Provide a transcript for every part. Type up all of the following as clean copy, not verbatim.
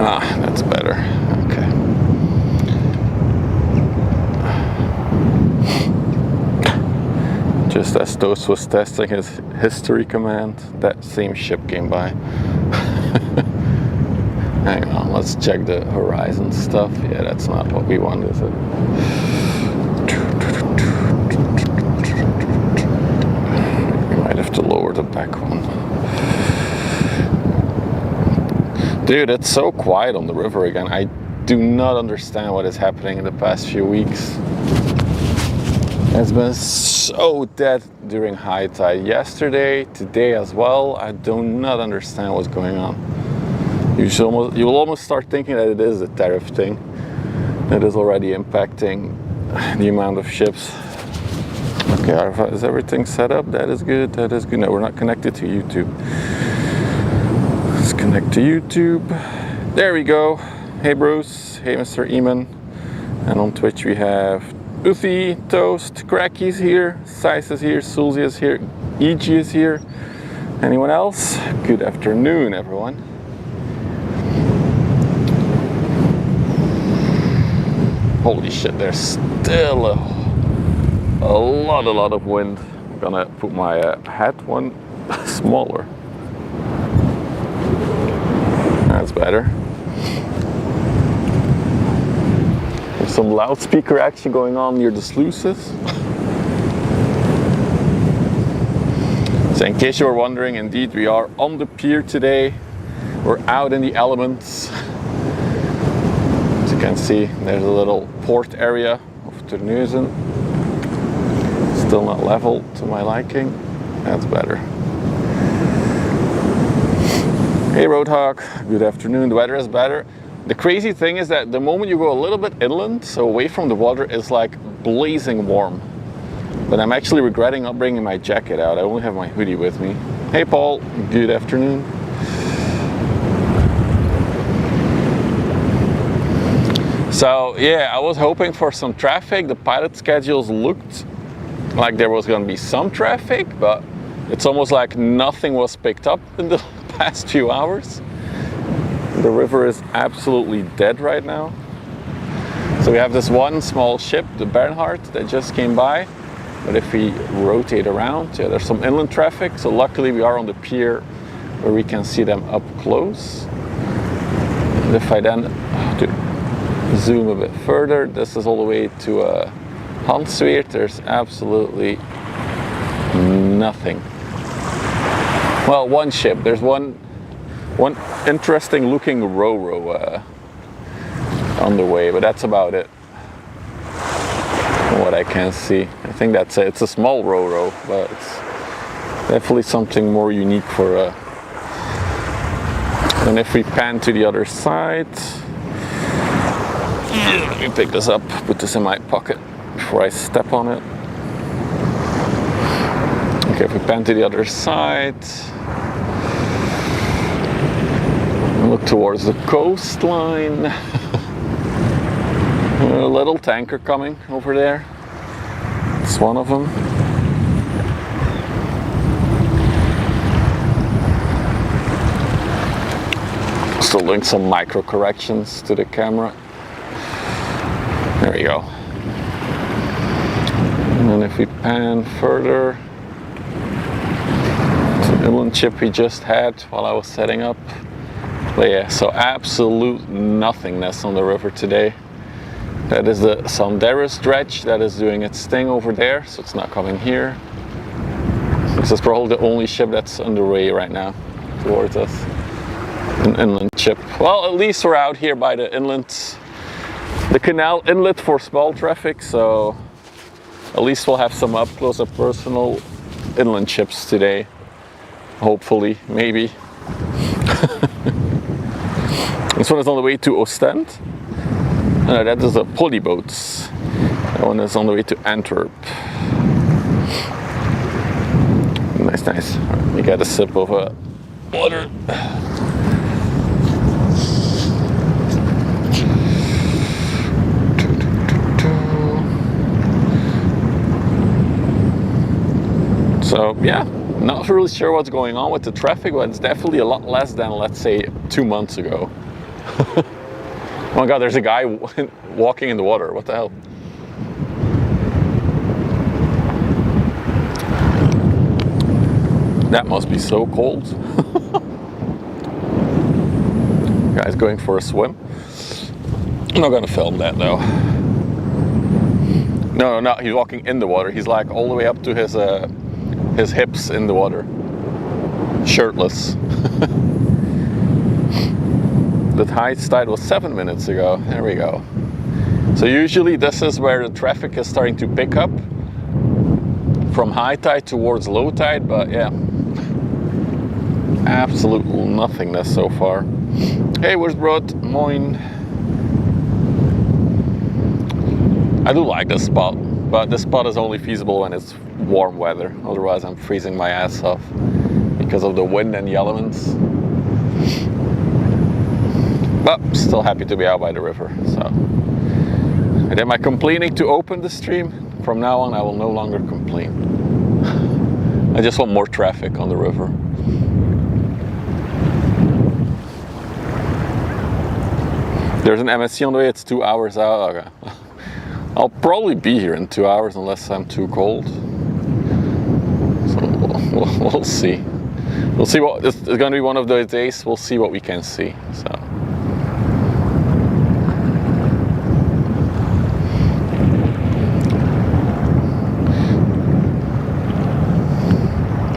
Ah, that's better. Okay. Just as Toast was testing his history command, that same ship came by. Hang on, let's check the horizon stuff. Yeah, that's not what we want, is it? We might have to lower the back one. Dude, it's so quiet on the river again. I do not understand what is happening in the past few weeks. It's been so dead during high tide yesterday, today as well. I do not understand what's going on. You'll almost start thinking that it is a tariff thing that is already impacting the amount of ships. Okay, is everything set up? That is good, that is good. No, we're not connected to YouTube. Let's connect to YouTube. There we go. Hey Bruce, hey Mr. Eamon. And on Twitch we have Uthi, Toast, Cracky's here, Sice is here, Sulzi is here, EG is here. Anyone else? Good afternoon, everyone. Holy shit, there's still a lot of wind. I'm gonna put my hat one smaller. That's better. There's some loudspeaker action going on near the sluices. So in case you were wondering, indeed we are on the pier today. We're out in the elements. As you can see, there's a little port area of Terneuzen. Still not level to my liking. That's better. Hey Roadhog, good afternoon. The weather is better. The crazy thing is that the moment you go a little bit inland, so away from the water, it's like blazing warm. But I'm actually regretting not bringing my jacket out. I only have my hoodie with me. Hey Paul, good afternoon. So yeah, I was hoping for some traffic. The pilot schedules looked like there was going to be some traffic, but it's almost like nothing was picked up in the past few hours. The river is absolutely dead right now. So we have this one small ship, the Bernhard, that just came by. But if we rotate around, yeah, there's some inland traffic. So luckily we are on the pier where we can see them up close. And if I then zoom a bit further, this is all the way to Hansweert. There's absolutely nothing. Well, one ship. There's one interesting looking ro-ro on the way, but that's about it. From what I can see, I think that's it. It's a small ro-ro, but it's definitely something more unique for. And if we pan to the other side, let me pick this up, put this in my pocket before I step on it. Okay, if we pan to the other side, look towards the coastline. A little tanker coming over there. It's one of them. Still doing some micro corrections to the camera. There we go. And then if we pan further to the inland ship we just had while I was setting up. But yeah, so absolute nothingness on the river today. That is the Sanderis dredge that is doing its thing over there, so it's not coming here. This is probably the only ship that's underway right now towards us. An inland ship. Well, at least we're out here by the inlet, the canal inlet for small traffic, so at least we'll have some up close and personal inland ships today. Hopefully, maybe. This one is on the way to Ostend. That is a pulley boats. That one is on the way to Antwerp. Nice, nice. Right, you got a sip of water. So yeah, not really sure what's going on with the traffic, but it's definitely a lot less than, let's say, 2 months ago. Oh my god, there's a guy walking in the water. What the hell? That must be so cold. Guy's going for a swim. I'm not gonna film that though. No, he's walking in the water. He's like all the way up to his hips in the water. Shirtless. The highest tide was 7 minutes ago. There we go. So usually this is where the traffic is starting to pick up from high tide towards low tide, but yeah, absolute nothingness so far. Hey, where's Brod? Moin. I do like this spot, but this spot is only feasible when it's warm weather. Otherwise I'm freezing my ass off because of the wind and the elements. But still happy to be out by the river. So I did my complaining to open the stream. From now on I will no longer complain. I just want more traffic on the river. There's an MSC on the way, it's 2 hours out. Okay. I'll probably be here in 2 hours unless I'm too cold. So we'll see. We'll see what, it's going to be one of those days, we'll see what we can see. So.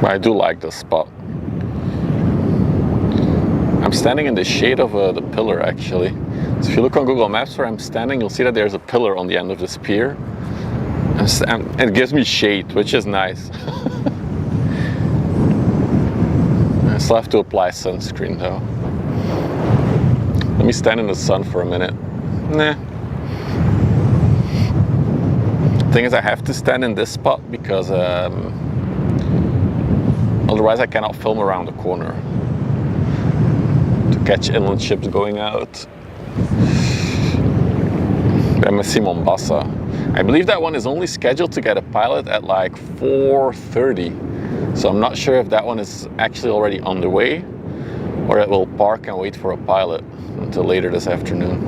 But I do like this spot. I'm standing in the shade of the pillar actually. So if you look on Google Maps where I'm standing, you'll see that there's a pillar on the end of this pier. And it gives me shade, which is nice. I still have to apply sunscreen though. Let me stand in the sun for a minute. Nah. Thing is, I have to stand in this spot because otherwise I cannot film around the corner to catch inland ships going out. MSC Mombasa. I believe that one is only scheduled to get a pilot at like 4:30. So I'm not sure if that one is actually already on the way or it will park and wait for a pilot until later this afternoon.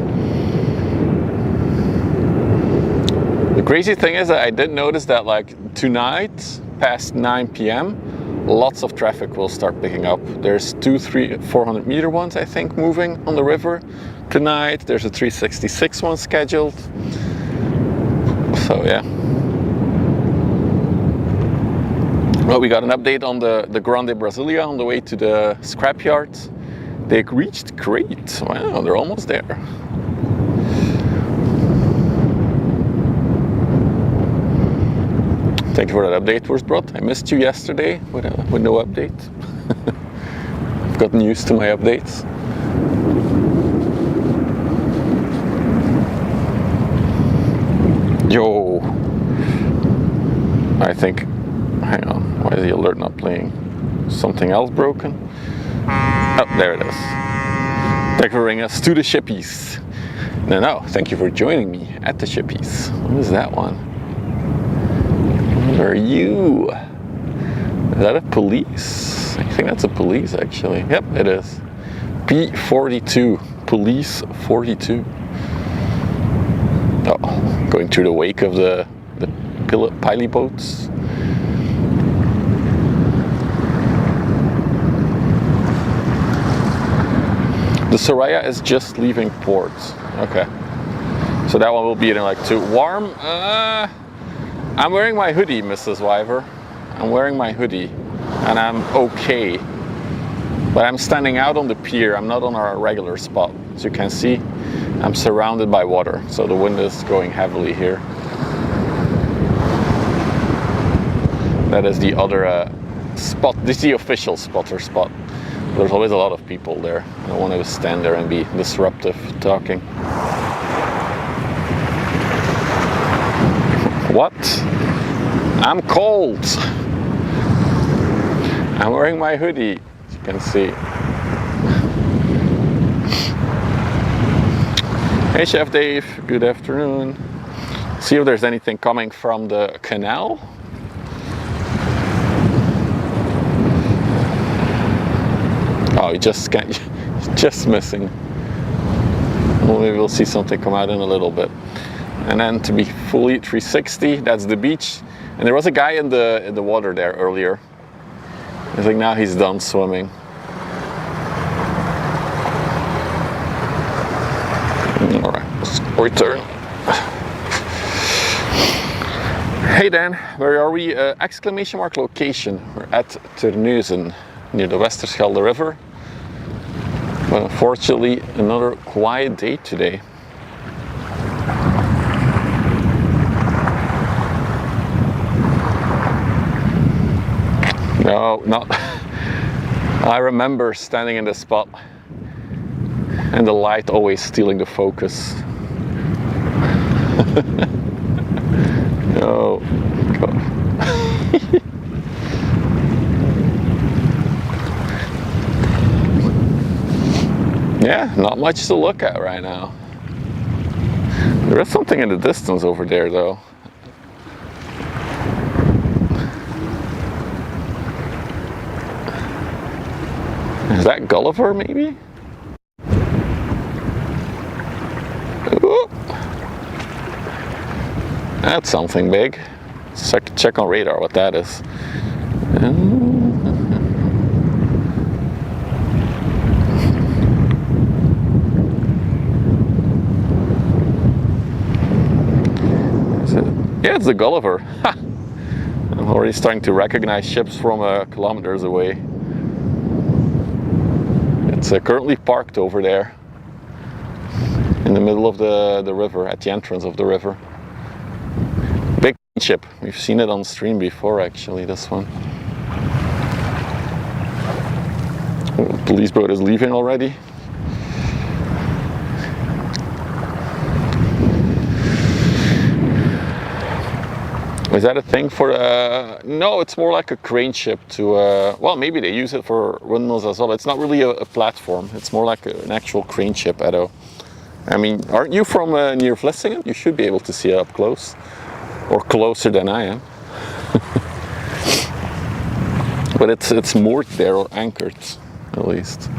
The crazy thing is that I did notice that like tonight past 9 p.m. lots of traffic will start picking up. There's 200, 400 meter ones I think moving on the river tonight. There's a 366 one scheduled. So yeah. Well, we got an update on the Grande Brasilia on the way to the scrapyard. They reached Crete. Wow, they're almost there. Thank you for that update, Worstbrot. I missed you yesterday with no update. I've gotten used to my updates. Yo, I think, hang on, why is the alert not playing? Something else broken? Oh, there it is. Thank you for bringing us to the shippies. No, thank you for joining me at the shippies. What is that one? What are you? Is that a police? I think that's a police actually. Yep, it is. P42, police 42. Oh, going through the wake of the pilot boats. The Soraya is just leaving port. Okay. So that one will be in like 2. Warm? I'm wearing my hoodie, Mrs. Wyver. I'm wearing my hoodie and I'm okay. But I'm standing out on the pier. I'm not on our regular spot. As you can see, I'm surrounded by water. So the wind is going heavily here. That is the other spot. This is the official spotter spot. There's always a lot of people there. I don't want to stand there and be disruptive talking. What? I'm cold. I'm wearing my hoodie, as you can see. Hey Chef Dave, good afternoon. See if there's anything coming from the canal. Oh, you just can't, just missing. Well, maybe we'll see something come out in a little bit. And then to be fully 360, that's the beach. And there was a guy in the water there earlier. I think now he's done swimming. All right, let's return. Hey Dan, where are we? Exclamation mark location. We're at Terneuzen, near the Westerschelde river. But unfortunately, another quiet day today. No, not. I remember standing in this spot and the light always stealing the focus. Oh, God. Yeah, not much to look at right now. There is something in the distance over there though. Is that Gulliver maybe? Ooh. That's something big. Let's check on radar what that is. Yeah, it's the Gulliver. I'm already starting to recognize ships from kilometers away. It's currently parked over there in the middle of the river, at the entrance of the river. Big ship. We've seen it on stream before actually, this one. Oh, the police boat is leaving already. Is that a thing for no, it's more like a crane ship to, well, maybe they use it for windmills as well. It's not really a platform. It's more like an actual crane ship, Edo. I mean, aren't you from near Vlissingen? You should be able to see it up close. Or closer than I am. But it's moored there or anchored, at least.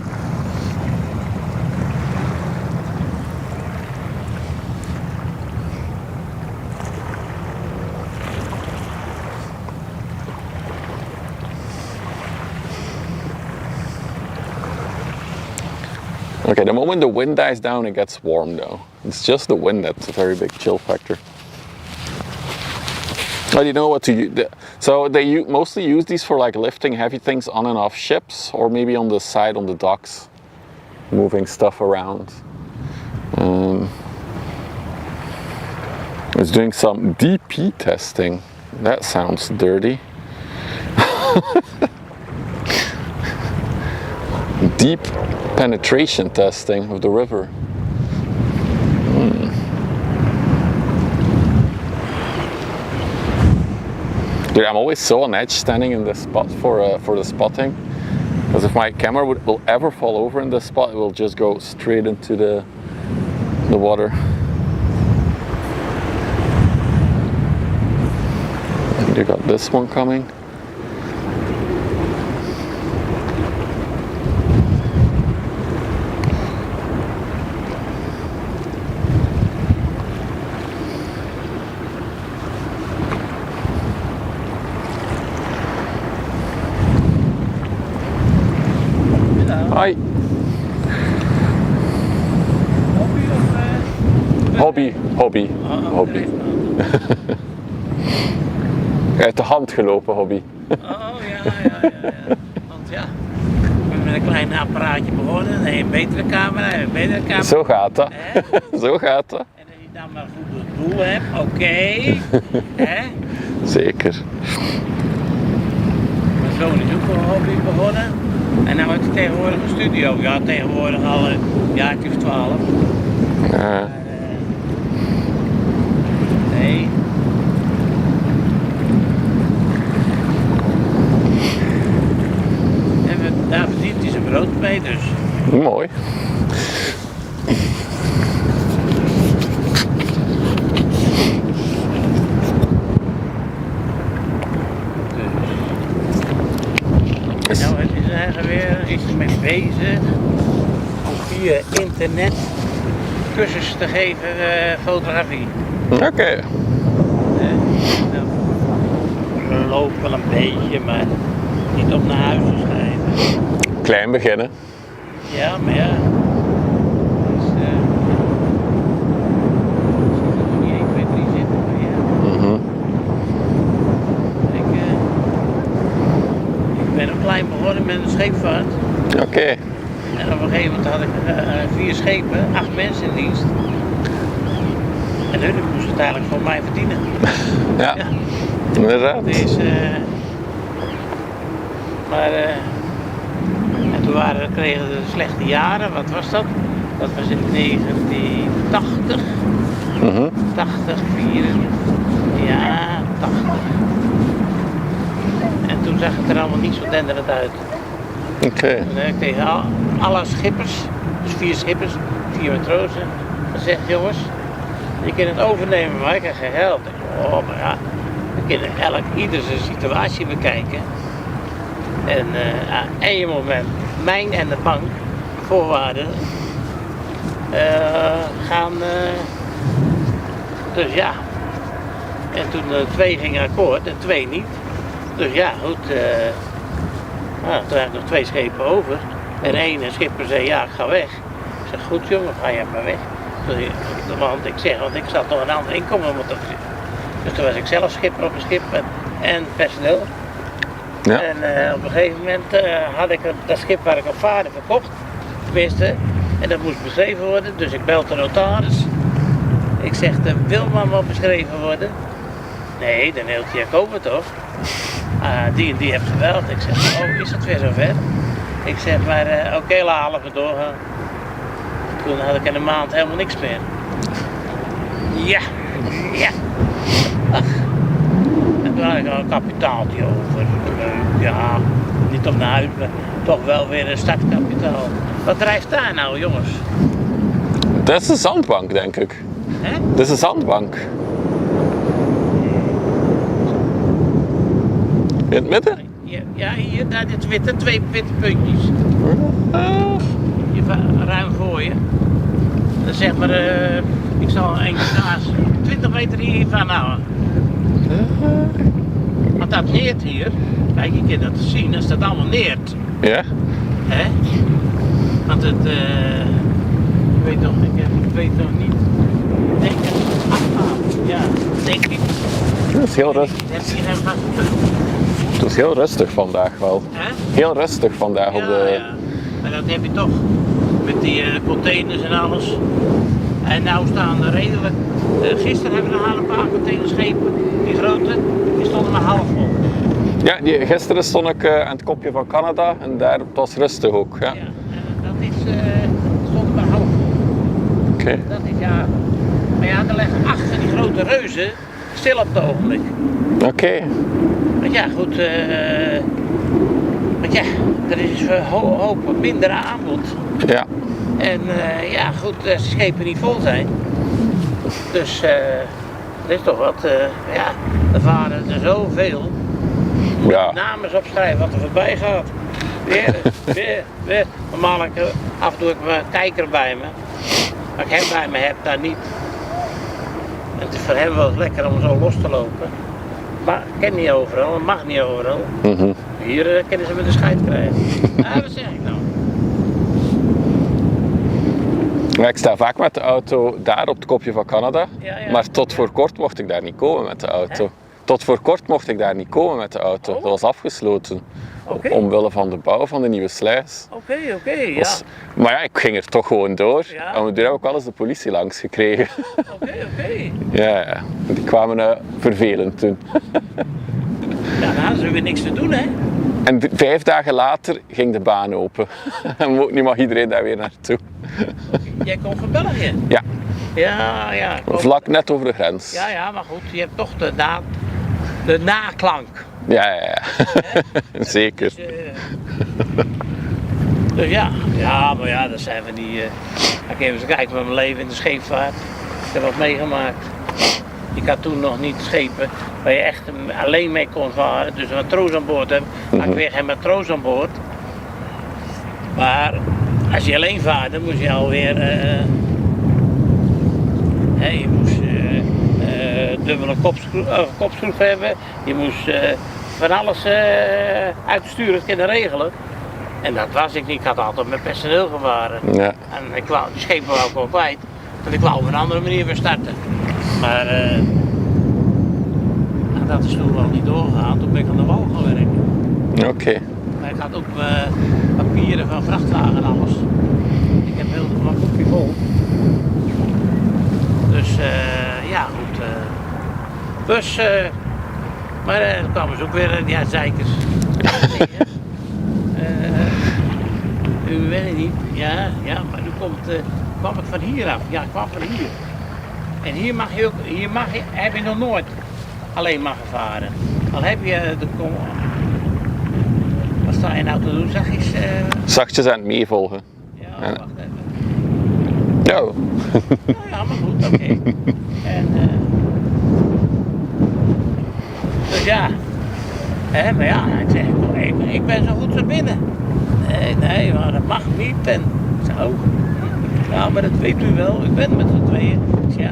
Okay, the moment the wind dies down, it gets warm though. It's just the wind that's a very big chill factor. But you know what to use? So they mostly use these for like lifting heavy things on and off ships, or maybe on the side on the docks, moving stuff around. I was doing some DP testing. That sounds dirty. Deep penetration testing of the river. Dude, I'm always so on edge standing in this spot for the spotting, because if my camera will ever fall over in this spot, it will just go straight into the water. And you got this one coming. Hi. Hobby. Uit de hand gelopen hobby. Oh ja. Want ja, we hebben met een klein apparaatje begonnen, dan heb je een betere camera, Zo gaat dat. Zo gaat dat. En als je dan maar goed het doel hebt, oké. Zeker. Mijn zoon is ook voor een hobby begonnen. En dan wordt hij tegenwoordig een studio. Ja, tegenwoordig al een jaartje of 12. Nee. En daar verdient hij zijn brood mee, dus. Mooi. Nou, het is eigenlijk weer iets mee bezig. Via internet cursus te geven fotografie. Oké. Dat loopt wel een beetje, maar niet op naar huis te schrijven. Klein beginnen. Ja, maar ja. Dus, niet 1, 2, 3 zitten, maar ja. Ik ben ook klein begonnen met een scheepvaart. Oké. En op een gegeven moment had ik 4 schepen, 8 mensen in dienst. En hun moesten het eigenlijk voor mij verdienen. Ja, inderdaad. Dus, en toen kregen we slechte jaren, wat was dat? Dat was in 1980. 80, 4, ja, 80. En toen zag het er allemaal niet zo denderend uit. Oké. En ik tegen alle schippers, dus 4 schippers, 4 matrozen, gezegd jongens, je kunt het overnemen, maar ik heb geen geld. Oh, maar ja, we kunnen ieder zijn situatie bekijken. En aan één moment, mijn en de bank, voorwaarden, gaan, dus ja. En toen 2 gingen akkoord en 2 niet. Dus ja, goed. Toen had ik nog 2 schepen over. En 1 schipper zei, ja, ik ga weg. Ik zeg, goed jongen, ga je maar weg. Want ik zat nog een ander inkomen moeten voorzien. Dus toen was ik zelf schipper op een schip en personeel. Ja. En op een gegeven moment had ik dat schip waar ik op vaarde verkocht. Tenminste, en dat moest beschreven worden. Dus ik bel de notaris. Ik zeg, wil maar wat beschreven worden? Nee, dan hield hij, koop het toch? Die en die heeft gebeld. Ik zeg, oh, is het weer zover? Ik zeg, maar oké, laten we doorgaan. Toen had ik in een maand helemaal niks meer. Ja, ja. Ach. En toen had ik al een kapitaaltje over. Ja, niet om naar huis, maar toch wel weer een startkapitaal. Wat drijft daar nou, jongens? Dat is de zandbank, denk ik. Hè? Dat is de zandbank. In het midden? Ja, hier, daar dit witte, 2 witte puntjes. Hier ruim voor je. Dan zeg maar, ik zal een kaas 20 meter hiervan houden. Want dat neert hier. Kijk, je kunt dat zien, als dat allemaal neert. Ja? Hè? Want het, ik weet nog niet. Ik denk het 8 maanden, ja, denk ik. Dat is heel rustig. Het is heel rustig vandaag wel. Hè? Heel rustig vandaag op de... Ja, maar dat heb je toch. Met die containers en alles. En nou staan er redelijk. Gisteren hebben we nog een paar containerschepen, die grote, die stonden maar half vol. Ja, gisteren stond ik aan het kopje van Canada en daar was het rustig ook. Ja. Ja, dat stond maar half vol. Oké. Dat is ja. Maar ja, er liggen 8 van die grote reuzen stil op het ogenblik. Oké. Want ja, goed. Want ja, er is een hoop minder aanbod. Ja. En ja, goed, als de schepen niet vol zijn. Dus er is toch wat, ja, er varen er zoveel. Moet Ja. namens opschrijven wat er voorbij gaat. Weer. Normaal heb ik af en toe mijn kijker bij me. Maar ik hem bij me heb, daar niet. En het is voor hem wel eens lekker om zo los te lopen. Maar ik ken niet overal, het mag niet overal. Hier kunnen ze met de scheid krijgen. Wat zeg ik nou? Maar ik sta vaak met de auto daar op het kopje van Canada, Ja. maar tot voor kort mocht ik daar niet komen met de auto. Hè? Tot voor kort mocht ik daar niet komen met de auto. Oh. Dat was afgesloten. Oké. Omwille van de bouw van de nieuwe sluis. Oké, ja. Maar ja, ik ging er toch gewoon door. Ja. En toen heb ik wel eens de politie langs gekregen. Oké. Ja, die kwamen vervelend toen. Ja, dan hadden ze weer niks te doen, hè? En 5 dagen later ging de baan open. En nu mag iedereen daar weer naartoe. Jij komt van België? Ja, Ja. vlak net over de grens. Ja, maar goed, je hebt toch de naklank. Ja. Zeker. Dus ja, maar ja, dat zijn van die... ik even eens kijken met mijn leven in de scheepvaart. Ik heb wat meegemaakt. Ik had toen nog niet schepen waar je echt alleen mee kon varen. Dus een matroos aan boord hebben. Maar ik weer geen matroos aan boord. Maar als je alleen vaarde, moest je alweer Hè, je moest dubbele kopschroef hebben. Je moest van alles uitsturen kunnen regelen. En dat was ik niet. Ik had altijd met personeel gevaren. Ja. En ik wou, die schepen wou ik wel kwijt. Want ik wou op een andere manier weer starten. Maar dat is toen wel niet doorgegaan. Toen ben ik aan de wal gaan werken. Oké. Maar ik had ook papieren van vrachtwagen en alles. Ik heb heel mijn kopje vol. Dus ja, goed. Dus, maar dan kwamen ze ook weer, ja, zeikers. U weet het niet. Ja, maar nu kwam ik van hier af. Ja, ik kwam van hier. En hier heb je nog nooit alleen maar gevaren. Dan heb je wat sta je nou te doen? Zeg eens. Zachtjes aan het meevolgen. Ja, wacht even. Ja. Ja, maar goed, oké. En dus ja. Maar ja, ik zeg, ik ben zo goed zo binnen. Nee, maar dat mag niet. En ik zeg, oh, ja, maar dat weet u wel. Ik ben met z'n tweeën. Ik zeg, ja,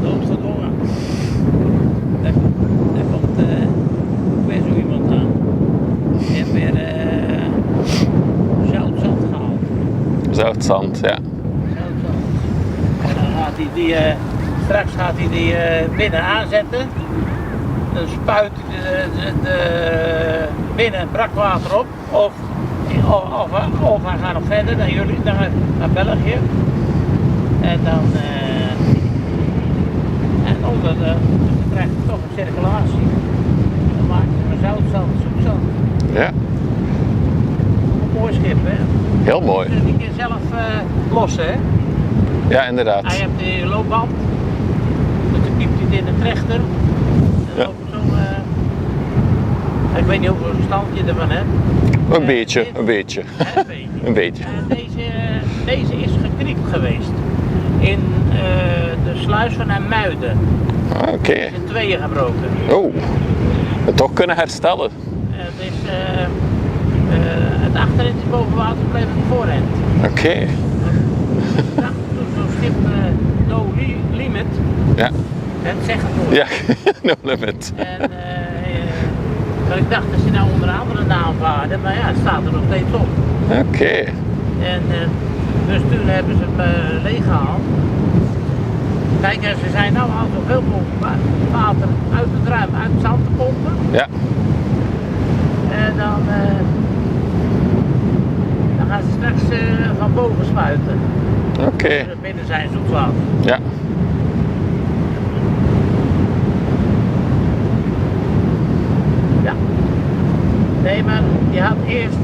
noodgedwongen. Daar komt weer zo iemand aan. Die heeft weer zoutzand gehaald. Zoutzand, ja. Zoutzand. En dan gaat hij straks gaat hij die binnen aanzetten. Dan spuit hij de binnen brakwater op. Of hij gaat nog verder naar jullie, naar België. En dan dan krijg je toch een circulatie. Dan maak je een zoutzand, zoetzand. Ja. Een mooi schip, hè? Heel mooi. Dus die kun je zelf lossen, hè? Ja, inderdaad. Hij heeft de loopband. Dus dan piept hij het in de trechter. En dan loopt zo. Ik weet niet hoeveel stand je ervan hebt. Een beetje. Een beetje. Een beetje. Deze is geknipt geweest. In de sluis van Muiden. Oké. Is in tweeën gebroken. Oh, het toch kunnen herstellen. Het is het achterin is boven water gebleven en het voorhand. Oké. Zo'n schip no limit. Ja. Het zeggen voor. Ja, no limit. En ik dacht dat ze nou onder een andere naam vaarden, maar ja, het staat er nog steeds op. Oké. En dus toen hebben ze hem leeggehaald. Kijk, ze zijn nou al zoveel mogelijk water uit het ruim, uit het zand te pompen. Ja. En dan gaan ze straks van boven spuiten. Oké. Dus binnen zijn zoetwater. Ja. Ja. Nee, maar je had eerst,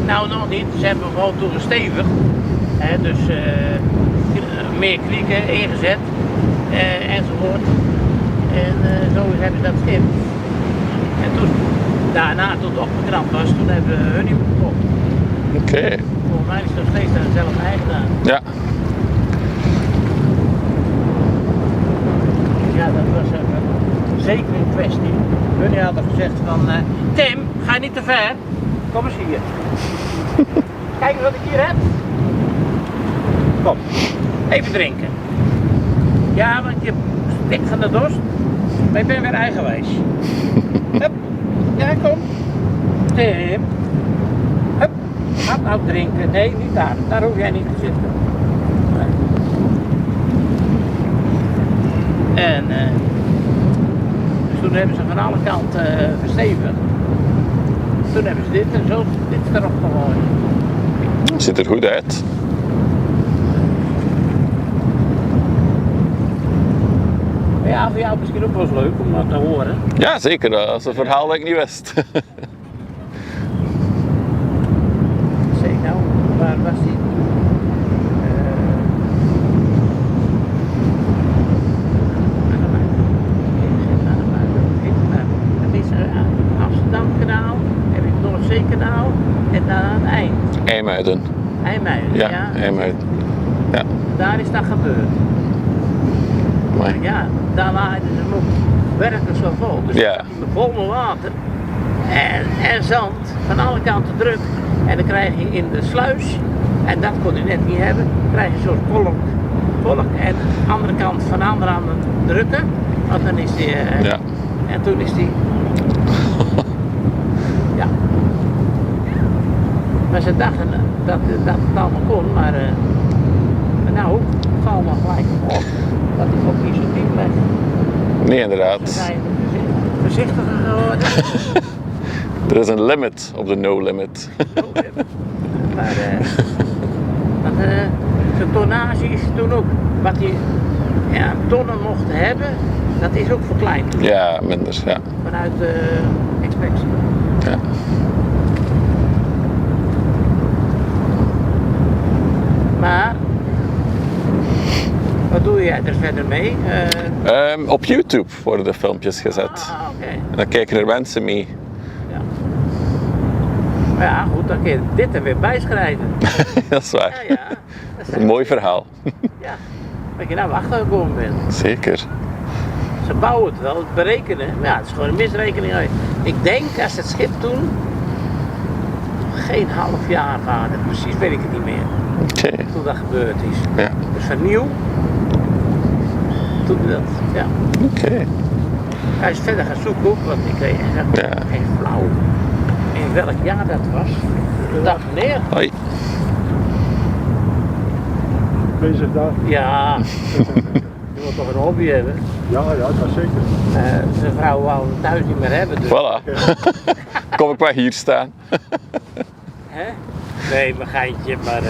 nou nog niet, ze hebben hem gewoon toen gestevigd. Dus meer krieken ingezet enzovoort. En zo hebben ze dat schip. En toen, daarna toen het opgeknapt was, toen hebben we hun niet gekocht. Oké. Volgens mij is het nog steeds aan dezelfde eigenaar. Ja. Ja, dat was zeker een kwestie. Hun hadden gezegd van, Tim, ga je niet te ver? Kom eens hier. Kijk eens wat ik hier heb. Kom, even drinken. Ja, want je stikt van de dorst, maar ik ben weer eigenwijs. Hup, ja kom. Tim. Hup, ga nou drinken. Nee, niet daar. Daar hoef jij niet te zitten. En dus toen hebben ze van alle kanten verstevigd. Toen hebben ze dit en zo, dit erop gegooid. Ziet er goed uit. Maar ja, voor jou misschien ook wel eens leuk om dat te horen. Ja, zeker. Dat is een verhaal dat ik niet wist. Zeg nou, waar was die? Het is Amsterdam-kanaal, heb je het Noordzeekanaal en dan aan het eind. IJmuiden. IJmuiden, Ja, ja. IJmuiden. Ja. Daar is dat gebeurd. Maar, Ja, daar waren ze hem ook werkelijk zo vol. Dus ja. vol met water en zand, van alle kanten druk. En dan krijg je in de sluis, en dat kon je net niet hebben, krijg je een soort kolk volk en de andere kant van de andere aan het drukken. Want dan is die... Ja. En toen is die... ja. Maar ze dachten dat het allemaal kon, maar nou valt me gelijk op dat het ook niet zo diep ligt. Nee, Ze inderdaad. zijn voorzichtiger geworden. Er is een limit op de no limit. Maar zijn tonnage is toen ook, wat hij tonnen mocht hebben, dat is ook verkleind. Ja, minder, ja. Vanuit inspectie. Ja. Maar, wat doe jij er verder mee? Op YouTube worden de filmpjes gezet. Oké. En dan kijken er mensen mee. Ja. Maar ja, goed, dan kun je dit er weer bijschrijven. Dat is waar. Ja, Dat is een mooi verhaal. Ja, dat je nou achtergekomen bent. Zeker. Ze bouwen het wel, het berekenen, maar ja, het is gewoon een misrekening. Ik denk als het schip toen geen half jaar vaarde, precies weet ik het niet meer, Oké. toen dat gebeurd is. Ja. Dus van nieuw, toen dat, ja. Oké. Hij is verder gaan zoeken ook, want ik weet echt Ja. geen flauw in welk jaar dat was. Dag meneer. Hoi. Bezig daar. Ja, je moet toch een hobby hebben. Ja, dat zeker. Zijn vrouw wou hem thuis niet meer hebben, dus. Voilà. Kom ik maar hier staan. Hè? Nee, mijn geintje, maar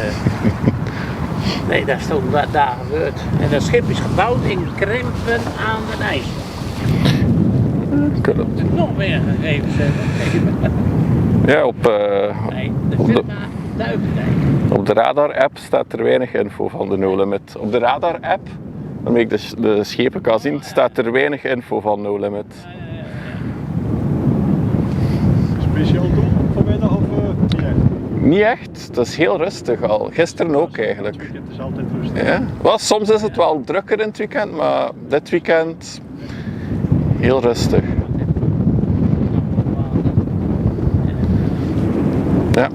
nee, dat is toen daar gebeurd. En dat schip is gebouwd in Krimpen aan den IJs. Klopt. Nog meer gegevens hebben. Ja, op Nee, de op de- firma Duivendijk. op de radar-app staat er weinig info van de no limit. Op de radar-app, waarmee ik de schepen kan zien, staat er weinig info van no limit. Speciaal doel vanmiddag of niet echt? Niet echt, het is heel rustig al. Gisteren ook Het eigenlijk. weekend is altijd rustig. Ja. Wel, soms is het wel drukker in het weekend, maar dit weekend heel rustig. Ja, Ik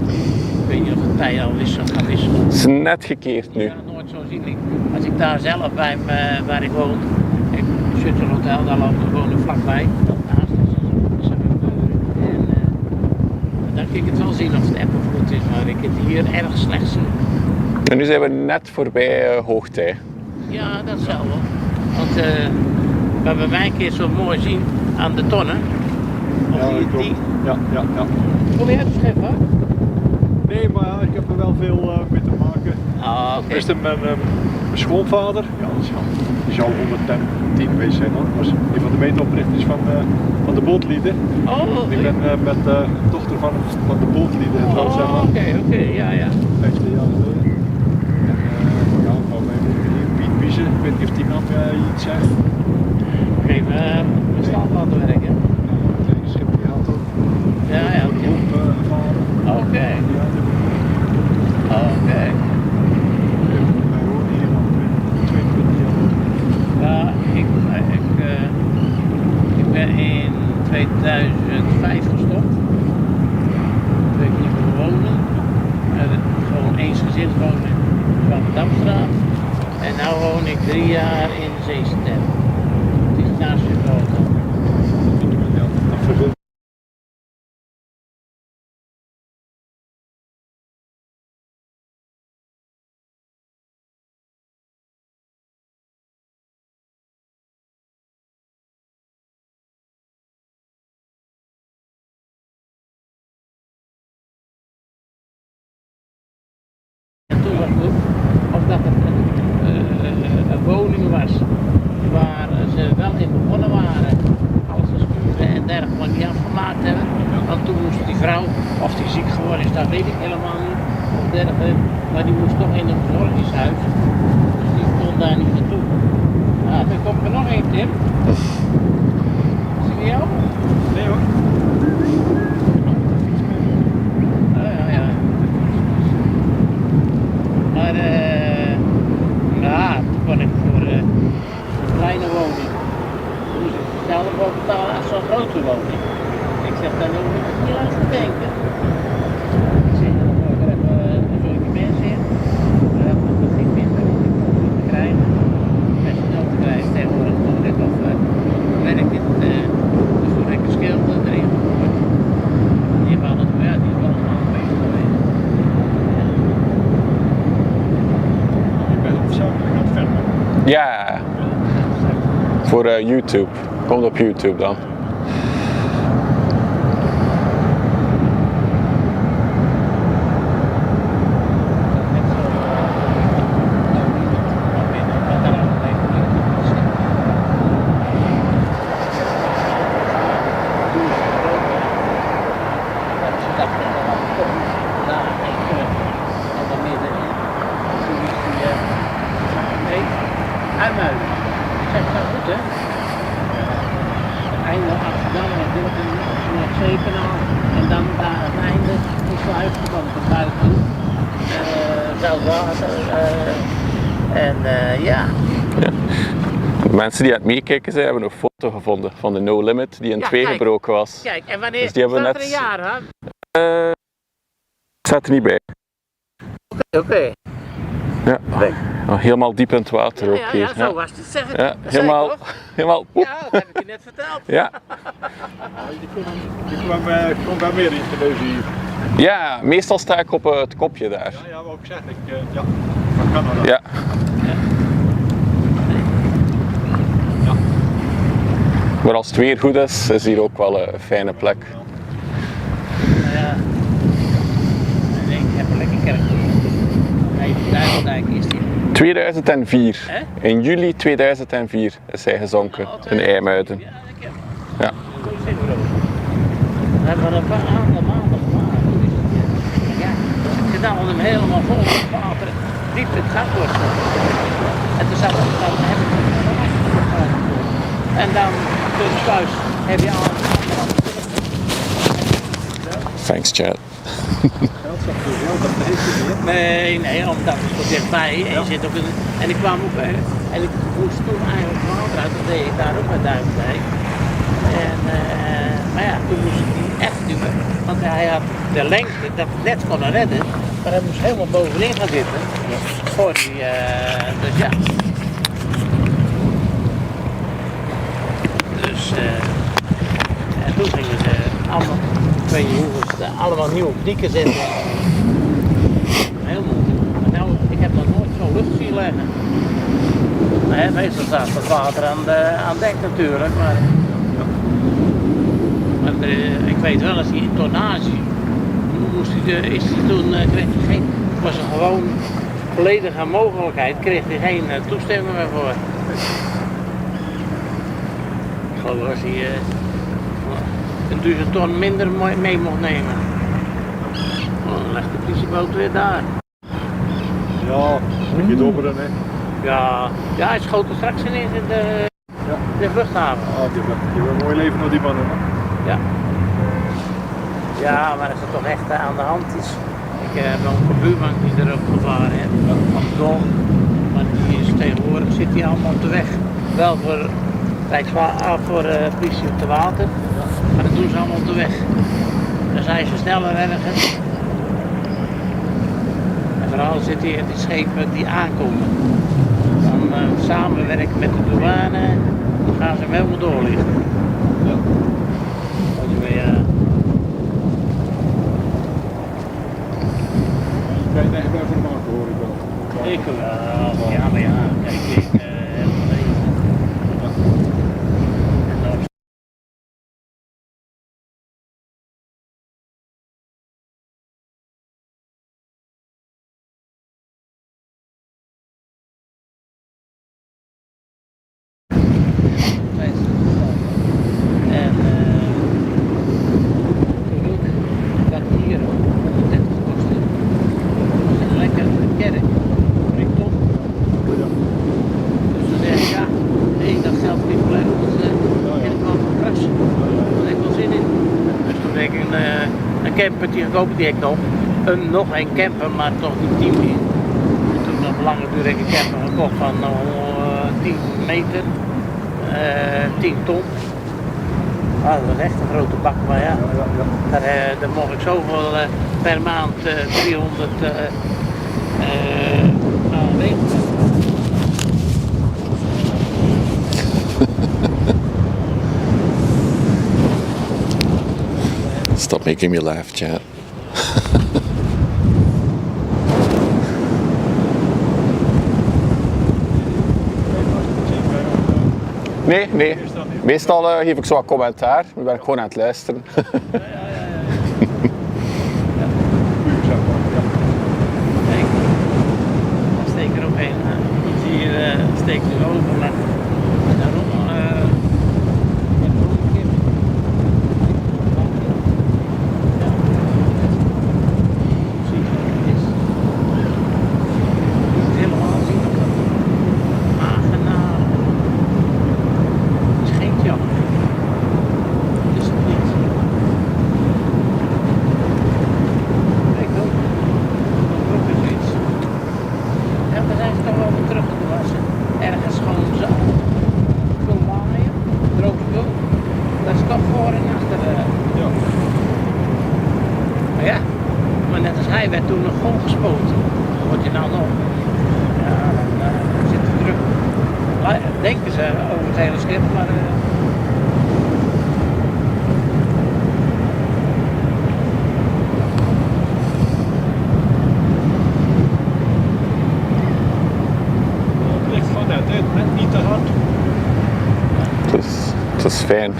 weet niet of het tij al gaat wisselen. het is net gekeerd nu. Ja, nooit zo zien. Als ik daar zelf bij waar ik woon, ik Shuttle Hotel, daar lopen we gewoon vlakbij. Naast is en dan kan ik het wel zien of het app of goed is, maar ik kan het hier erg slecht zien. En nu zijn we net voorbij hoogtij. Ja, dat zal wel. Want we hebben mij een keer zo mooi zien aan de tonnen. Of Ja, klopt. Ja. Kom je uit het schip, hè? Nee, maar ja, ik heb er wel veel mee te maken. Ah, oké. Eerst mijn schoonvader, ja, die zou 110 geweest zijn hoor. Was een van de medeoprichters van de bootlieden. Oh, Ik ben met de dochter van de bootlieden getrouwd, zeg maar. Oké, ja. 15 jaar geleden. En ja, van mijn moeder hier, Piet Biezen, ik weet niet of die naam iets zegt. Geef bestand laten werken. Een klein schip die had ook. Ja. Varen. Oké. Ja, Oké. wij wonen hier al 22 jaar. Ja, ik ben in 2005 gestopt. Toen ben ik niet meer wonen. Gewoon eensgezinswoning van de Damstraat. En nu woon ik 3 jaar in Zeesterp. Het is naast je grote. Ja, dat verbindt. En toen was het ook, of dat het een woning was waar ze wel in begonnen waren, als de schuren en dergelijke, maar niet afgemaakt hebben. Want toen moest die vrouw, of die ziek geworden is, dat weet ik helemaal niet, of dergelijke, maar die moest toch in een verzorgingshuis. Dus die kon daar niet naartoe. Ah, dan komt er nog één, Tim. Is die jou? Nee hoor. Ja. Maar ja, toen kon ik voor een kleine woning. Toen moest ik hetzelfde voor betalen als zo'n grote woning. Ik zeg, dan hoef ik het niet aan te denken. Ik zeg, dan moet ik er even een soortje mensen in. Dan heb ik nog geen minder te krijgen. Ja, voor YouTube. Komt op YouTube dan. En dan daar aan het einde die sluit van de buiten zoutwater ja. De mensen die aan het meekijken zijn hebben een foto gevonden van de No Limit die in twee gebroken was. Kijk, en wanneer dus die hebben staat net... er een jaar aan? Staat er niet bij. Oké. Ja. Oh, helemaal diep in het water ook hier. Ja, zo was het. Zeg het. Ja, helemaal. Ja, dat heb ik je net verteld. Ja. Je kwam bij meer in te lezen hier. Ja, meestal sta ik op het kopje daar. Ja, wat ik zeg. Ja, dat kan wel. Ja. Maar als het weer goed is, is hier ook wel een fijne plek. Ja. Nee, ik heb een lekker kerk. Nee, de Duiveldijk is die. 2004. In juli 2004 is hij gezonken in IJmuiden. Ja. We hebben een paar aantal maanden gemaakt. Ja, ik gedaan om hem helemaal vol met water diep in het gat wordt. En toen zat het dan heb ik en dan door de sluis heb je al. Thanks, Chad. Nee, omdat het zo dichtbij en je zit ook in, en ik kwam ook en ik moest toen eigenlijk water uit, dat deed ik daar ook met Duivendijk. En maar ja, toen moest ik die echt duwen, want hij had de lengte dat het net kon redden, maar hij moest helemaal bovenin gaan zitten. Voor die, dus ja. Dus en toen gingen ze allemaal, ik weet niet hoeveel, allemaal nieuwe dieken zetten. Heel mooi. Maar nou, ik heb nog nooit zo'n lucht zien leggen. Nee, meestal staat het water aan dek natuurlijk, maar ik weet wel, als hij in tonnage moest hij, kreeg hij geen, het was een gewoon volledige mogelijkheid, kreeg hij geen toestemming meer voor. Ik geloof als hij een 1000 ton minder mee mocht nemen. Dan legt de politieboot weer daar. Ja, een beetje dobberen hè. Ja, hij schoot er straks ineens in de vluchthaven. Ah, die hebben een mooi leven door die mannen. Hè? Ja. Ja, maar als het toch echt aan de hand is. Ik heb nog een buurman die erop gevaren heeft, Amsterdam. Maar die is tegenwoordig zit hij allemaal op de weg. Wel voor voor politie op de water, maar dat doen ze allemaal op de weg. Dan zijn ze sneller ergens. En vooral zit hij in die schepen die aankomen. Dan samenwerken met de douane, dan gaan ze hem helemaal doorlichten. Ja. Kan je echt even maken hoor ik wel. Ik wel, ja maar ja, kijk ik campertje gekocht, die heb ik nog een camper, maar toch niet 10 meer. En toen nog lange duur heb ik een camper gekocht van 10 meter, 10 ton. Ah, dat was echt een grote bak, maar ja, daar mocht ik zoveel per maand 300 wegen. Stop making me laugh, chat. Nee, nee. Meestal geef ik zo wat commentaar, dan ben ik gewoon aan het luisteren. Kijk, dan steek er ook een. Hier steekt nu over, maar daarom met bloemkip. Ja. Zie je wat het is? Je moet helemaal zien dat het aangenaam is. Geen tjak. Het is het niet. Kijk ook. Ook eens iets. Ja, dan zijn ze toch wel weer terug te wassen. Ergens gewoon zo. Veel maaien. Droog spul. Dat is toch voor en achter. Ja. Maar ja, maar net als hij werd toen nog gewoon gespoten. Wat je nou nog? Ja, dan zit er druk. Denken ze over het hele schip, maar. Het ligt vanuit, net niet te hard. Het is fijn. Ik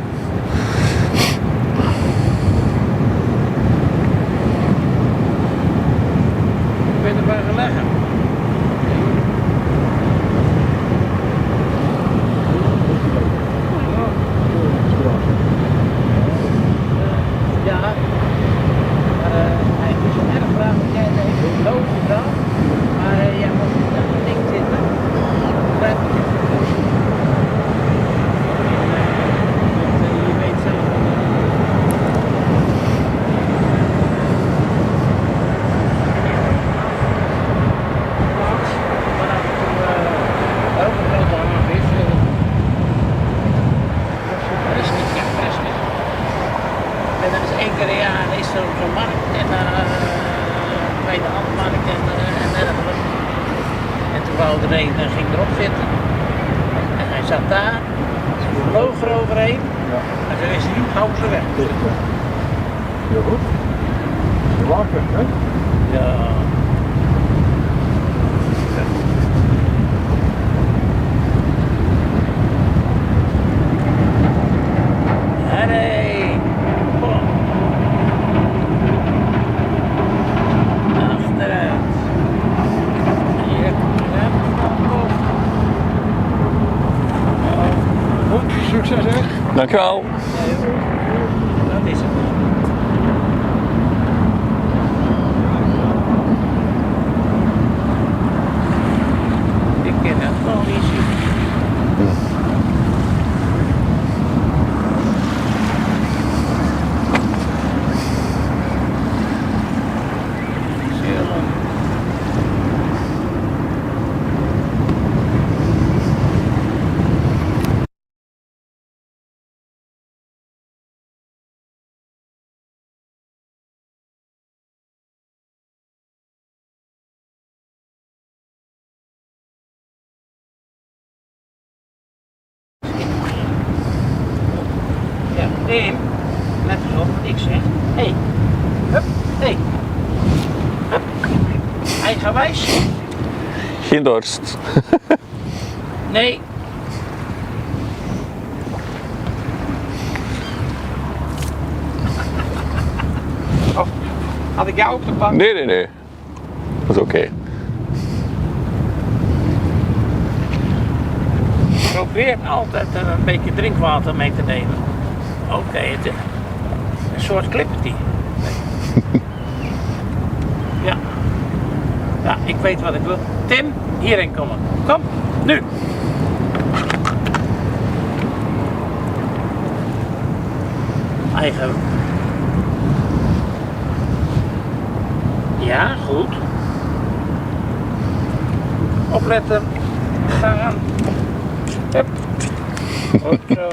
ben erbij gelegen. Ja, maar hij is zo erg graag dat jij het even lopen gedaan. Maar jij moet niet aan het ding zitten. Begrijp je? Je weet zelf wel. Maar af en toe ook een grote hangvis. Presnisch, ja, presnisch. En dat is één keer per jaar is er zo'n markt en bij de handmarkt en dergelijke. En toen wou er een en ging erop zitten. En hij zat daar, vloog er overheen. Ja. En toen is hij nu gauw ze weg. Heel goed. Wakker, hè? Ja. Harry! Kom. Achteruit. Hier. Ja, kom. Goed, succes hè? Dankjewel. Ja, joh. Dat is het. Ik ken het gewoon niet zien. Zeer lang. Ja, Tim, let eens op wat ik zeg. Hé, hup, hé. Hup. Eigenwijs? Geen dorst. Nee. Of had ik jou op de bank? Nee, nee, nee. Dat is oké. Probeer altijd een beetje drinkwater mee te nemen. Oké, een soort clippertie. Ja. Ja, ik weet wat ik wil. Tim, hierheen komen. Kom, nu. Eigen. Ja, goed. Opletten. Gaan. Hup. Goed zo.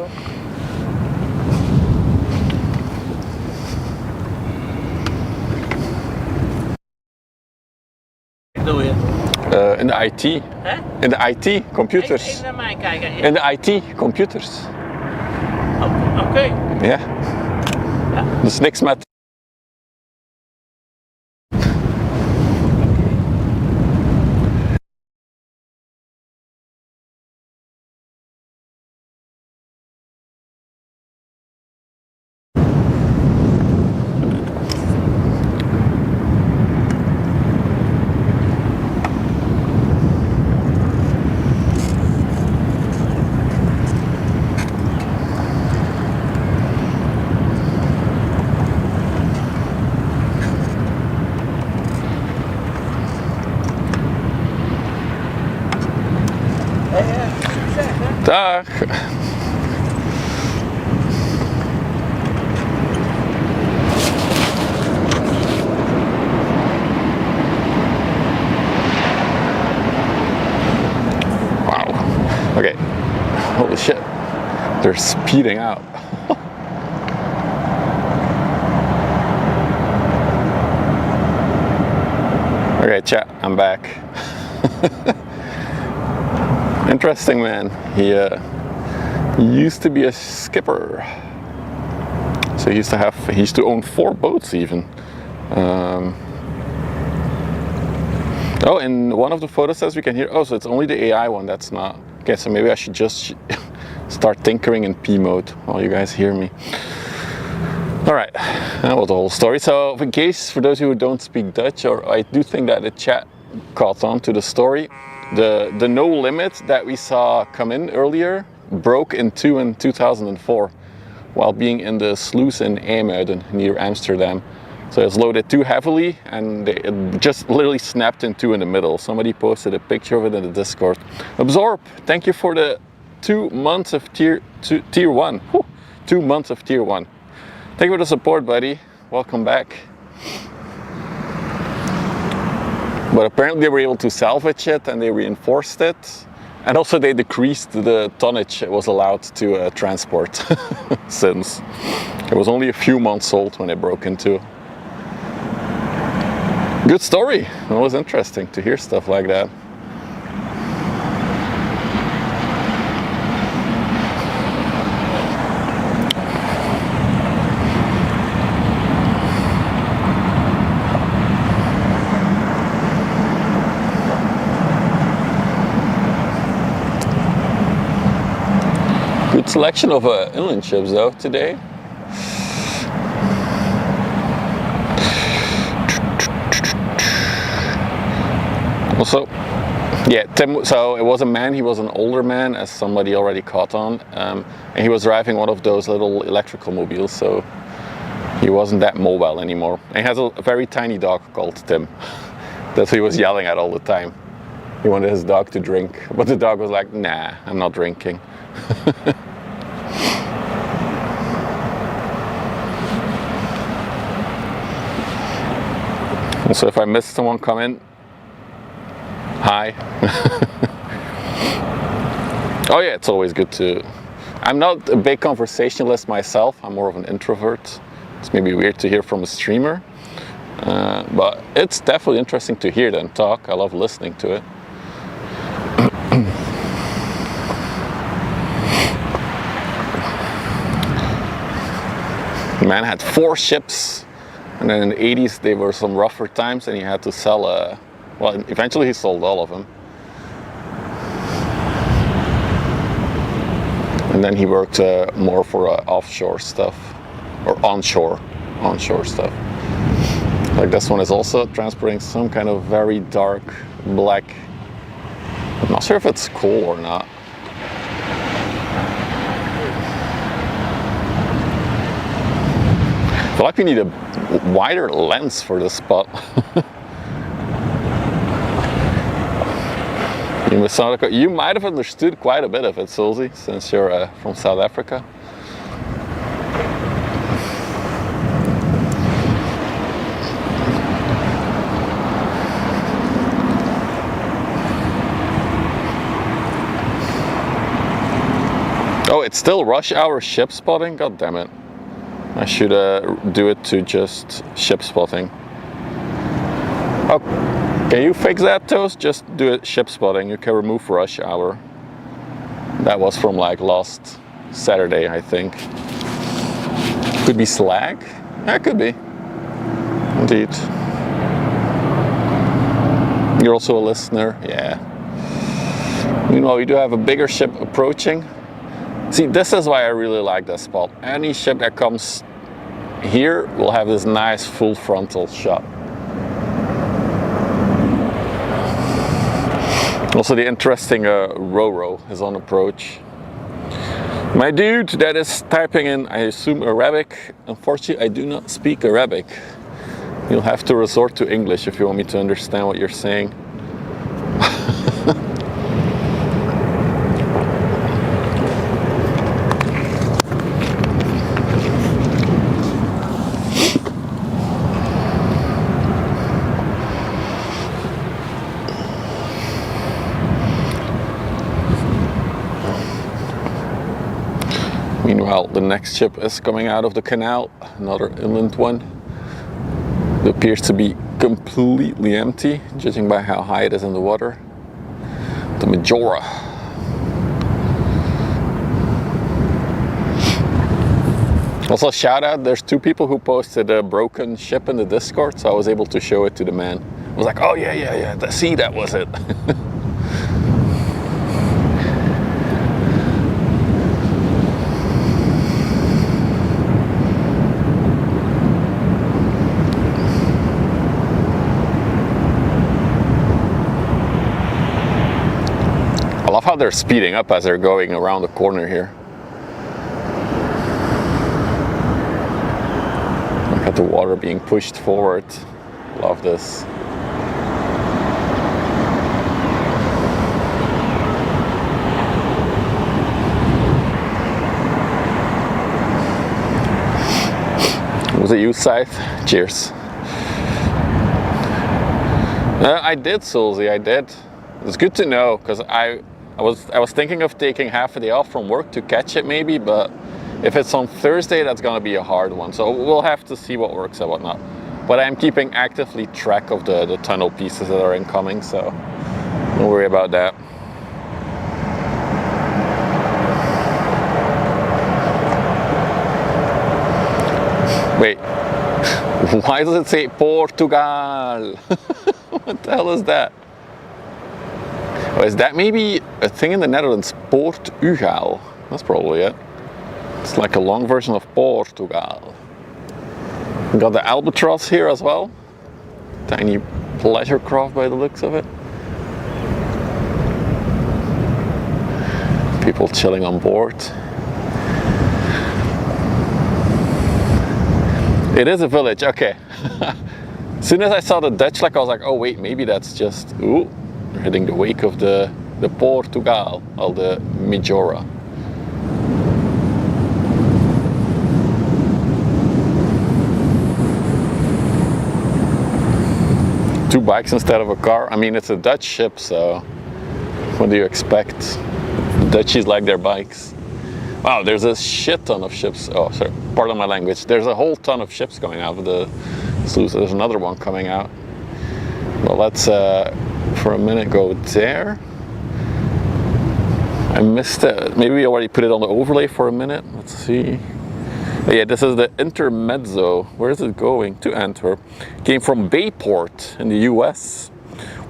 Doe je? In de IT. Hè? In de IT, computers. Even naar mij kijken. In de IT, computers. Oké. Ja. Ja. Dus niks met Dag! Wow. Okay. Holy shit. They're speeding out. Okay, chat, I'm back. Interesting man. He used to be a skipper. So he used to own 4 boats even. Oh, in one of the photo sets we can hear, oh, so it's only the AI one, that's not. Okay, so maybe I should just start tinkering in P mode while you guys hear me. Alright, that was the whole story. So in case, for those who don't speak Dutch, or I do think that the chat caught on to the story, the no limit that we saw come in earlier broke in 2 in 2004 while being in the sluice in Eemuiden near Amsterdam. So it's loaded too heavily and it just literally snapped in 2 in the middle. Somebody posted a picture of it in the Discord. Absorb, thank you for the 2 months of tier 1. Whew, 2 months of tier 1. Thank you for the support, buddy. Welcome back. But apparently they were able to salvage it and they reinforced it. And also they decreased the tonnage it was allowed to transport since it was only a few months old when it broke into. Good story. It was interesting to hear stuff like that. Good selection of inland ships though today. Also, yeah, Tim, so it was a man, he was an older man, as somebody already caught on, and he was driving one of those little electrical mobiles, so he wasn't that mobile anymore. And he has a very tiny dog called Tim. That's who he was yelling at all the time. He wanted his dog to drink, but the dog was like, nah, I'm not drinking. Also, if I missed someone come in, hi. Oh yeah, it's always good to... I'm not a big conversationalist myself, I'm more of an introvert. It's maybe weird to hear from a streamer, but it's definitely interesting to hear them talk. I love listening to it. The man had 4 ships, and then in the 80s they were some rougher times and he had to sell, well, eventually he sold all of them. And then he worked more for offshore stuff, or onshore stuff. Like this one is also transporting some kind of very dark black, I'm not sure if it's coal or not. I feel like we need a wider lens for this spot. You might have understood quite a bit of it, Sulzy, since you're from South Africa. Oh, it's still rush hour ship spotting? God damn it. I should do it to just ship spotting. Oh, can you fix that, Toast? Just do it ship spotting. You can remove rush hour. That was from like last Saturday, I think. Could be slag? Yeah, could be. Indeed. You're also a listener? Yeah. Meanwhile, we do have a bigger ship approaching. See, this is why I really like this spot. Any ship that comes here will have this nice full frontal shot. Also the interesting Roro is on approach. My dude that is typing in, I assume Arabic. Unfortunately, I do not speak Arabic. You'll have to resort to English if you want me to understand what you're saying. Meanwhile, the next ship is coming out of the canal, another inland one. It appears to be completely empty, judging by how high it is in the water. The Majora. Also, shout out, there's 2 people who posted a broken ship in the Discord, so I was able to show it to the man. I was like, oh yeah, see, that was it. I love how they're speeding up as they're going around the corner here. Look at the water being pushed forward. Love this. Was it you, Scythe? Cheers. I did, Sulzy, I did. It's good to know, because I was thinking of taking half a day off from work to catch it maybe, but if it's on Thursday, that's gonna be a hard one. So we'll have to see what works and whatnot. But I'm keeping actively track of the tunnel pieces that are incoming, so don't worry about that. Wait, why does it say Portugal? What the hell is that? Oh, is that maybe a thing in the Netherlands? Portugal. That's probably it. It's like a long version of Portugal. We got the Albatross here as well. Tiny pleasure craft by the looks of it. People chilling on board. It is a village, okay. As soon as I saw the Dutch flag, I was like, oh wait, maybe that's just, ooh, we're hitting the wake of the Portugal, or the Majora. Two bikes instead of a car. I mean, it's a Dutch ship, so what do you expect? The Dutchies like their bikes. Wow, there's a shit ton of ships. Oh, sorry, pardon my language. There's a whole ton of ships coming out of the sluice. There's another one coming out. Well, let's for a minute go there. I missed it. Maybe we already put it on the overlay for a minute. Let's see. Oh, yeah, this is the Intermezzo. Where is it going? To Antwerp. Came from Bayport in the US.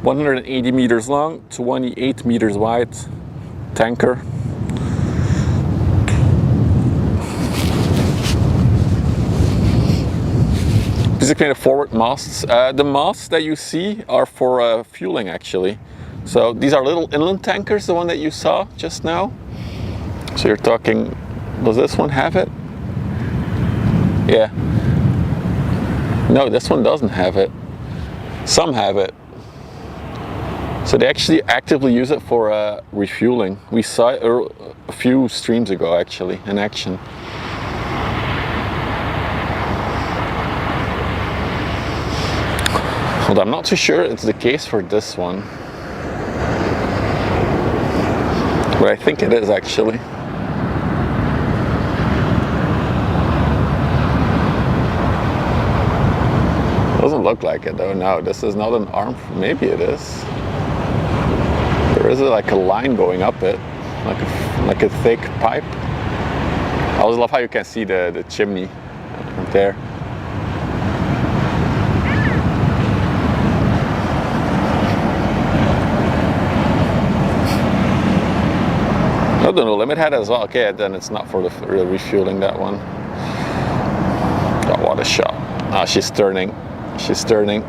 180 meters long, 28 meters wide. Tanker. Basically the forward masts. The masts that you see are for fueling actually. So these are little inland tankers, the one that you saw just now. So you're talking, does this one have it? Yeah. No, this one doesn't have it. Some have it. So they actually actively use it for refueling. We saw it a few streams ago actually in action. Well, I'm not too sure it's the case for this one. But I think it is actually. Doesn't look like it though. No, this is not an arm. Maybe it is. There is like a line going up it, like a thick pipe. I always love how you can see the chimney right there. Oh, the No Limit had it as well. Okay, then it's not for the refueling, that one. Oh, what a shot. Ah, she's turning. She's turning.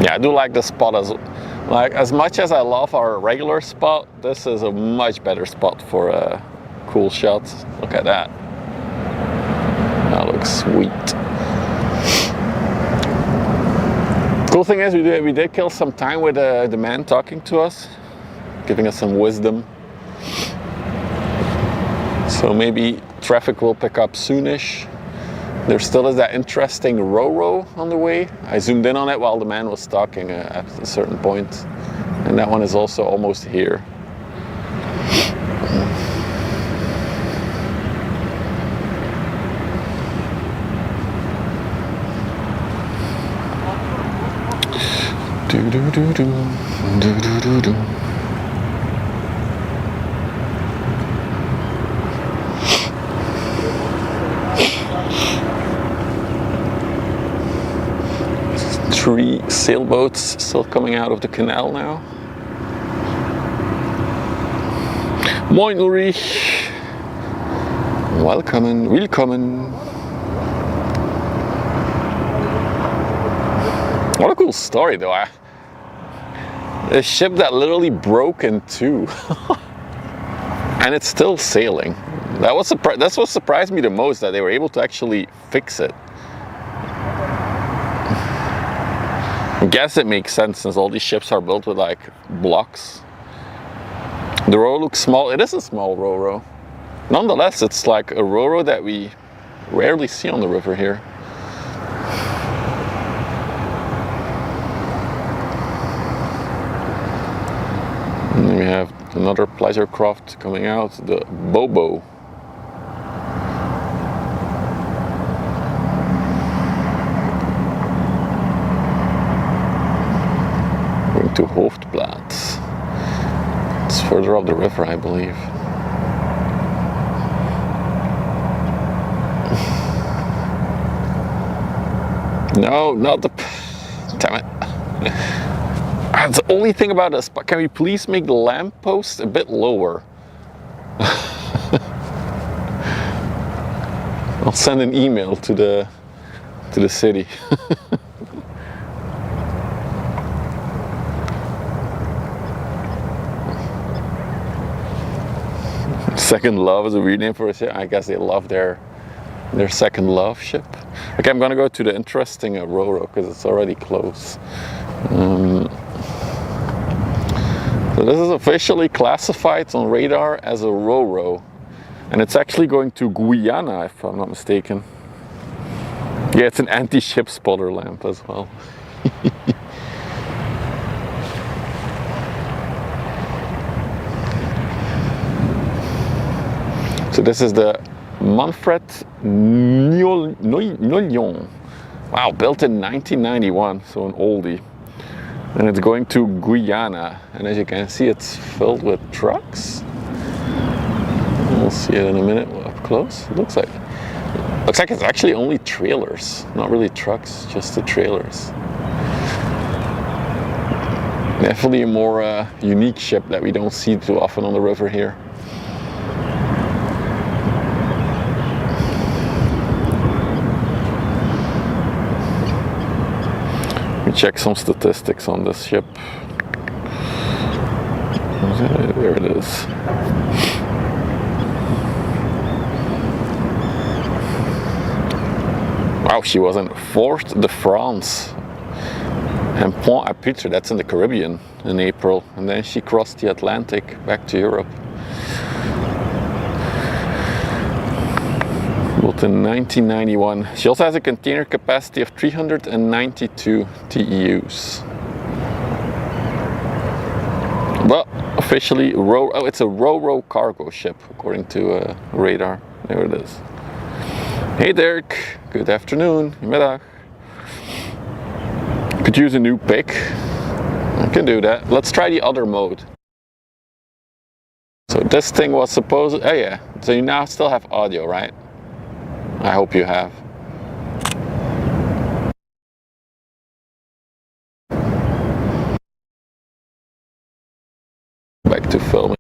Yeah, I do like the spot as much as I love our regular spot, this is a much better spot for cool shots. Look at that. That looks sweet. Cool thing is we did kill some time with the man talking to us, giving us some wisdom. So maybe traffic will pick up soonish. There still is that interesting Ro-Ro on the way. I zoomed in on it while the man was talking at a certain point, and that one is also almost here. Do do do do do do do do. Three sailboats still coming out of the canal now. Moin Ulrich. Welcome, willkommen. What a cool story though. A ship that literally broke in two. And it's still sailing. That's what surprised me the most, that they were able to actually fix it. I guess it makes sense since all these ships are built with like blocks. The row looks small. It is a small ro-ro. Nonetheless, it's like a ro-ro that we rarely see on the river here. And then we have another pleasure craft coming out, the Bobo. Going to Hoofdplaat. It's further up the river, I believe. No, not the... Damn it. That's the only thing about this, but can we please make the lamppost a bit lower? I'll send an email to the city. Second Love is a weird name for a ship. I guess they love their Second Love ship. Okay, I'm gonna go to the interesting ro-ro because it's already close. So this is officially classified on radar as a ro-ro, and it's actually going to Guyana, if I'm not mistaken. Yeah, it's an anti-ship spotter lamp as well. So this is the Manfred Nolion. Wow, built in 1991, so an oldie. And it's going to Guyana. And as you can see, it's filled with trucks. We'll see it in a minute up close. Looks like it's actually only trailers, not really trucks, just the trailers. Definitely a more unique ship that we don't see too often on the river here. Check some statistics on this ship. There it is. Wow, she was in Fort de France and Pointe-à-Pitre, that's in the Caribbean, in April, and then she crossed the Atlantic back to Europe. Built in 1991. She also has a container capacity of 392 TEUs. Well, officially, it's a ro-ro cargo ship, according to radar. There it is. Hey Dirk, good afternoon, middag. Could use a new pick. I can do that. Let's try the other mode. So this thing was supposed, oh yeah, so you now still have audio, right? I hope you have. Back to filming.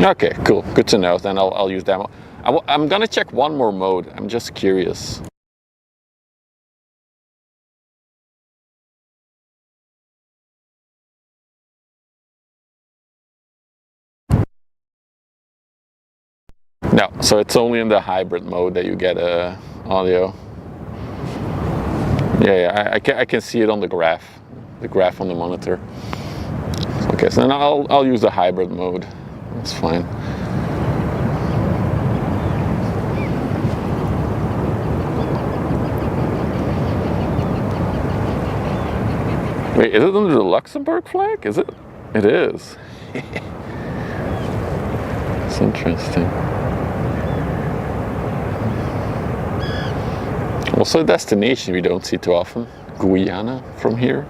Okay, cool. Good to know. Then I'll use that. I'm gonna check one more mode. I'm just curious. No, so it's only in the hybrid mode that you get audio. Yeah, I can see it on the graph on the monitor. Okay, so then I'll use the hybrid mode. That's fine. Wait, is it under the Luxembourg flag? Is it? It is. It's interesting. Also a destination we don't see too often, Guyana from here.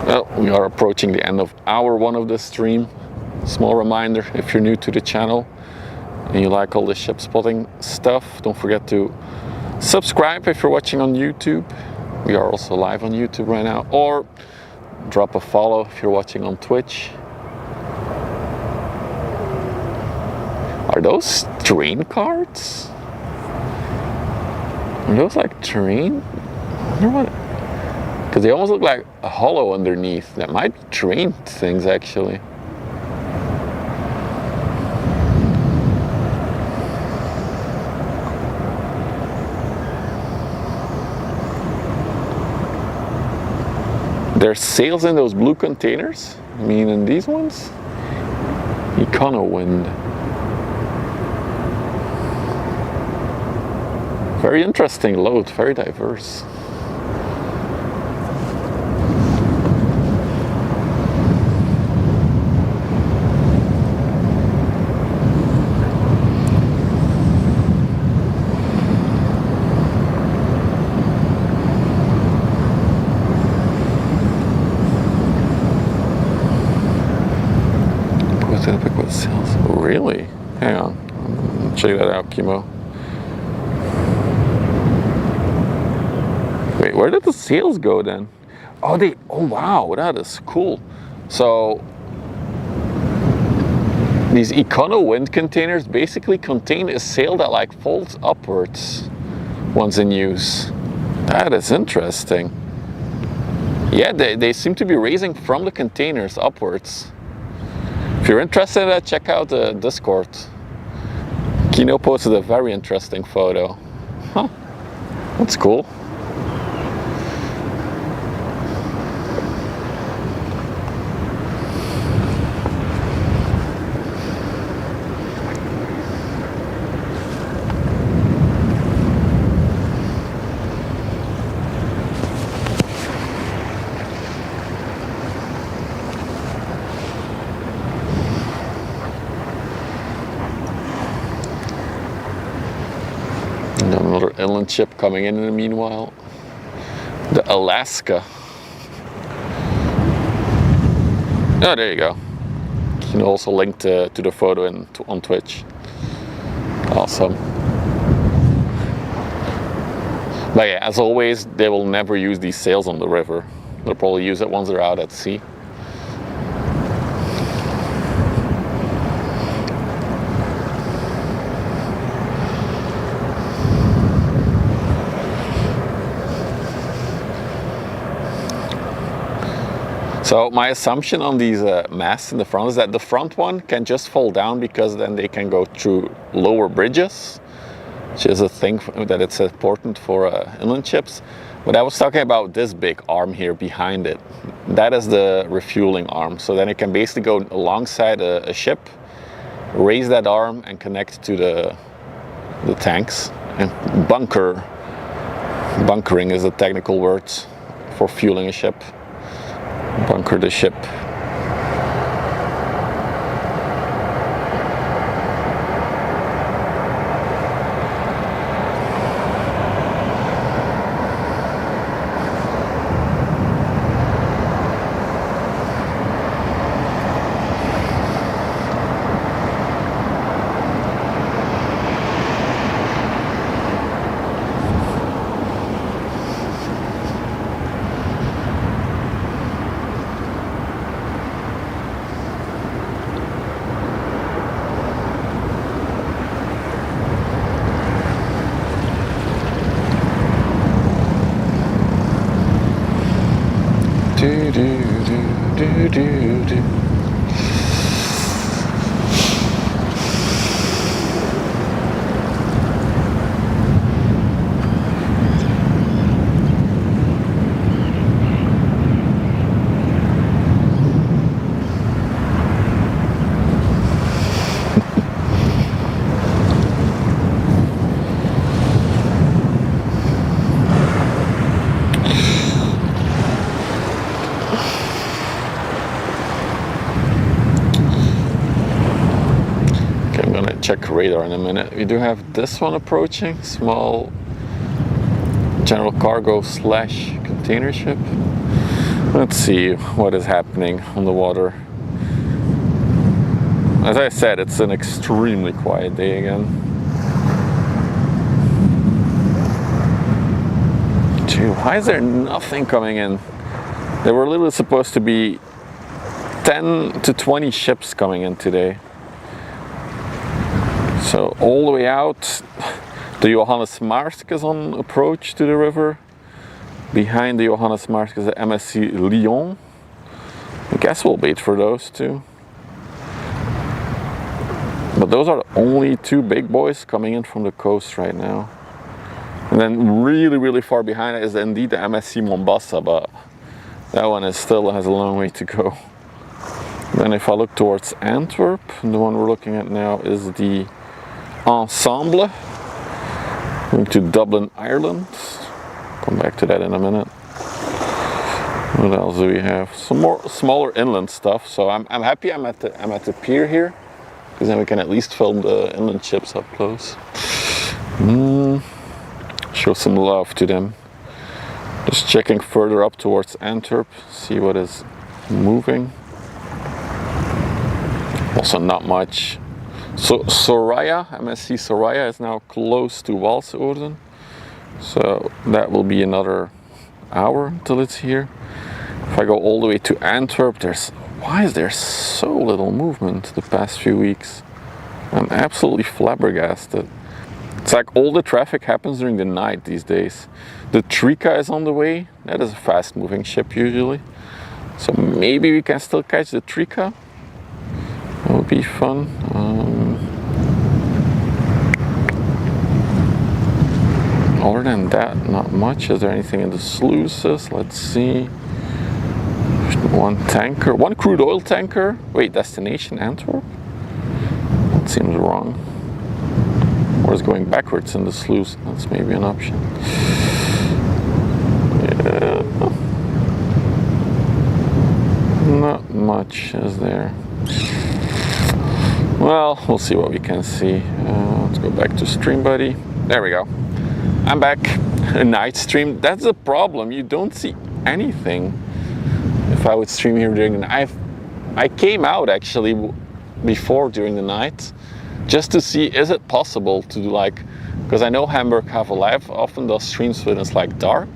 Well, we are approaching the end of hour 1 of this stream. Small reminder, if you're new to the channel and you like all the ship spotting stuff, don't forget to subscribe if you're watching on YouTube. We are also live on YouTube right now, or drop a follow if you're watching on Twitch. Are those train cards? Are those like train? I wonder what. Because they almost look like a hollow underneath. That might be train things actually. There's sails in those blue containers. I mean, in these ones, Econo Wind. Very interesting load, very diverse. Really? Hang on. Check that out, Kimo. Wait, where did the sails go then? Oh, oh wow, that is cool. So these Econo Wind containers basically contain a sail that like folds upwards once in use. That is interesting. Yeah, they seem to be raising from the containers upwards. If you're interested in that, check out the Discord. Kino posted a very interesting photo. Huh, that's cool. Another inland ship coming in the meanwhile. The Alaska. Oh, there you go. You can also link to the photo on Twitch. Awesome. But yeah, as always, they will never use these sails on the river. They'll probably use it once they're out at sea. So my assumption on these masts in the front is that the front one can just fall down because then they can go through lower bridges, which is a thing that it's important for inland ships. But I was talking about this big arm here behind it. That is the refueling arm. So then it can basically go alongside a ship, raise that arm and connect to the tanks. And bunkering is the technical word for fueling a ship. Bunker the ship. check radar in a minute. We do have this one approaching, small general cargo / container ship. Let's see what is happening on the water. As I said, it's an extremely quiet day again. Gee, why is there nothing coming in? There were literally supposed to be 10 to 20 ships coming in today. So all the way out, the Johannes Maersk is on approach to the river. Behind the Johannes Maersk is the MSC Lyon. I guess we'll wait for those two. But those are the only two big boys coming in from the coast right now. And then really far behind it is indeed the MSC Mombasa, but that one still has a long way to go. Then if I look towards Antwerp, the one we're looking at now is the Ensemble, going to Dublin, Ireland. Come back to that in a minute. What else do we have? Some more smaller inland stuff. So I'm happy I'm at the pier here, because then we can at least film the inland ships up close. Show some love to them. Just checking further up towards Antwerp, see what is moving. Also not much. So Soraya, MSC Soraya is now close to Walsorden. So that will be another hour until it's here. If I go all the way to Antwerp, why is there so little movement the past few weeks? I'm absolutely flabbergasted. It's like all the traffic happens during the night these days. The Trika is on the way. That is a fast moving ship usually. So maybe we can still catch the Trika. That would be fun. Other than that, not much. Is there anything in the sluices? Let's see. One tanker, one crude oil tanker. Wait, destination Antwerp? That seems wrong. Or is going backwards in the sluice? That's maybe an option. Yeah. Not much is there. Well, we'll see what we can see. Let's go back to StreamBuddy. There we go. I'm back. A night stream. That's the problem. You don't see anything. If I would stream here during the night, I came out actually before during the night, just to see is it possible to do like, because I know Hamburg Have a Live often does streams when it's like dark.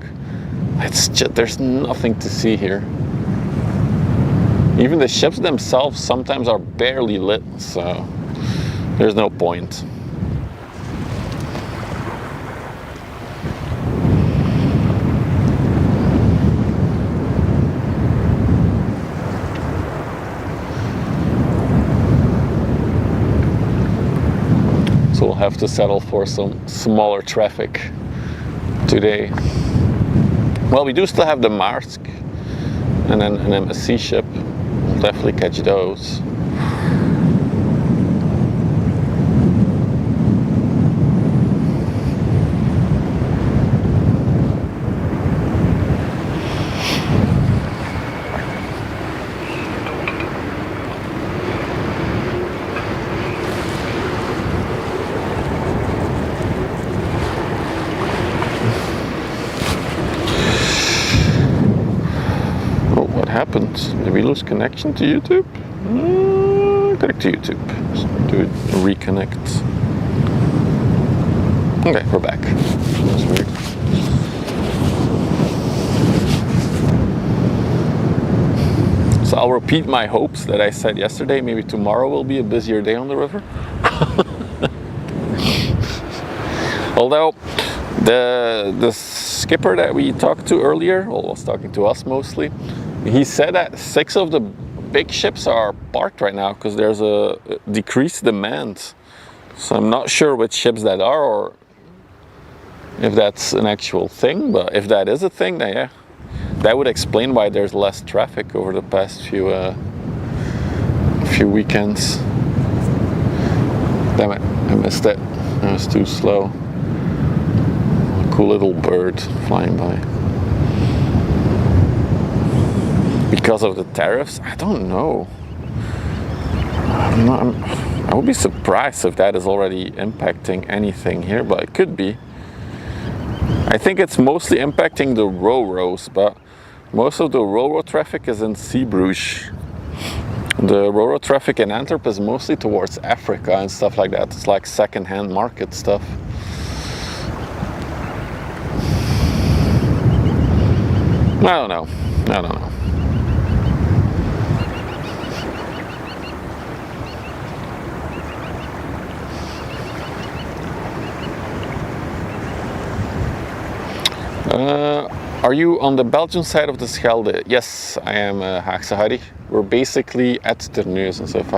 It's just, there's nothing to see here. Even the ships themselves sometimes are barely lit, so there's no point. So we'll have to settle for some smaller traffic today. Well, we do still have the Maersk and then an MSC ship. We'll definitely catch those. Happened? Did we lose connection to YouTube? Connect to YouTube. Let's do it. Reconnect. Okay, we're back. That's weird. So I'll repeat my hopes that I said yesterday. Maybe tomorrow will be a busier day on the river. Although the skipper that we talked to earlier, well, was talking to us mostly, he said that 6 of the big ships are parked right now because there's a decreased demand. So I'm not sure which ships that are or if that's an actual thing, but if that is a thing, then yeah, that would explain why there's less traffic over the past few weekends. Damn it, I missed it. It was too slow. A cool little bird flying by. Because of the tariffs? I don't know. I I would be surprised if that is already impacting anything here, but it could be. I think it's mostly impacting the Ro-Ros, but most of the Ro-Ro traffic is in Zeebrugge. The Ro-Ro traffic in Antwerp is mostly towards Africa and stuff like that. It's like second-hand market stuff. I don't know. I don't know. Are you on the Belgian side of the Schelde? Yes, I am, Haagse Harry. We're basically at Terneuzen, so if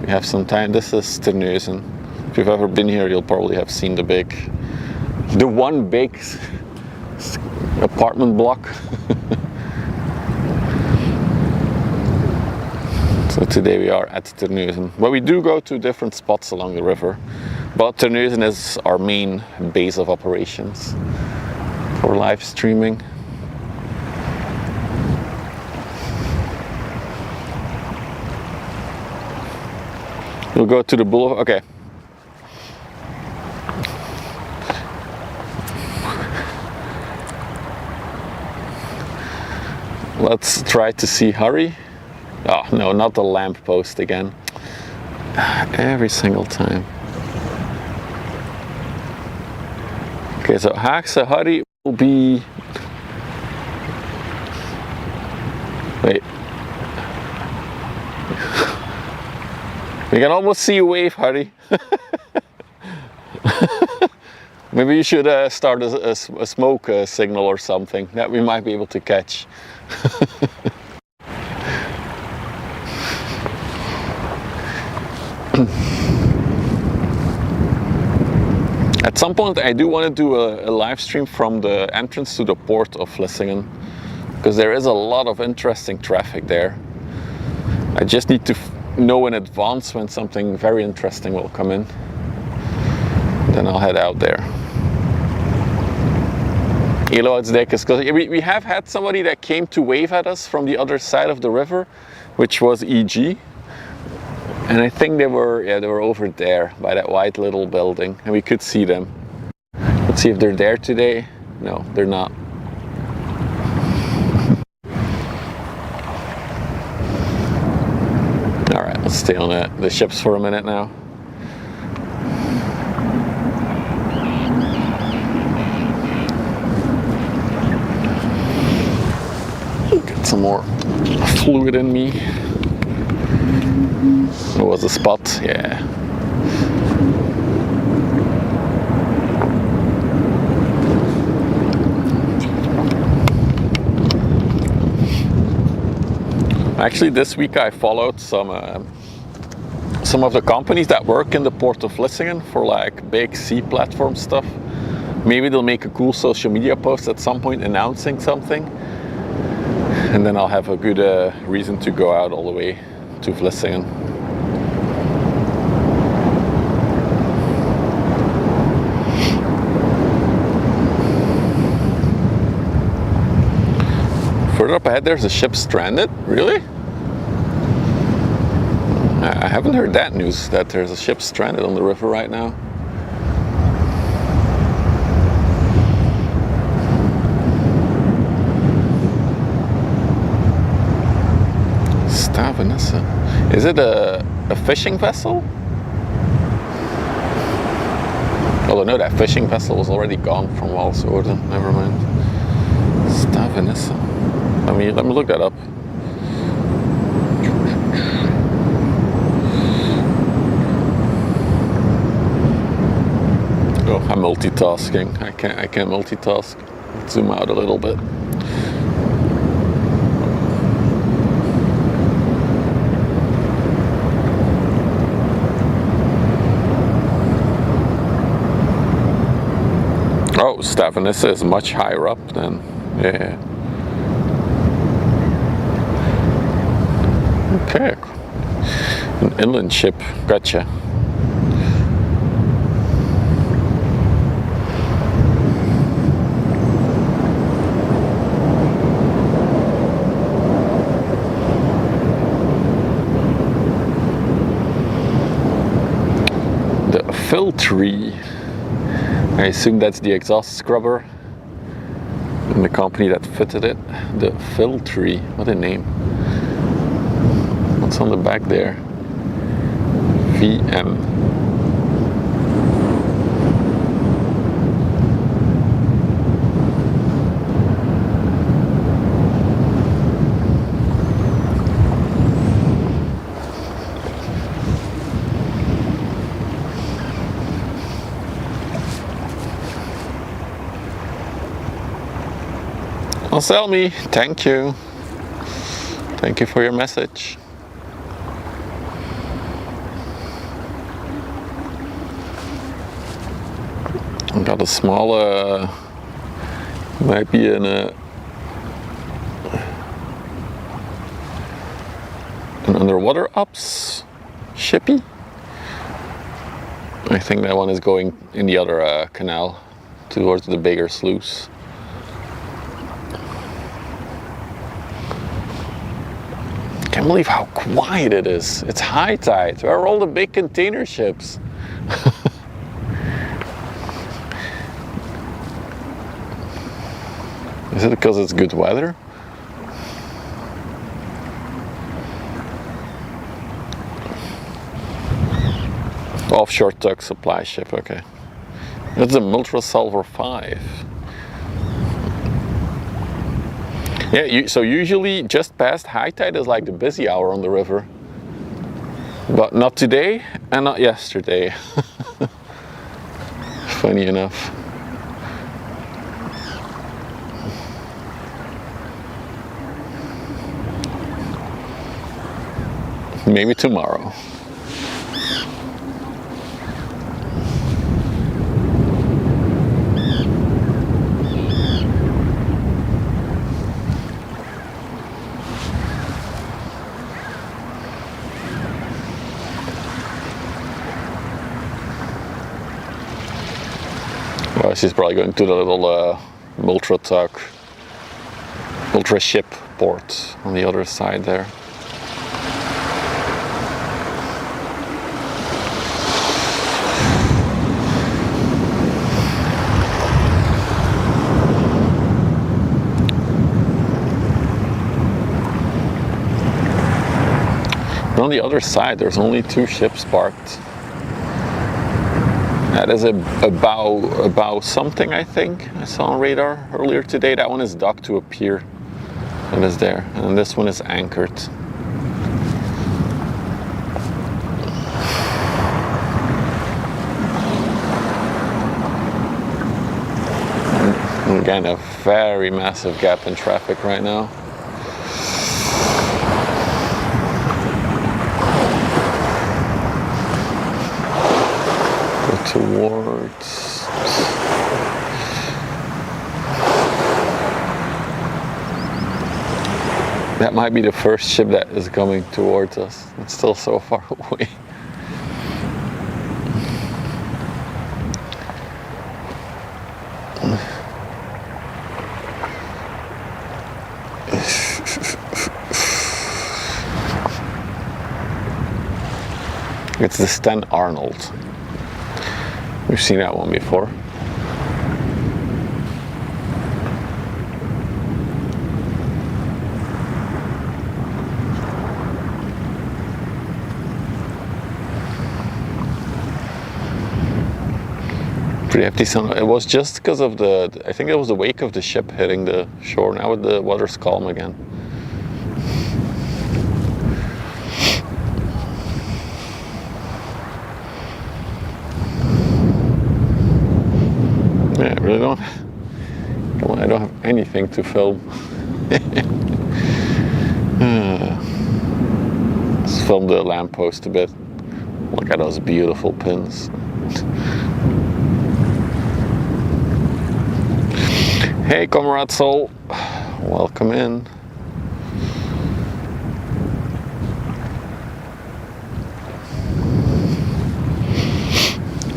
we have some time, this is Terneuzen. If you've ever been here, you'll probably have seen the one big apartment block. So today we are at Terneuzen. But we do go to different spots along the river. But Terneuzen is our main base of operations for live streaming. We'll go to the boulevard. Okay. Let's try to see Harry. Oh no, not the lamp post again. Every single time. Okay, so Haagse Harry will be... Wait. We can almost see you wave, Harry. Maybe you should start a smoke signal or something that we might be able to catch. At some point I do want to do a live stream from the entrance to the port of Vlissingen, because there is a lot of interesting traffic there. I just need to know in advance when something very interesting will come in. Then I'll head out there. Because we have had somebody that came to wave at us from the other side of the river, which was EG. And I think they were over there by that white little building, and we could see them. Let's see if they're there today. No, they're not. All right, let's stay on the ships for a minute now. Get some more fluid in me. It was a spot, yeah. Actually, this week I followed some of the companies that work in the port of Vlissingen for like big sea platform stuff. Maybe they'll make a cool social media post at some point announcing something, and then I'll have a good reason to go out all the way to Vlissingen. Further up ahead there's a ship stranded. Really? I haven't heard that news, that there's a ship stranded on the river right now. Stavanessa. Is it a fishing vessel? Although no, that fishing vessel was already gone from Walsorden. Never mind. Stavanessa. Let me look that up. Oh, I'm multitasking. I can't multitask. Let's zoom out a little bit. Oh, Stavanessa is much higher up then. Yeah. Okay. An inland ship. Gotcha. Filtree. I assume that's the exhaust scrubber and the company that fitted it. The Filtree. What a name. What's on the back there? VM. Well, sell me. Thank you. Thank you for your message. I got a small, might be an underwater ops shippy. I think that one is going in the other canal towards the bigger sluice. Can't believe how quiet it is. It's high tide. Where are all the big container ships? Is it because it's good weather? Offshore tug supply ship, okay. It's a Multrasalver 5. Yeah, so usually just past high tide is like the busy hour on the river. But not today and not yesterday. Funny enough. Maybe tomorrow. Well, she's probably going to the little Ultra ship port on the other side there. On the other side, there's only 2 ships parked. That is a bow something, I think. I saw on radar earlier today. That one is docked to a pier. That is there. And this one is anchored. And again, a very massive gap in traffic right now. Towards that might be the first ship that is coming towards us. It's still so far away. It's the Sten Arnold. We've seen that one before. Pretty empty sun. It was just because of I think it was the wake of the ship hitting the shore. Now the water's calm again. Yeah, I really don't. I don't have anything to film. Let's film the lamppost a bit. Look at those beautiful pins. Hey, Comrade Soul, welcome in.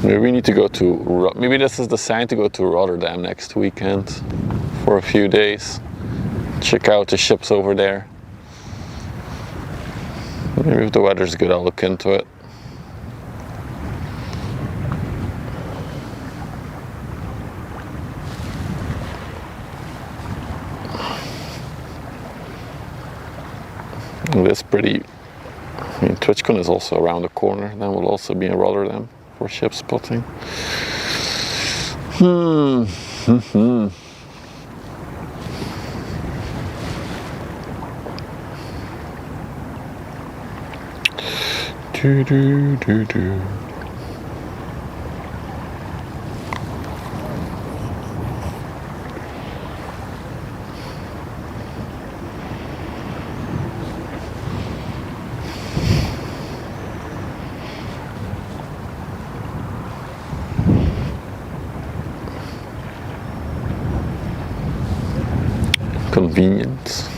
Maybe we need to go to, maybe this is the sign to go to Rotterdam next weekend for a few days. Check out the ships over there. Maybe if the weather's good, I'll look into it. It is pretty. I mean, TwitchCon is also around the corner. Then we'll also be in Rotterdam for ship spotting. Do. Convenient.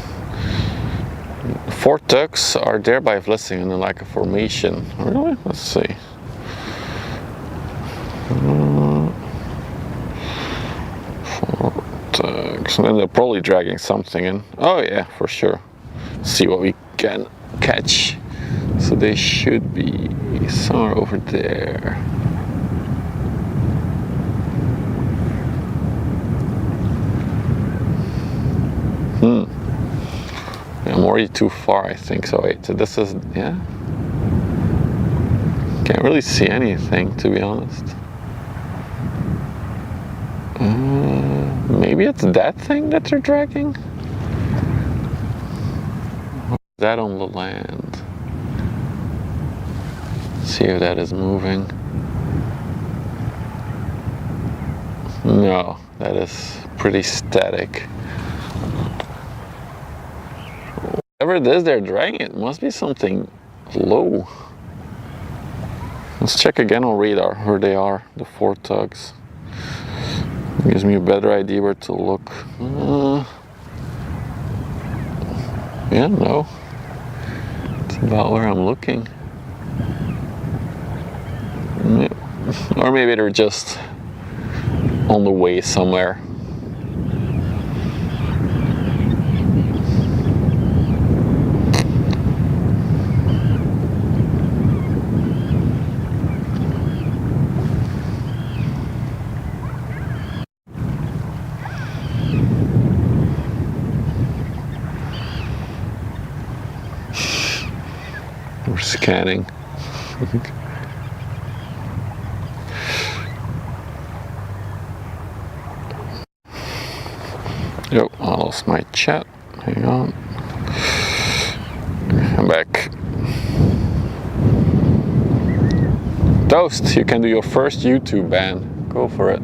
4 tugs are thereby blessing in like a formation. Really? Let's see. 4 tugs. And then they're probably dragging something in. Oh yeah, for sure. See what we can catch. So they should be somewhere over there. I'm already too far, I think. So wait, so this is, yeah. Can't really see anything, to be honest. Maybe it's that thing that they're dragging? Or is that on the land? See if that is moving. No, that is pretty static. Whatever it is they're dragging, it must be something low. Let's check again on radar where they are, the 4 tugs. It gives me a better idea where to look. Yeah, no. It's about where I'm looking. Or maybe they're just on the way somewhere. We're scanning. Yo, I lost my chat. Hang on. I'm back. Toast, you can do your first YouTube ban. Go for it.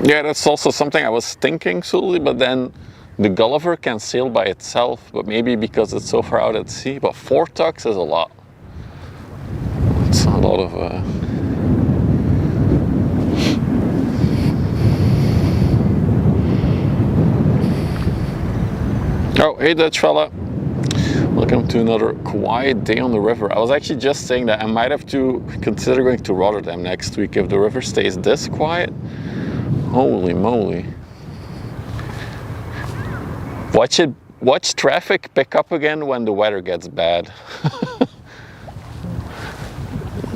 Yeah, that's also something I was thinking, Sully, but then the Gulliver can sail by itself, but maybe because it's so far out at sea. But 4 tugs is a lot. It's a lot of... Oh, hey Dutch fella. Welcome to another quiet day on the river. I was actually just saying that I might have to consider going to Rotterdam next week if the river stays this quiet. Holy moly. Watch traffic pick up again when the weather gets bad.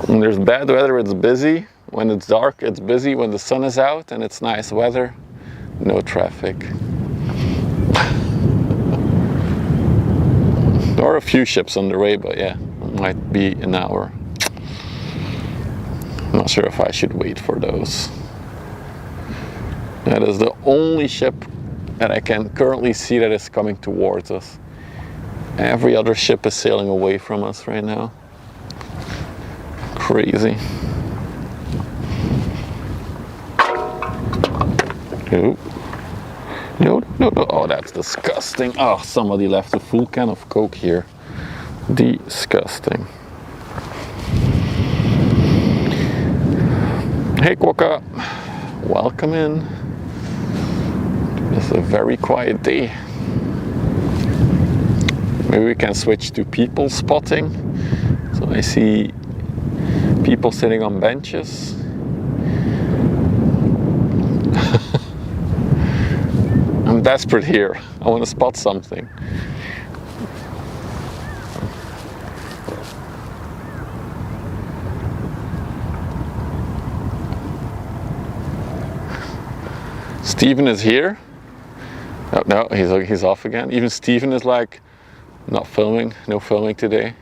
When there's bad weather, it's busy. When it's dark, it's busy. When the sun is out and it's nice weather, no traffic. There are a few ships on the way, but yeah, it might be an hour. I'm not sure if I should wait for those. That is the only ship that I can currently see that is coming towards us. Every other ship is sailing away from us right now. Crazy. No. No. Oh, that's disgusting. Oh, somebody left a full can of Coke here. Disgusting. Hey, Quokka. Welcome in. It's a very quiet day. Maybe we can switch to people spotting. So I see people sitting on benches. I'm desperate here. I want to spot something. Steven is here. Oh no, he's off again. Even Steven is like, not filming, no filming today.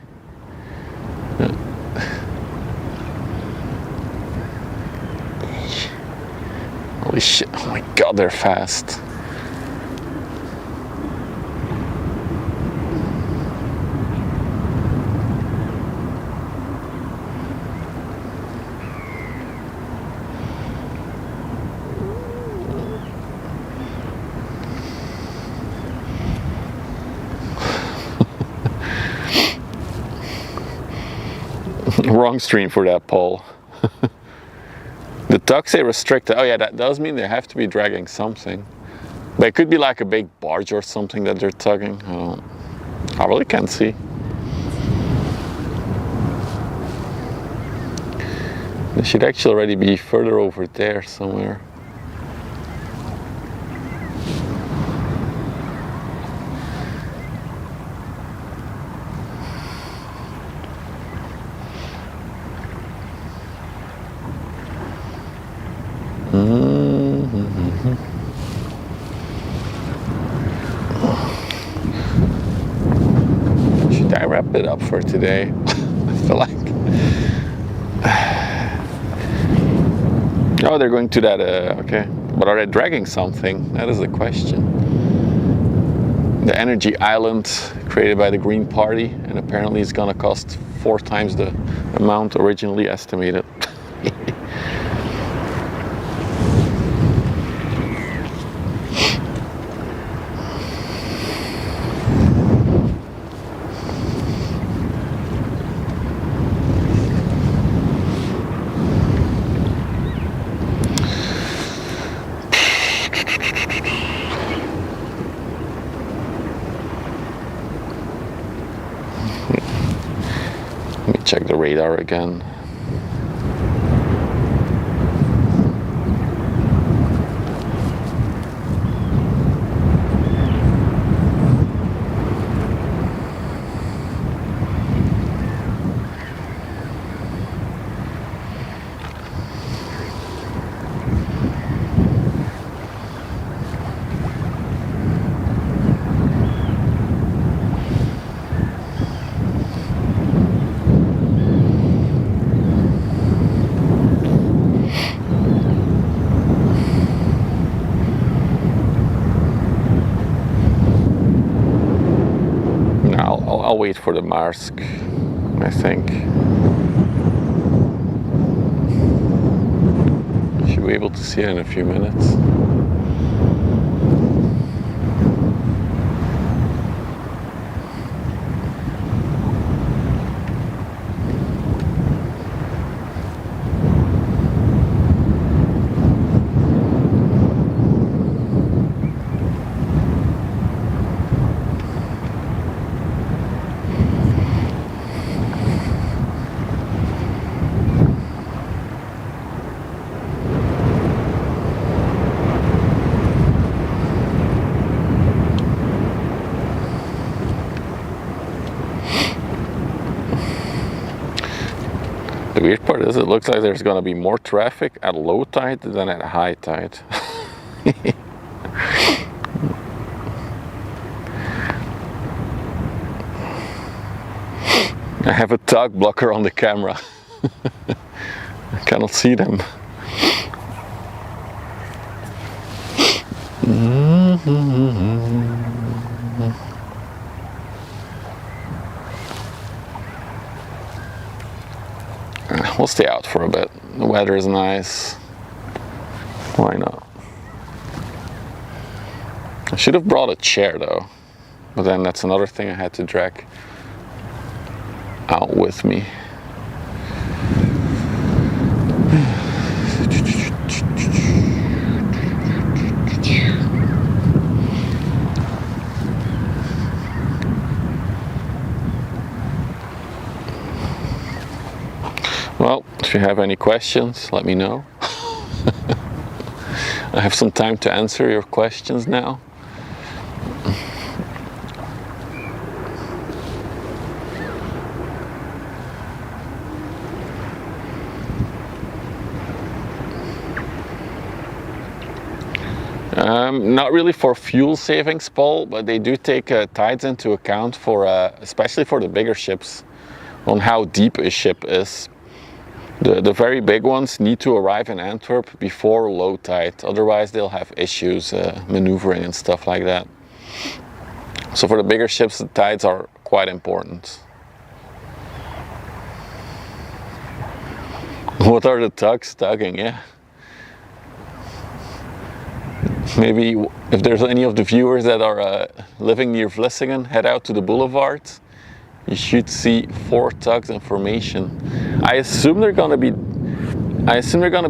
Holy shit, oh my god, they're fast. Wrong stream for that pole. The tugs say restricted. Oh yeah, that does mean they have to be dragging something. But it could be like a big barge or something that they're tugging. I really can't see. They should actually already be further over there somewhere. Should I wrap it up for today? I feel like... Oh, they're going to that, okay. But are they dragging something? That is the question. The energy island created by the Green Party, and apparently it's gonna cost 4 times the amount originally estimated. Let me check the radar again. I'll wait for the Marsk, I think. Should be able to see it in a few minutes. The weird part is it looks like there's going to be more traffic at low tide than at high tide. I have a tug blocker on the camera. I cannot see them. We'll stay out for a bit. The weather is nice. Why not? I should have brought a chair though, but then that's another thing I had to drag out with me. Well, if you have any questions, let me know. I have some time to answer your questions now. Not really for fuel savings, Paul, but they do take tides into account for, especially for the bigger ships, on how deep a ship is. The very big ones need to arrive in Antwerp before low tide, otherwise they'll have issues maneuvering and stuff like that. So for the bigger ships, the tides are quite important. What are the tugs tugging? Yeah. Maybe if there's any of the viewers that are living near Vlissingen, head out to the boulevard. You should see 4 tugs in formation. I assume they're gonna be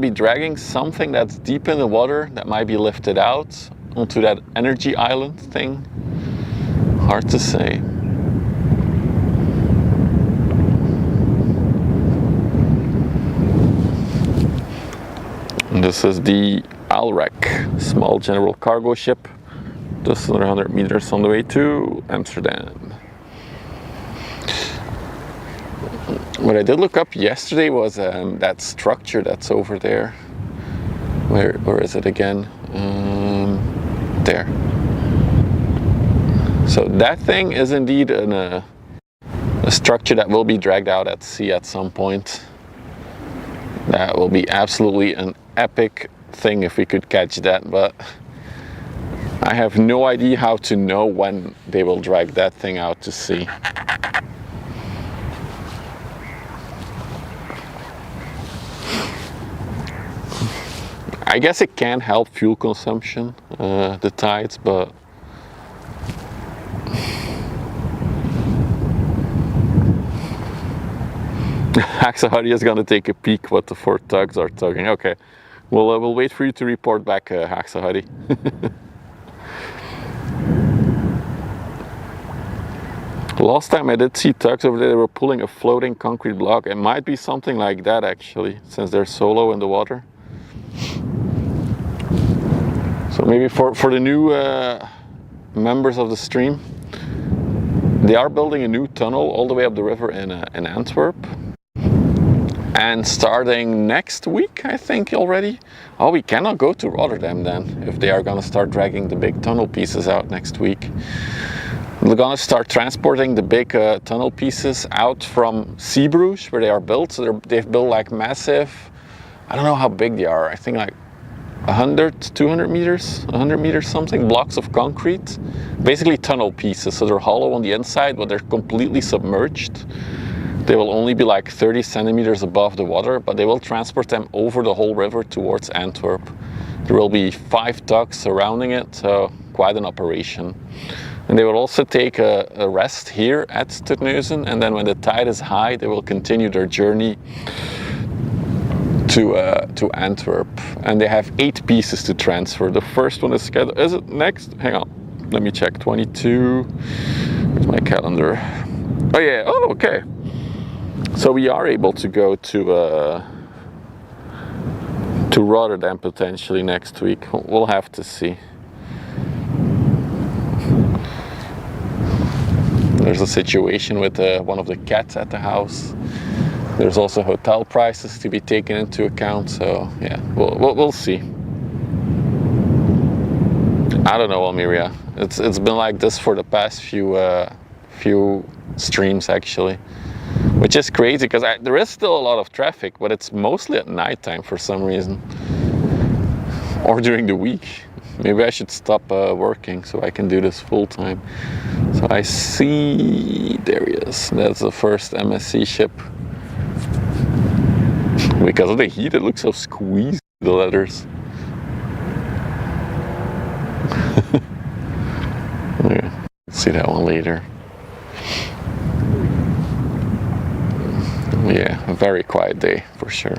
dragging something that's deep in the water that might be lifted out onto that energy island thing. Hard to say. And this is the Alrek, small general cargo ship, just another 100 meters on the way to Amsterdam. What I did look up yesterday was that structure that's over there. Where is it again? There. So that thing is indeed a structure that will be dragged out at sea at some point. That will be absolutely an epic thing if we could catch that, but I have no idea how to know when they will drag that thing out to sea. I guess it can help fuel consumption, the tides, but Haxahari is going to take a peek what the 4 tugs are tugging. Okay, we'll wait for you to report back, Haxahari. Last time I did see tugs over there, they were pulling a floating concrete block. It might be something like that actually, since they're solo in the water. So maybe for the new members of the stream, they are building a new tunnel all the way up the river in Antwerp. And starting next week, I think already. Oh, we cannot go to Rotterdam then, if they are going to start dragging the big tunnel pieces out next week. They're going to start transporting the big tunnel pieces out from Zeebrugge, where they are built. So they've built like massive, I don't know how big they are, I think like 100, 200 meters, 100 meters something, blocks of concrete. Basically tunnel pieces, so they're hollow on the inside, but they're completely submerged. They will only be like 30 centimeters above the water, but they will transport them over the whole river towards Antwerp. There will be 5 tugs surrounding it, so quite an operation. And they will also take a rest here at Terneuzen, and then when the tide is high, they will continue their journey to Antwerp. And they have 8 pieces to transfer. The first one is scheduled, is it next? Hang on, let me check, 22, where's my calendar? Oh yeah, oh okay. So we are able to go to Rotterdam potentially next week. We'll have to see. There's a situation with one of the cats at the house. There's also hotel prices to be taken into account. So yeah, we'll see. I don't know, Almeria. It's been like this for the past few streams actually. Which is crazy because there is still a lot of traffic, but it's mostly at nighttime for some reason. Or during the week. Maybe I should stop working so I can do this full time. So I see, there he is. That's the first MSC ship. Because of the heat, it looks so squeezed, the letters. Yeah, see that one later. Yeah, a very quiet day for sure.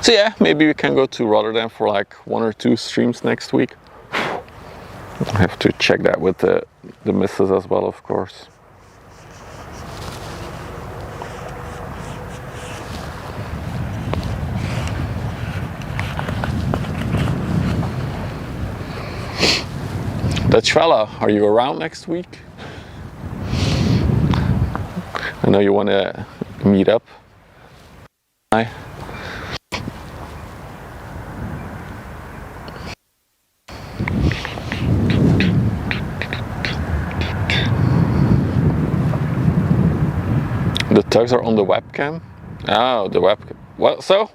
So yeah, maybe we can go to Rotterdam for like 1 or 2 streams next week. I have to check that with the missus as well, of course. Dutch fella, are you around next week? I know you want to meet up. Hi. The tugs are on the webcam. Oh, the webcam. Well, so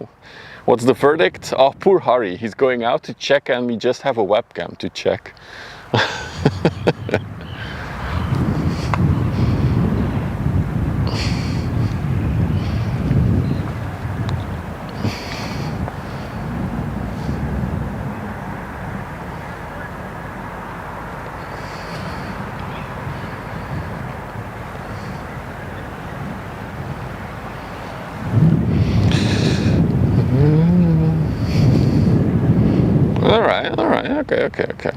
what's the verdict? Oh, poor Harry. He's going out to check, and we just have a webcam to check. Alright, okay.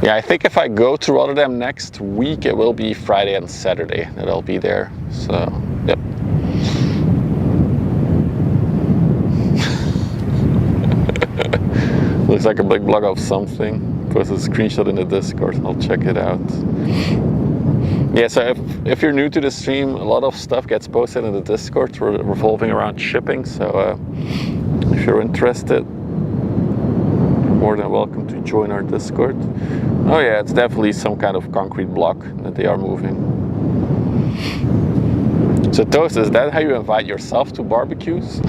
Yeah, I think if I go to Rotterdam next week, it will be Friday and Saturday that I'll be there. So, yep. Looks like a big blog of something. Post a screenshot in the Discord, I'll check it out. Yeah, so if you're new to the stream, a lot of stuff gets posted in the Discord revolving around shipping, so if you're interested, more than welcome to join our Discord. Oh yeah, it's definitely some kind of concrete block that they are moving. So Toast, is that how you invite yourself to barbecues?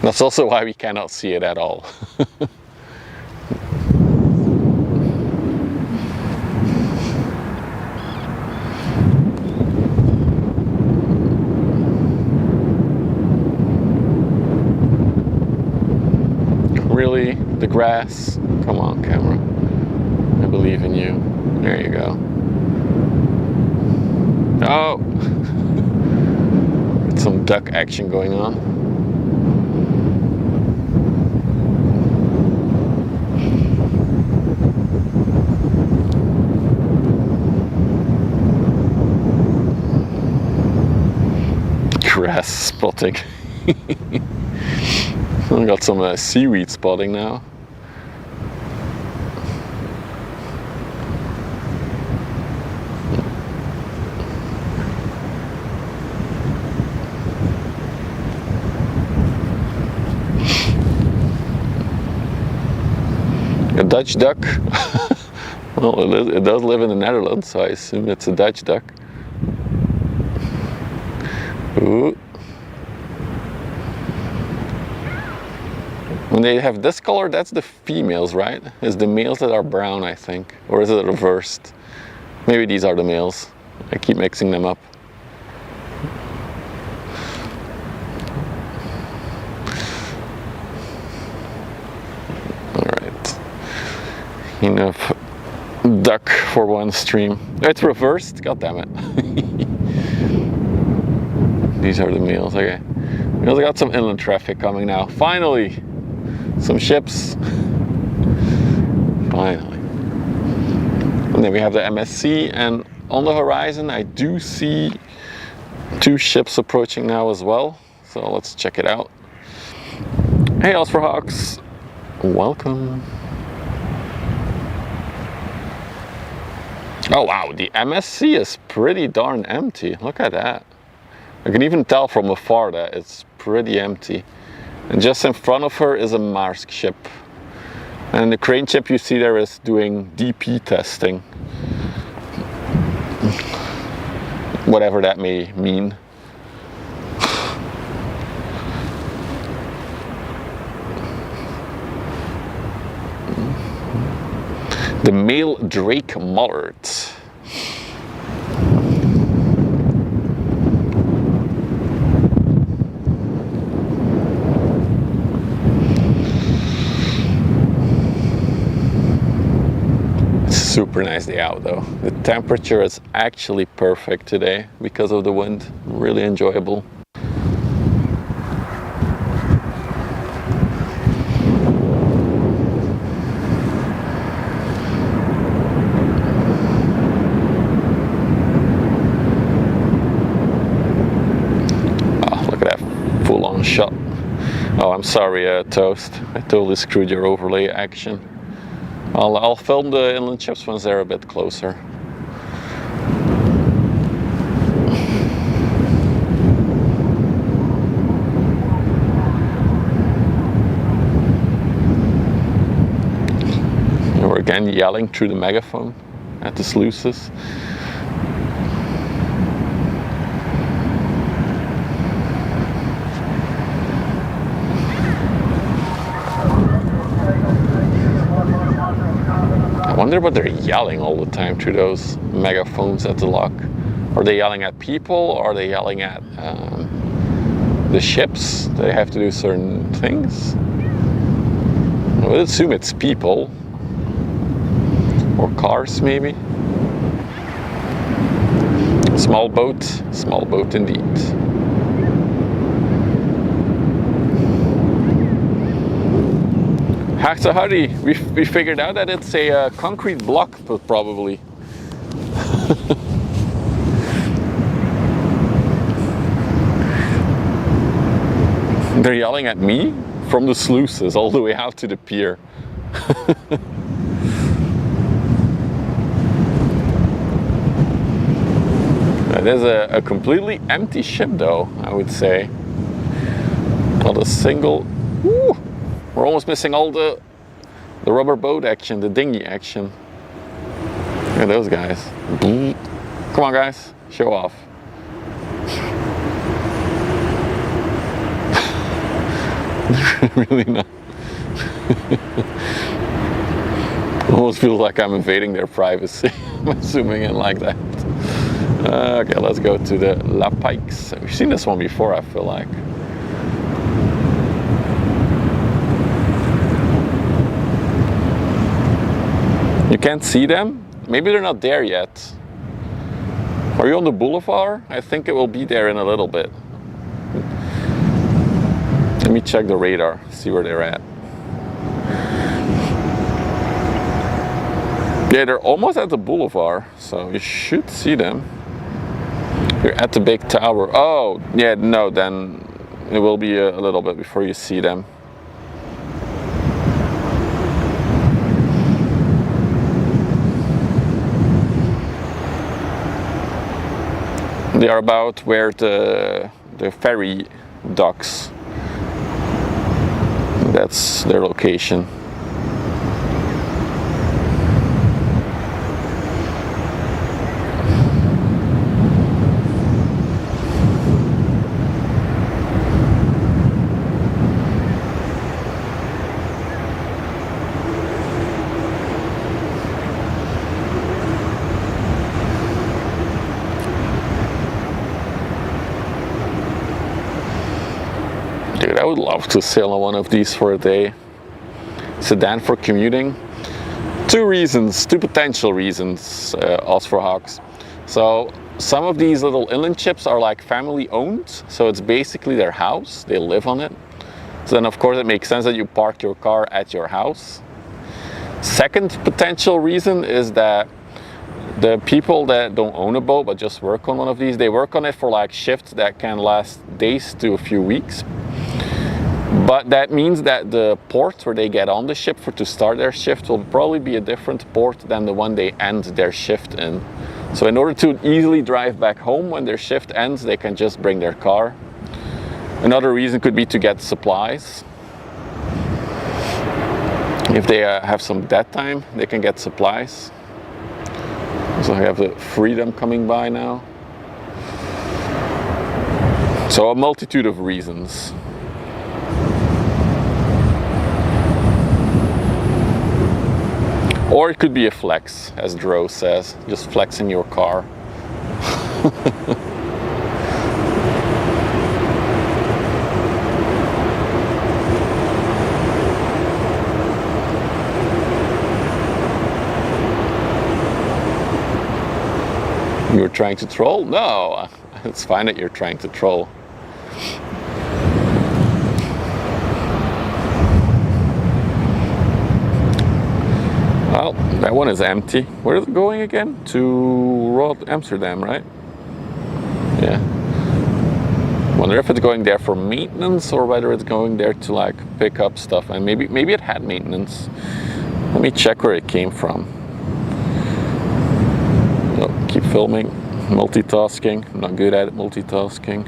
That's also why we cannot see it at all. Really? The grass? Come on, camera. I believe in you. There you go. Oh! It's some duck action going on. Grass spotting. I got some seaweed spotting now. A Dutch duck. Well, it does live in the Netherlands, so I assume it's a Dutch duck. Ooh. When they have this color, that's the females, right? It's the males that are brown, I think. Or is it reversed? Maybe these are the males. I keep mixing them up. Alright. Enough duck for one stream. It's reversed? God damn it. These are the males, okay. We also got some inland traffic coming now. Finally! Some ships. Finally. And then we have the MSC, and on the horizon I do see 2 ships approaching now as well. So let's check it out. Hey Osforhawks, welcome. Oh wow, the MSC is pretty darn empty. Look at that. I can even tell from afar that it's pretty empty. And just in front of her is a Maersk ship. And the crane ship you see there is doing DP testing. Whatever that may mean. The male Drake Mallard. Super nice day out though. The temperature is actually perfect today because of the wind. Really enjoyable. Oh, look at that full-on shot. Oh, I'm sorry, Toast. I totally screwed your overlay action. I'll film the inland ships once they're a bit closer. again yelling through the megaphone at the sluices. I wonder what they're yelling all the time through those megaphones at the lock. Are they yelling at people, or are they yelling at the ships? They have to do certain things. I would assume it's people. Or cars, maybe. Small boat indeed. So Harry, we figured out that it's a concrete block, but probably. They're yelling at me from the sluices all the way out to the pier. It is a completely empty ship though, I would say. Not a single... Woo, we're almost missing all the rubber boat action, the dinghy action. Look at those guys. Come on guys, show off. Really not. Almost feels like I'm invading their privacy. I'm zooming in like that. Okay, let's go to the La Pikes. We've seen this one before, I feel like. You can't see them? Maybe they're not there yet. Are you on the boulevard? I think it will be there in a little bit. Let me check the radar, see where they're at. Yeah, they're almost at the boulevard, so you should see them. You're at the big tower. Oh, yeah, no, then it will be a little bit before you see them. They are about where the ferry docks. That's their location. Dude, I would love to sail on one of these for a day. Sedan for commuting. Two potential reasons, Os for Hawks. So some of these little inland ships are like family owned, so it's basically their house, they live on it. So then of course it makes sense that you park your car at your house. Second potential reason is that the people that don't own a boat but just work on one of these, they work on it for like shifts that can last days to a few weeks. But that means that the port where they get on the ship to start their shift will probably be a different port than the one they end their shift in. So in order to easily drive back home when their shift ends, they can just bring their car. Another reason could be to get supplies. If they have some dead time, they can get supplies. So I have the Freedom coming by now. So a multitude of reasons. Or it could be a flex, as Dro says, just flexing your car. You're trying to troll? No, it's fine that you're trying to troll. Well, that one is empty. Where is it going again? To Amsterdam, right? Yeah. Wonder if it's going there for maintenance or whether it's going there to like pick up stuff. And maybe it had maintenance. Let me check where it came from. Oh, keep filming. Multitasking. I'm not good at it, multitasking.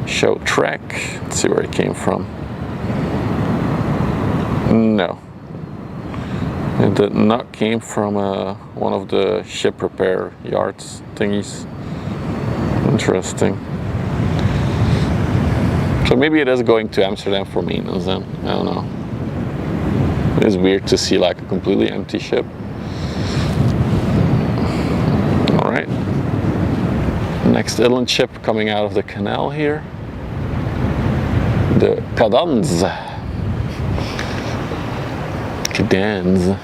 Show track. Let's see where it came from. No. And the nut came from one of the ship repair yards thingies. Interesting. So maybe it is going to Amsterdam for maintenance then. I don't know. It is weird to see like a completely empty ship. Alright. Next inland ship coming out of the canal here. The Cadans. Cadans.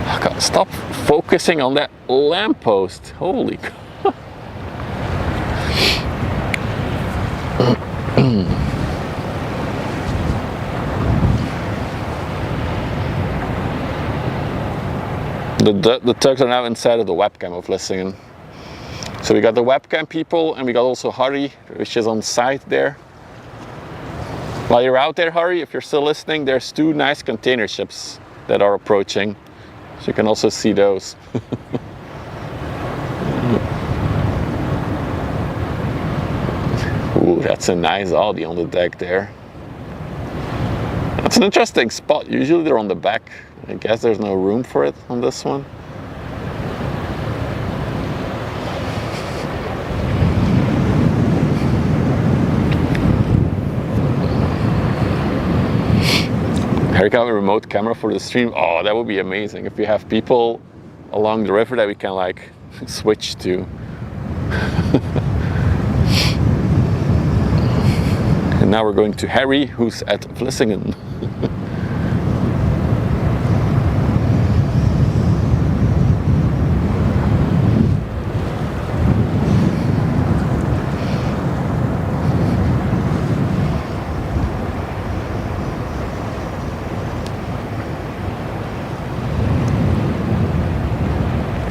Oh God, stop focusing on that lamppost. Holy God. The tugs are now inside of the webcam of Vlissingen. So we got the webcam people and we got also Harry, which is on site there. While you're out there, Harry, if you're still listening, there's 2 nice container ships that are approaching. So you can also see those. Ooh, that's a nice Audi on the deck there. That's an interesting spot. Usually they're on the back. I guess there's no room for it on this one. Here can have a remote camera for the stream. Oh, that would be amazing if we have people along the river that we can like switch to. And now we're going to Harry, who's at Vlissingen.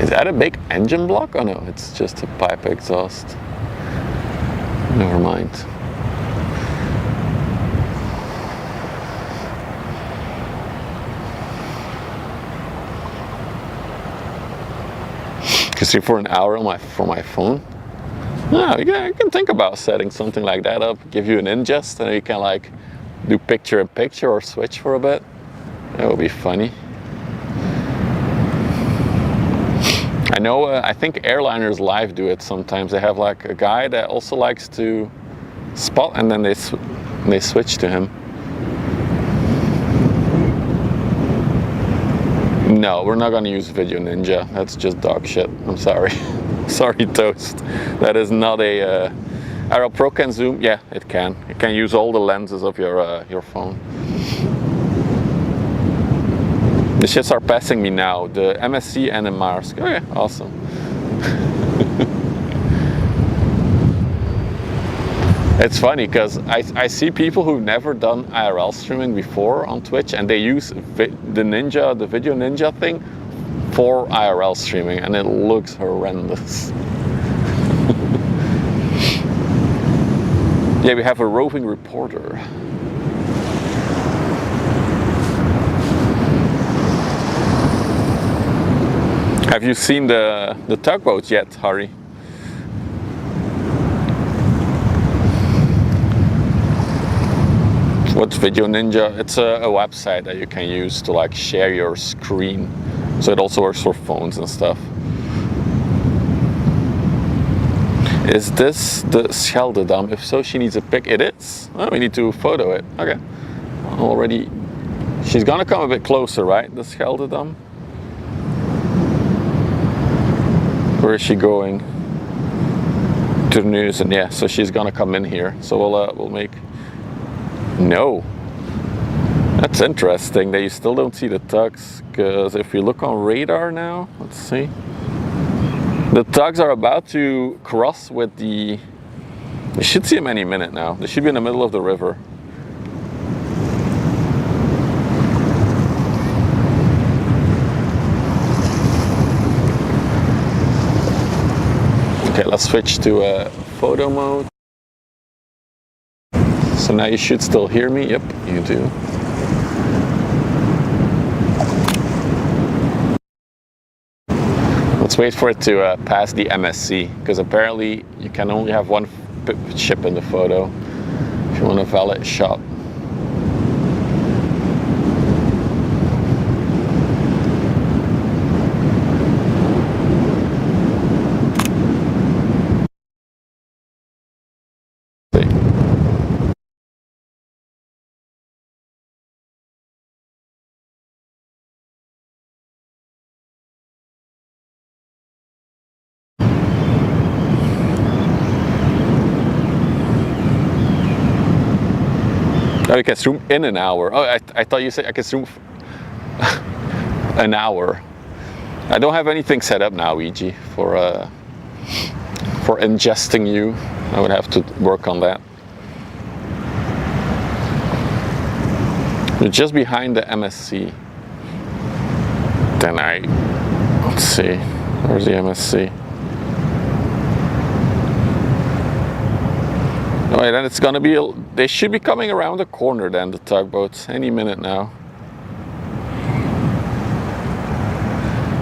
Is that a big engine block? Oh no, it's just a pipe exhaust. Never mind. You see, for an hour on my phone. Yeah, you can think about setting something like that up. Give you an ingest, and you can like do picture-in-picture or switch for a bit. That would be funny. I know. I think Airliners Live do it sometimes. They have like a guy that also likes to spot, and then they switch to him. No, we're not going to use Video Ninja. That's just dog shit. I'm sorry. Sorry, Toast. That is not a... Aero Pro can zoom. Yeah, it can. It can use all the lenses of your phone. The ships are passing me now. The MSC and the Mars. Oh yeah, awesome. It's funny because I see people who've never done IRL streaming before on Twitch, and they use the Video Ninja thing for IRL streaming, and it looks horrendous. Yeah, we have a roving reporter. Have you seen the tugboats yet, Harry? What's Video Ninja? It's a website that you can use to like share your screen. So it also works for phones and stuff. Is this the Schelde Dam? If so, she needs a pic. It is? Oh, we need to photo it. Okay. Already. She's gonna come a bit closer, right? The Schelde Dam? Where is she going? Terneuzen, yeah. So she's gonna come in here. So we'll make. No. That's interesting that you still don't see the tugs, because if you look on radar now, let's see. The tugs are about to cross with the... You should see them any minute now. They should be in the middle of the river. Okay, let's switch to photo mode. So now you should still hear me. Yep, you do. Let's wait for it to pass the MSC, because apparently you can only have one ship in the photo if you want a valid shot. Oh, you can stream in an hour. Oh, I thought you said I can stream an hour. I don't have anything set up now, EG, for ingesting you. I would have to work on that. You're just behind the MSC. Then let's see, where's the MSC? Alright, then it's gonna be, they should be coming around the corner then, the tugboats, any minute now.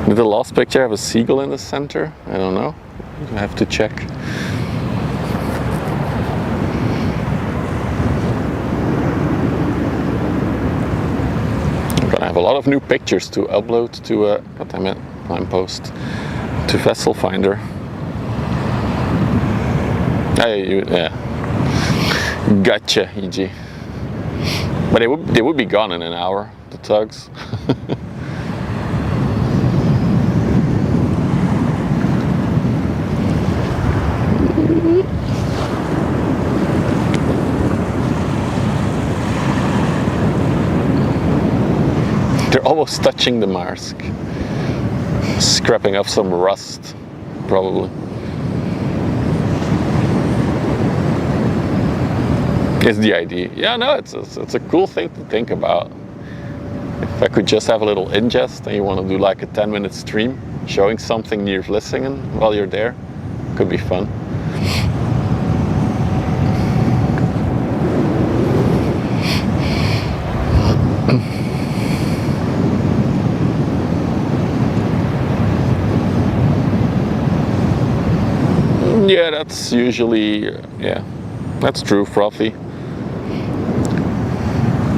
Did the last picture have a seagull in the center? I don't know, I have to check. I'm gonna have a lot of new pictures to upload to, Lamppost, to Vessel Finder. Hey, yeah. Gotcha, EG. But they would be gone in an hour, the tugs. They're almost touching the mast, scraping up some rust, probably. Is the idea. Yeah, no, it's a cool thing to think about. If I could just have a little ingest and you want to do like a 10-minute stream showing something near Vlissingen while you're there, could be fun. Yeah, that's usually, yeah, that's true, frothy.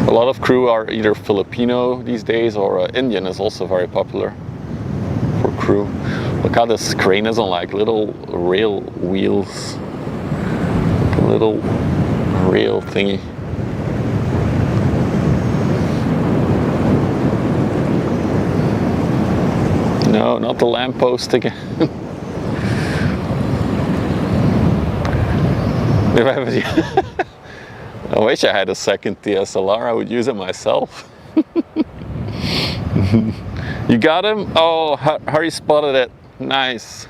A lot of crew are either Filipino these days, or Indian is also very popular for crew. Look how this crane is on like little rail wheels. A little rail thingy. No, not the lamppost again. If I have I wish I had a second DSLR, I would use it myself. You got him? Oh, Harry spotted it. Nice.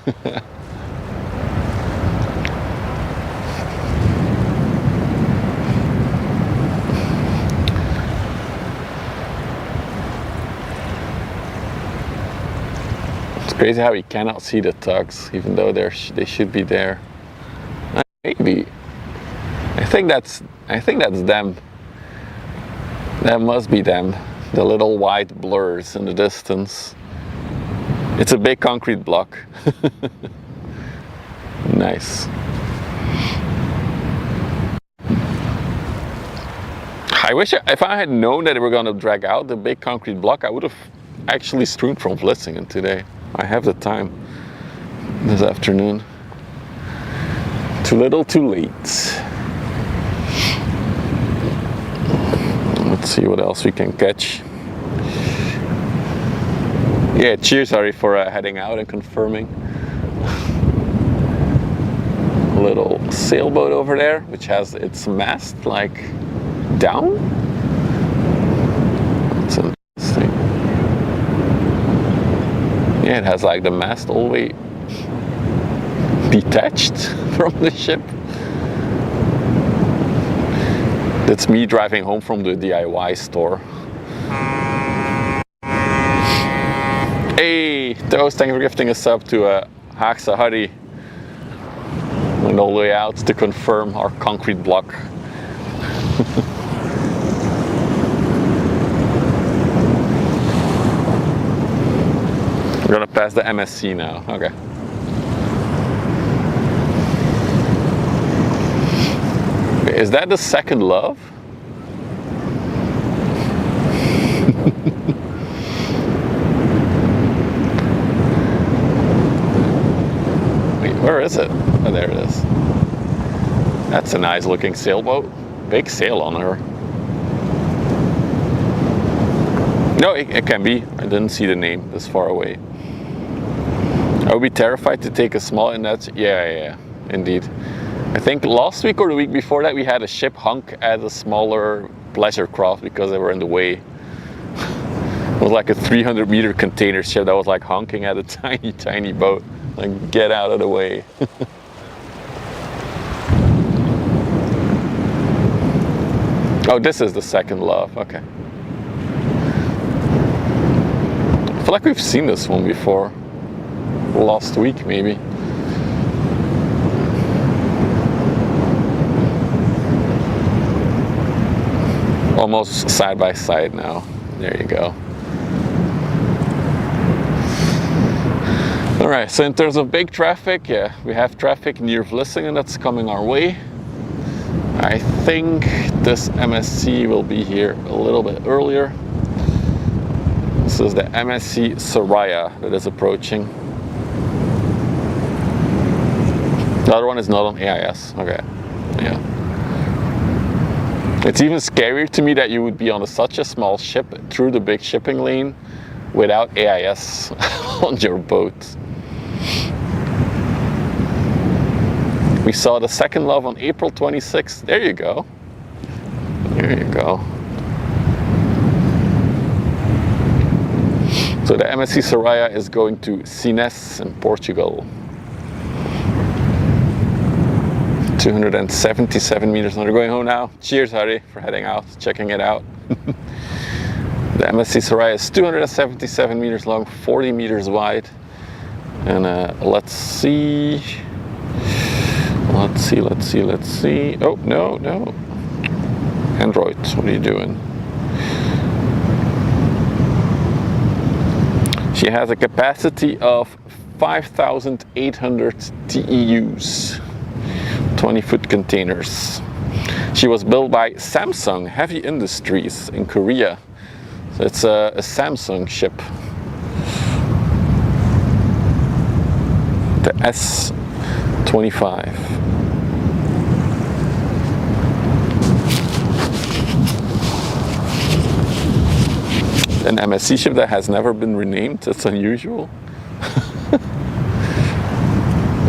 It's crazy how you cannot see the tugs, even though they should be there. Maybe. I think that's them. That must be them. The little white blurs in the distance. It's a big concrete block. Nice. I wish if I had known that they were going to drag out the big concrete block, I would have actually streamed from Vlissingen today. I have the time this afternoon. Too little, too late. Let's see what else we can catch. Yeah, cheers, Harry, for heading out and confirming. A little sailboat over there, which has its mast like down. That's interesting. Yeah, it has like the mast all the way detached from the ship. That's me driving home from the DIY store. Hey, Toast, thank you for gifting a sub to Haagse Harry. Went all the way out to confirm our concrete block. We're gonna pass the MSC now. Okay. Is that the second love? Wait, where is it? Oh, there it is. That's a nice looking sailboat. Big sail on her. No, it can be. I didn't see the name this far away. I would be terrified to take a small, and that's, yeah, indeed. I think last week or the week before that we had a ship hunk at a smaller pleasure craft because they were in the way. It was like a 300-meter container ship that was like honking at a tiny boat. Like, get out of the way. Oh, this is the second love, okay. I feel like we've seen this one before. Last week, maybe. Almost side by side now. There you go. All right, so in terms of big traffic, yeah, we have traffic near Vlissingen that's coming our way. I think this MSC will be here a little bit earlier. This is the MSC Soraya that is approaching. The other one is not on AIS. Okay, yeah. It's even scarier to me that you would be on such a small ship through the big shipping lane without AIS on your boat. We saw the second love on April 26th. There you go. There you go. So the MSC Soraya is going to Sines in Portugal. 277 meters. Now they're going home now. Cheers, Harry, for heading out, checking it out. The MSC Soraya is 277 meters long, 40 meters wide. And let's see. Oh, no. Android, what are you doing? She has a capacity of 5,800 TEUs. 20-foot containers. She was built by Samsung Heavy Industries in Korea. So it's a Samsung ship. The S25. An MSC ship that has never been renamed, that's unusual.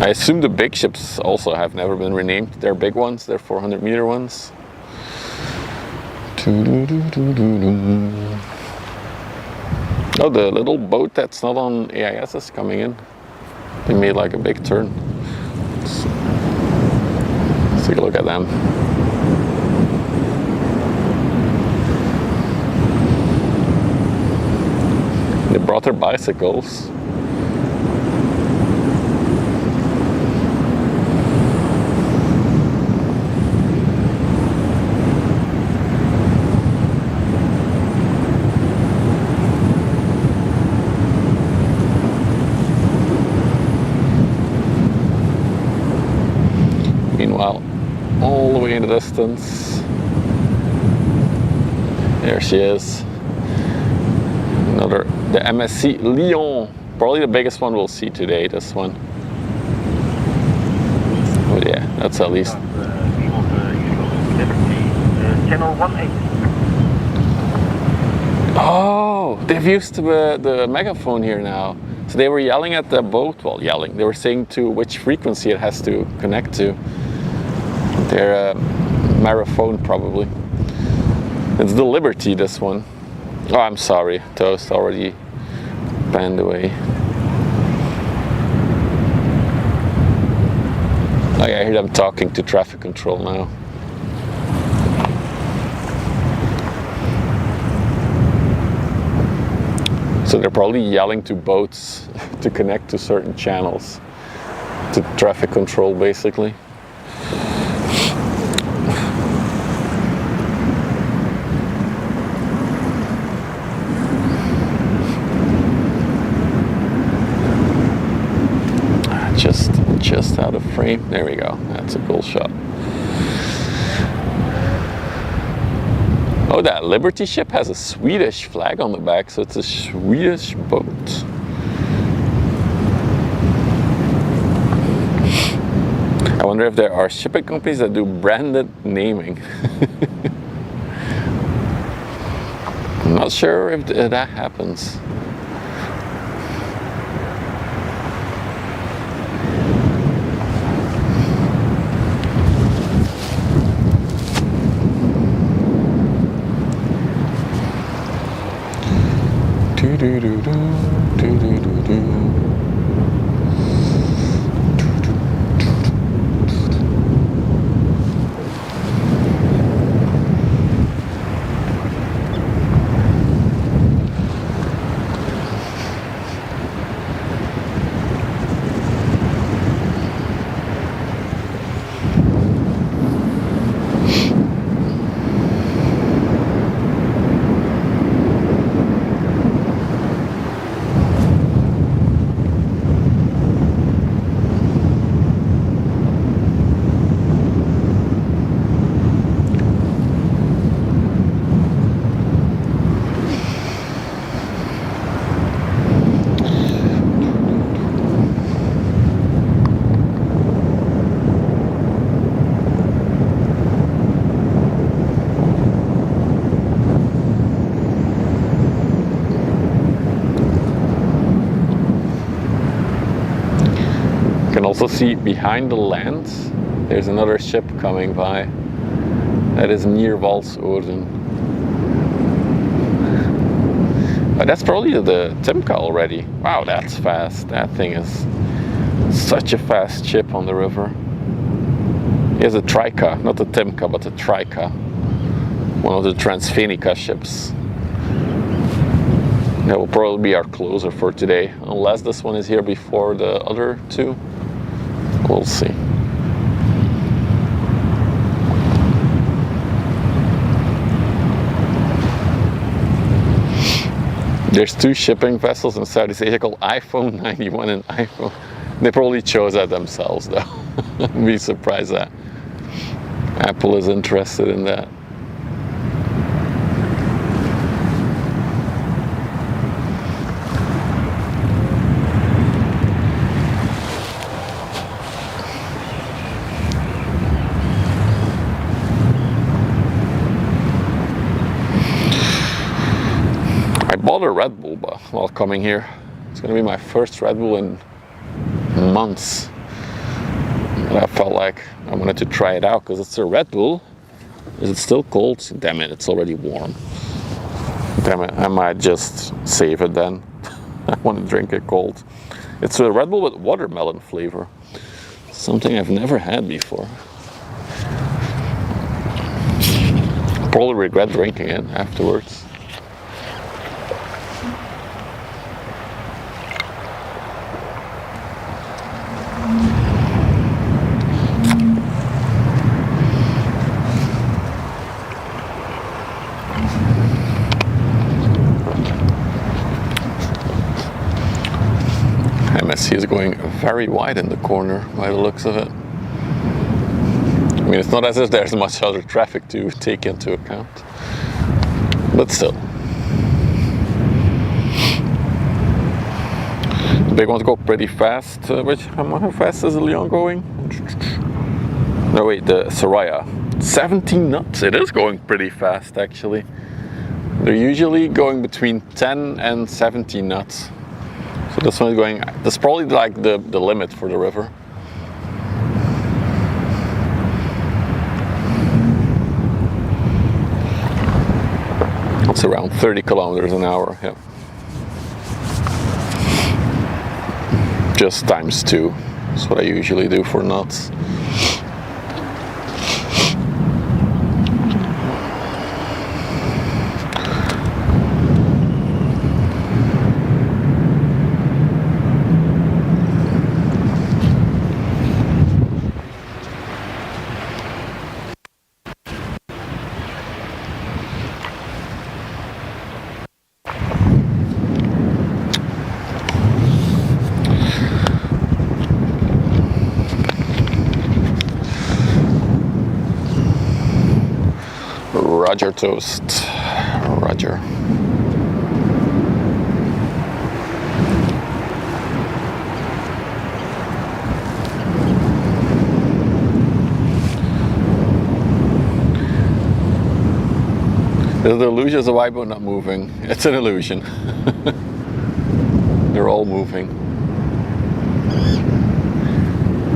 I assume the big ships also have never been renamed. They're big ones, they're 400-meter ones. Oh, the little boat that's not on AIS is coming in. They made like a big turn. Let's take a look at them. They brought their bicycles. Meanwhile, all the way in the distance, there she is. Another, the MSC Lyon, probably the biggest one we'll see today, this one. Oh yeah, that's at least. Channel 18. Oh, they've used the megaphone here now. So they were yelling at the boat, well yelling, they were saying to which frequency it has to connect to. Their marathon probably. It's the Liberty, this one. Oh, I'm sorry, Toast already panned away. Oh yeah, I hear them talking to traffic control now. So they're probably yelling to boats to connect to certain channels, to traffic control basically. Just out of frame. There we go. That's a cool shot. Oh, that Liberty ship has a Swedish flag on the back, so it's a Swedish boat. I wonder if there are shipping companies that do branded naming. I'm not sure if that happens. Can also see behind the land there's another ship coming by. That is near Walsoorden. But that's probably the Timka already. Wow, that's fast. That thing is such a fast ship on the river. Here's a Trika, not the Timka, but the Trika. One of the Transfenica ships. That will probably be our closer for today, unless this one is here before the other two. We'll see. There's two shipping vessels in Southeast Asia called iPhone 91 and iPhone. They probably chose that themselves though. I'd be surprised that Apple is interested in that. I bought a Red Bull while coming here. It's gonna be my first Red Bull in months. And I felt like I wanted to try it out because it's a Red Bull. Is it still cold? Damn it, it's already warm. Damn it, I might just save it then. I want to drink it cold. It's a Red Bull with watermelon flavor. Something I've never had before. I'll probably regret drinking it afterwards. MSC is going very wide in the corner by the looks of it. I mean, it's not as if there's much other traffic to take into account, but still. The big ones go pretty fast. How fast is the Lyon going? No wait, the Soraya. 17 knots. It is going pretty fast actually. They're usually going between 10 and 17 knots. So this one is going, that's probably like the limit for the river. It's around 30 kilometers an hour, yeah. Just times 2. That's what I usually do for knots. Roger toast. Roger. The illusion is a white boat not moving. It's an illusion. They're all moving.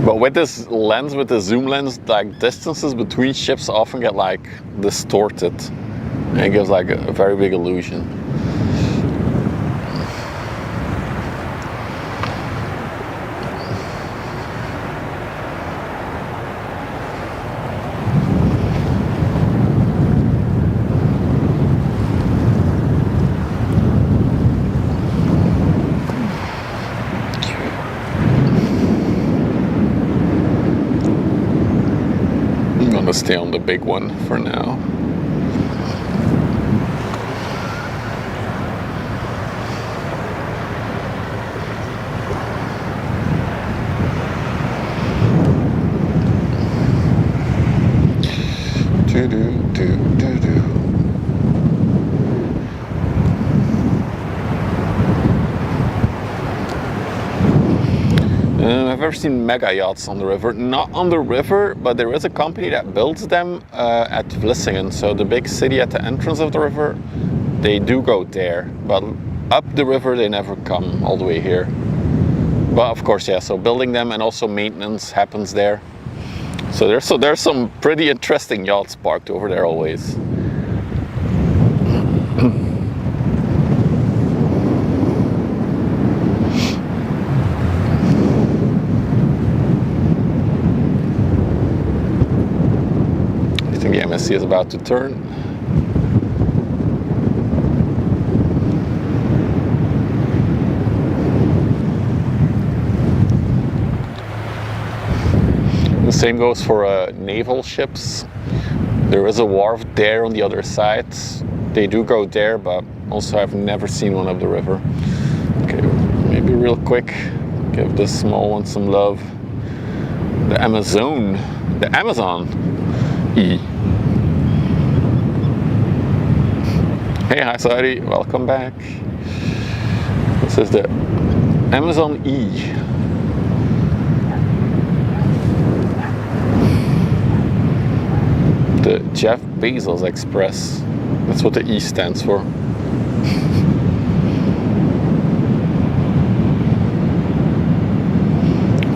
But with this lens, with the zoom lens, like distances between ships often get like distorted. And it gives like a very big illusion. stay on the big one for now. I've ever seen mega yachts on the river. Not on the river, but there is a company that builds them at Vlissingen, so the big city at the entrance of the river. They do go there, but up the river they never come all the way here. But of course, yeah, so building them and also maintenance happens there. So there's some pretty interesting yachts parked over there always. I think the MSC is about to turn. The same goes for naval ships. There is a wharf there on the other side. They do go there, but also I've never seen one up the river. Okay, maybe real quick, give this small one some love. The Amazon E. Hey, hi Saudi, welcome back. This is the Amazon E. The Jeff Bezos Express. That's what the E stands for.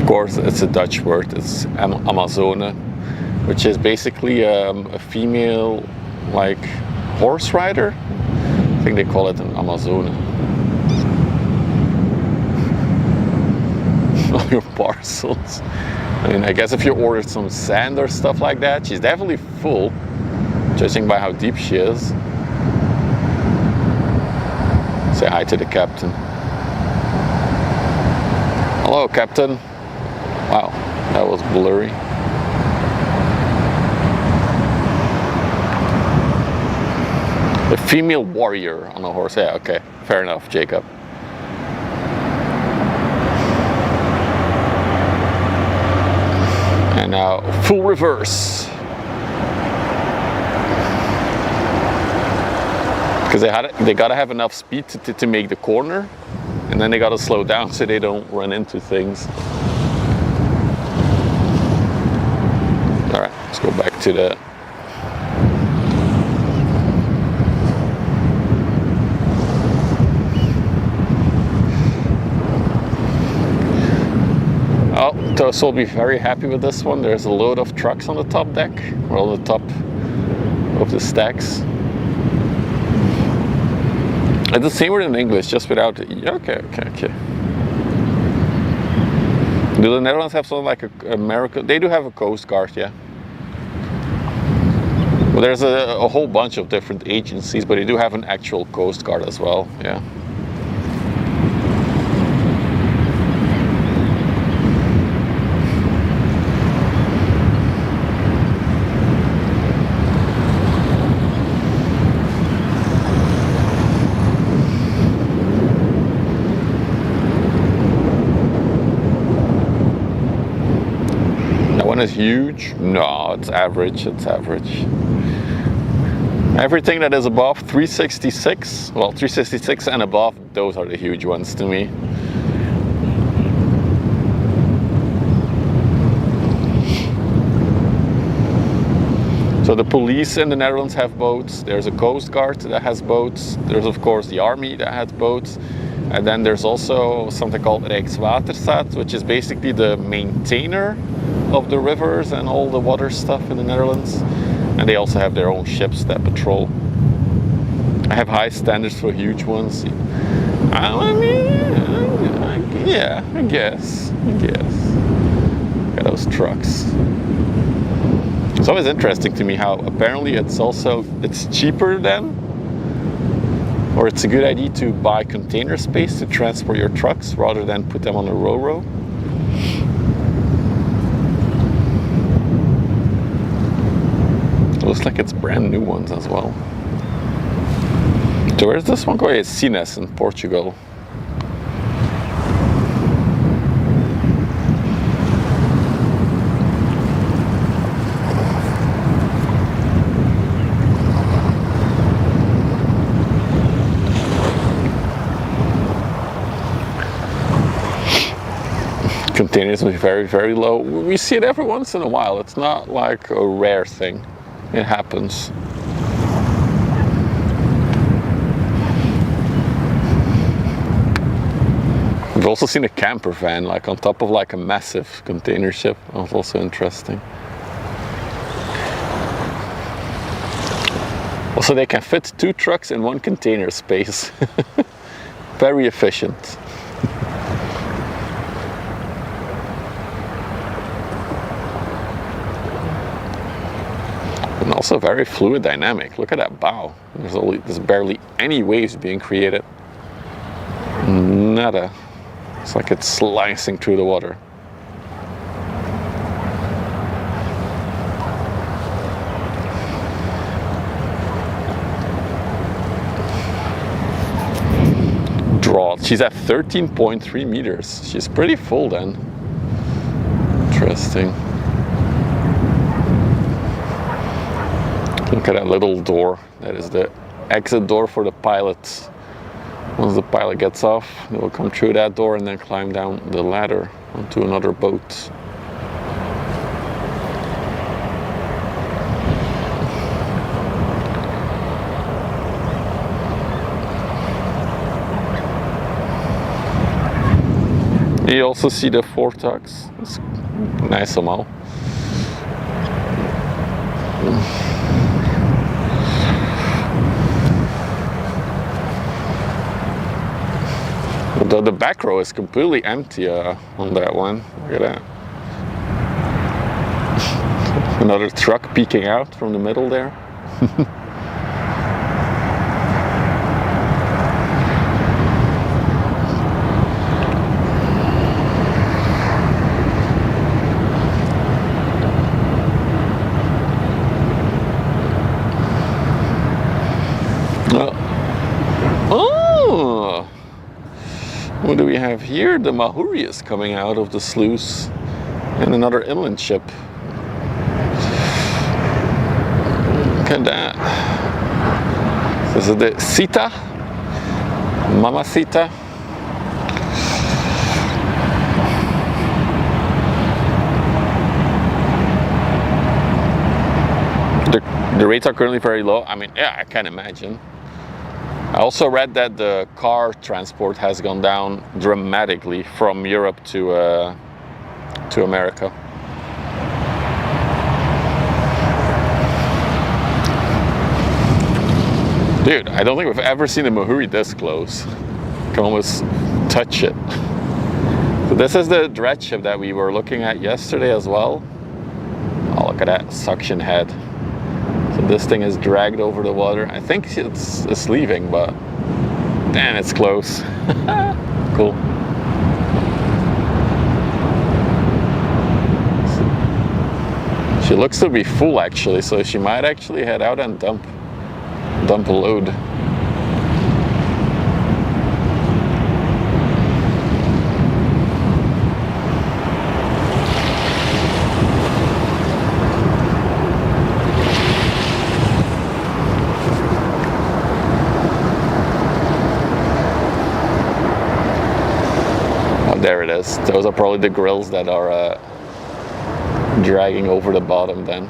Of course, it's a Dutch word. It's Amazone, which is basically a female, like, horse rider. I think they call it an Amazone. All your parcels. I mean, I guess if you ordered some sand or stuff like that, she's definitely full, judging by how deep she is. Say hi to the captain. Hello, captain. Wow, that was blurry. A female warrior on a horse. Yeah, okay, fair enough, Jacob. And now full reverse. Because they gotta have enough speed to make the corner, and then they gotta slow down so they don't run into things. All right, let's go back to the. Oh, Toast will be very happy with this one. There's a load of trucks on the top deck, or on the top of the stacks. It's the same word in English, just without the E. Okay. Do the Netherlands have something like America? They do have a Coast Guard, yeah. Well, there's a whole bunch of different agencies, but they do have an actual Coast Guard as well, yeah. Is huge? No, it's average. Everything that is above 366, well, 366 and above, those are the huge ones to me. So the police in the Netherlands have boats. There's a Coast Guard that has boats. There's of course the army that has boats. And then there's also something called Rijkswaterstaat, which is basically the maintainer of the rivers and all the water stuff in the Netherlands. And they also have their own ships that patrol. I have high standards for huge ones. I mean, yeah, I guess. Look at those trucks. It's always interesting to me how apparently it's cheaper than, or it's a good idea to buy container space to transport your trucks rather than put them on a ro-ro. Looks like it's brand new ones as well. So where's this one going? It's Sines in Portugal. Containers will be very, very low. We see it every once in a while. It's not like a rare thing. It happens. We've also seen a camper van like on top of like a massive container ship. That was also interesting. Also, they can fit 2 trucks in 1 container space. Very efficient. And also very fluid dynamic. Look at that bow. There's barely any waves being created. Nada. It's like it's slicing through the water. Draught. She's at 13.3 meters. She's pretty full then. Interesting. Look at that little door. That is the exit door for the pilots. Once the pilot gets off, they will come through that door and then climb down the ladder onto another boat. You also see the foretocks. It's nice somehow. The back row is completely empty on that one. Look at that. Another truck peeking out from the middle there. What do we have here? The Mahuri is coming out of the sluice and another inland ship. Look at that. This is the Sita, Mamacita. The rates are currently very low. I mean, yeah, I can imagine. I also read that the car transport has gone down dramatically from Europe to America. Dude, I don't think we've ever seen a Mahuri this close. You can almost touch it. So this is the dredge ship that we were looking at yesterday as well. Oh, look at that suction head. So this thing is dragged over the water. I think it's leaving, but damn, it's close. Cool. She looks to be full actually, so she might actually head out and dump a load. There it is. Those are probably the grills that are dragging over the bottom then.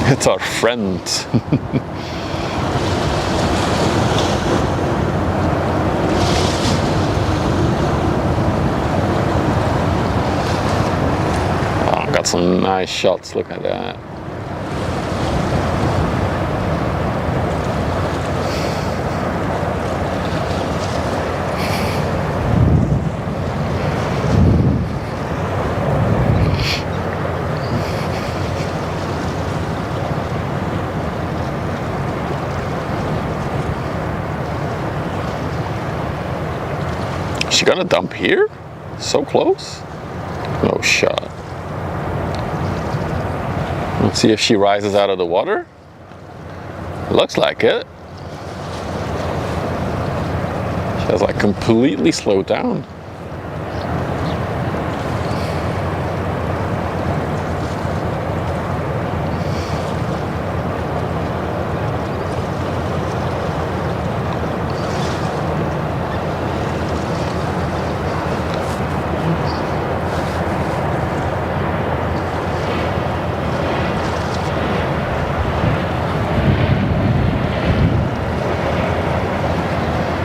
It's our friend. Got some nice shots, look at that. gonna dump here? So close? No shot. Let's see if she rises out of the water. Looks like it. She has like completely slowed down.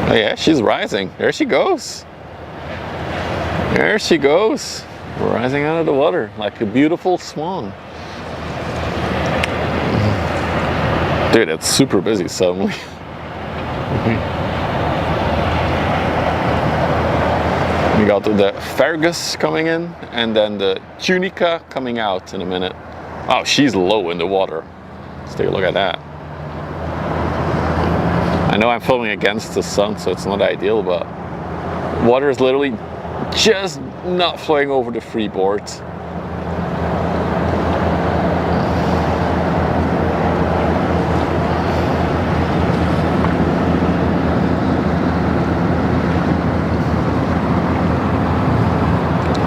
Oh yeah, she's rising. There she goes. There she goes. Rising out of the water like a beautiful swan. Dude, it's super busy suddenly. We got the Fergus coming in and then the Tunica coming out in a minute. Oh, she's low in the water. Let's take a look at that. I know I'm filming against the sun, so it's not ideal, but water is literally just not flowing over the freeboard.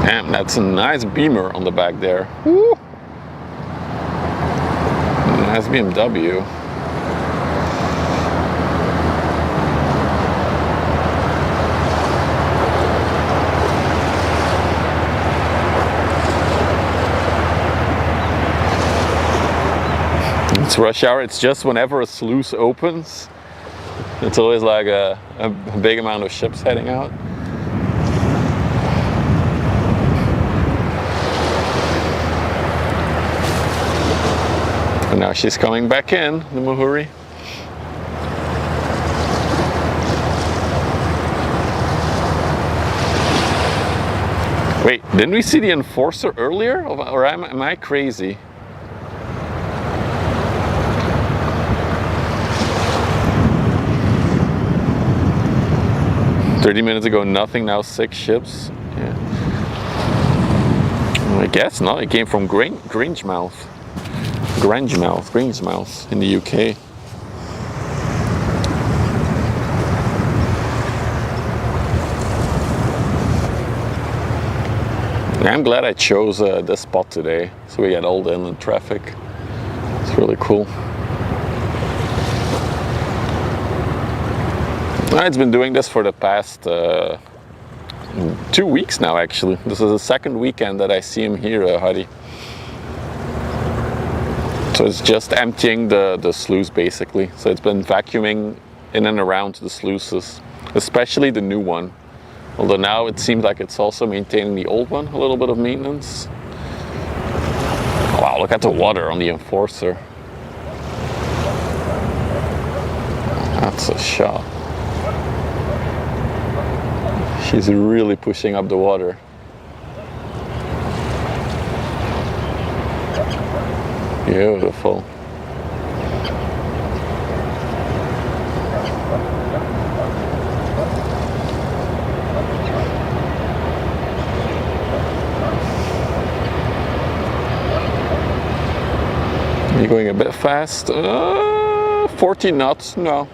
Damn, that's a nice Beamer on the back there. Woo! Nice BMW. It's rush hour. It's just whenever a sluice opens, it's always like a big amount of ships heading out. And now she's coming back in, the Muhuri. Wait, didn't we see the Enforcer earlier? Or am I crazy? "30 minutes ago, nothing, now 6 ships." Yeah. I guess not. It came from Grangemouth in the UK. I'm glad I chose this spot today, so we get all the inland traffic. It's really cool. It's been doing this for the past 2 weeks now, actually. This is the second weekend that I see him here, Harry. So it's just emptying the sluice, basically. So it's been vacuuming in and around the sluices, especially the new one. Although now it seems like it's also maintaining the old one, a little bit of maintenance. Wow, look at the water on the Enforcer. That's a shot. She's really pushing up the water. Beautiful. You're going a bit fast. 40 knots. No.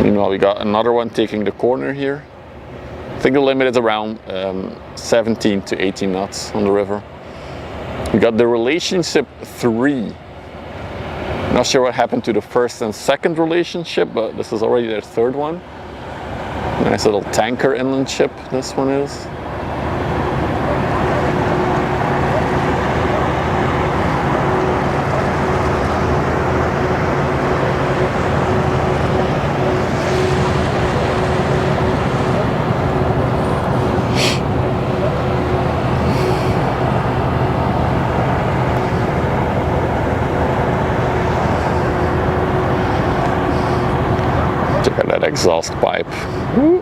Meanwhile, we got another one taking the corner here. I think the limit is around 17 to 18 knots on the river. We got the Relationship 3. Not sure what happened to the first and second relationship, but this is already their third one. Nice little tanker inland ship, this one is. Exhaust pipe. Woo.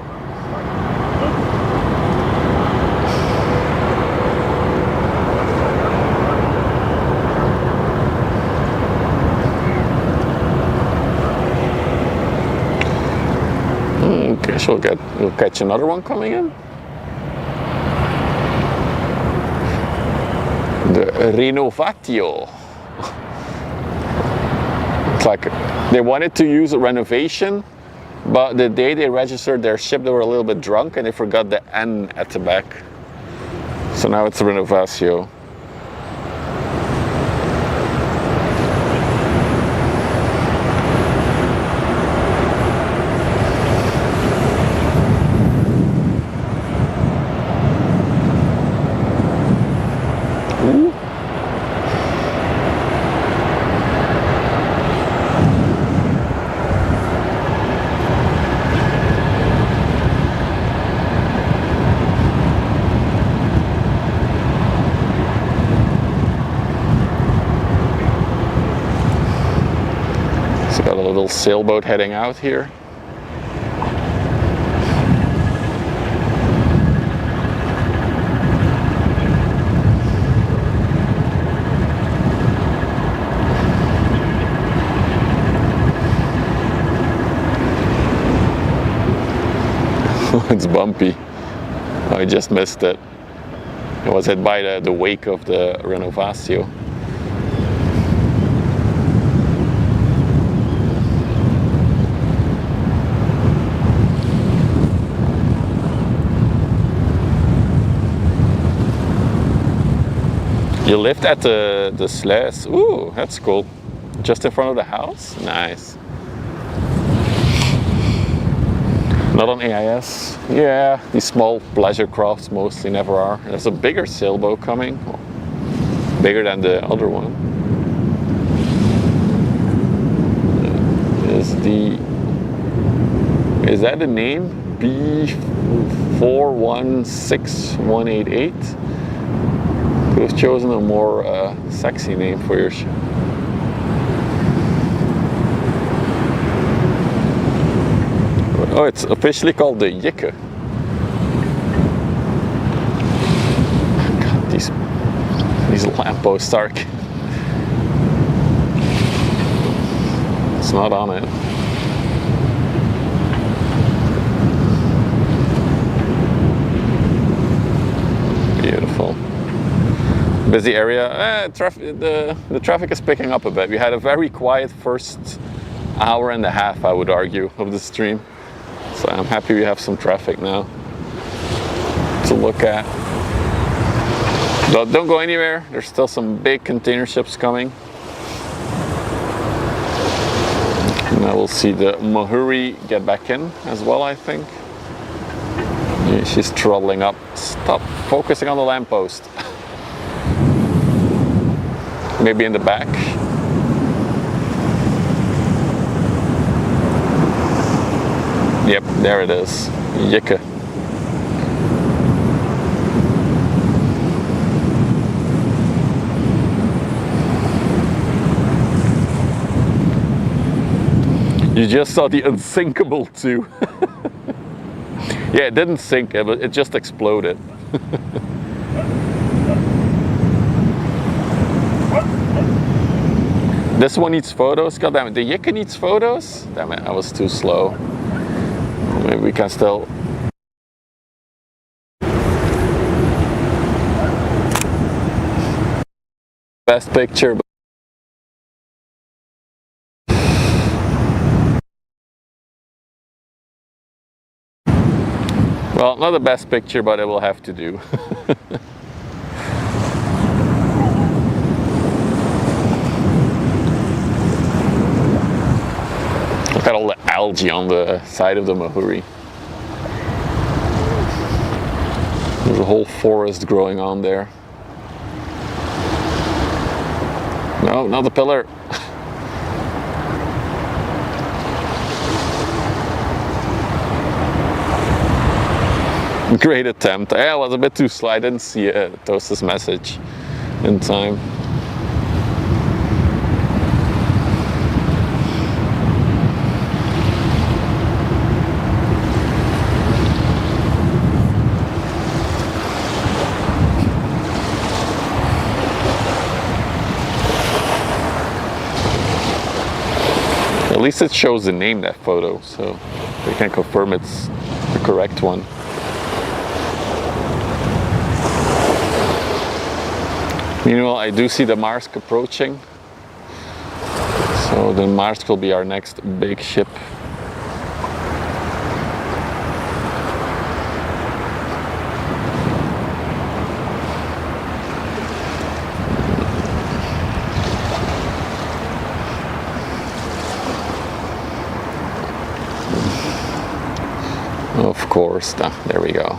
We'll catch another one coming in. The Renovatio. It's like they wanted to use a renovation, but the day they registered their ship, they were a little bit drunk and they forgot the N at the back. So now it's Renovatio. Got a little sailboat heading out here. It's bumpy. I just missed it. It was hit by the wake of the Renovatio. You lived at the sluice. Ooh, that's cool. Just in front of the house? Nice. Not on AIS. Yeah, these small pleasure crafts mostly never are. There's a bigger sailboat coming. Well, bigger than the other one. Is that the name? B416188? Could have chosen a more sexy name for your ship. Oh, it's officially called the Jikke. God, these lampposts are... It's not on it. Beautiful. Busy area. The traffic is picking up a bit. We had a very quiet first hour and a half, I would argue, of the stream. So I'm happy we have some traffic now to look at. Don't go anywhere. There's still some big container ships coming. And now we'll see the Mahuri get back in as well, I think. Yeah, she's throttling up. Stop focusing on the lamppost. Maybe in the back. Yep, there it is. Jikke. You just saw the unsinkable too. Yeah, it didn't sink, but it just exploded. This one needs photos. God damn it, the Jikke needs photos? Damn it, I was too slow. Maybe we can still... Best picture. Well, not the best picture, but it will have to do. Look at all the algae on the side of the Mahuri. There's a whole forest growing on there. No, not the pillar. Great attempt. I was a bit too slow. I didn't see Toast's message in time. At least it shows the name, that photo, so we can confirm it's the correct one. Meanwhile, I do see the Maersk approaching. So the Maersk will be our next big ship. Of course, there we go.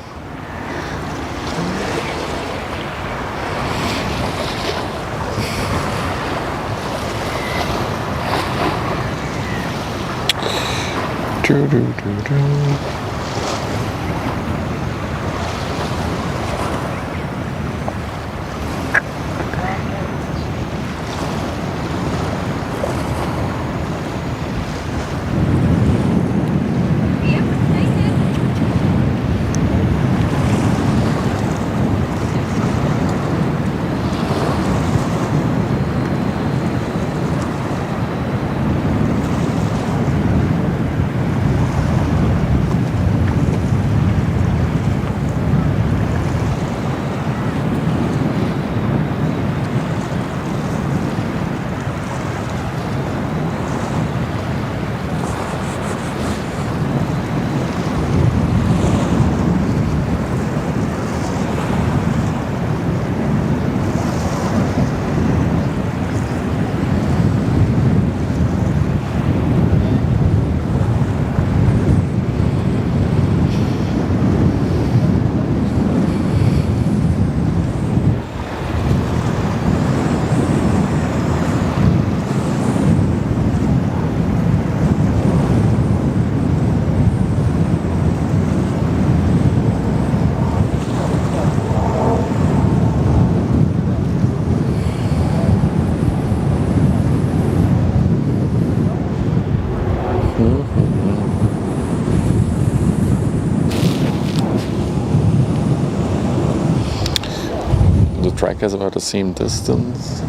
The track is about the same distance.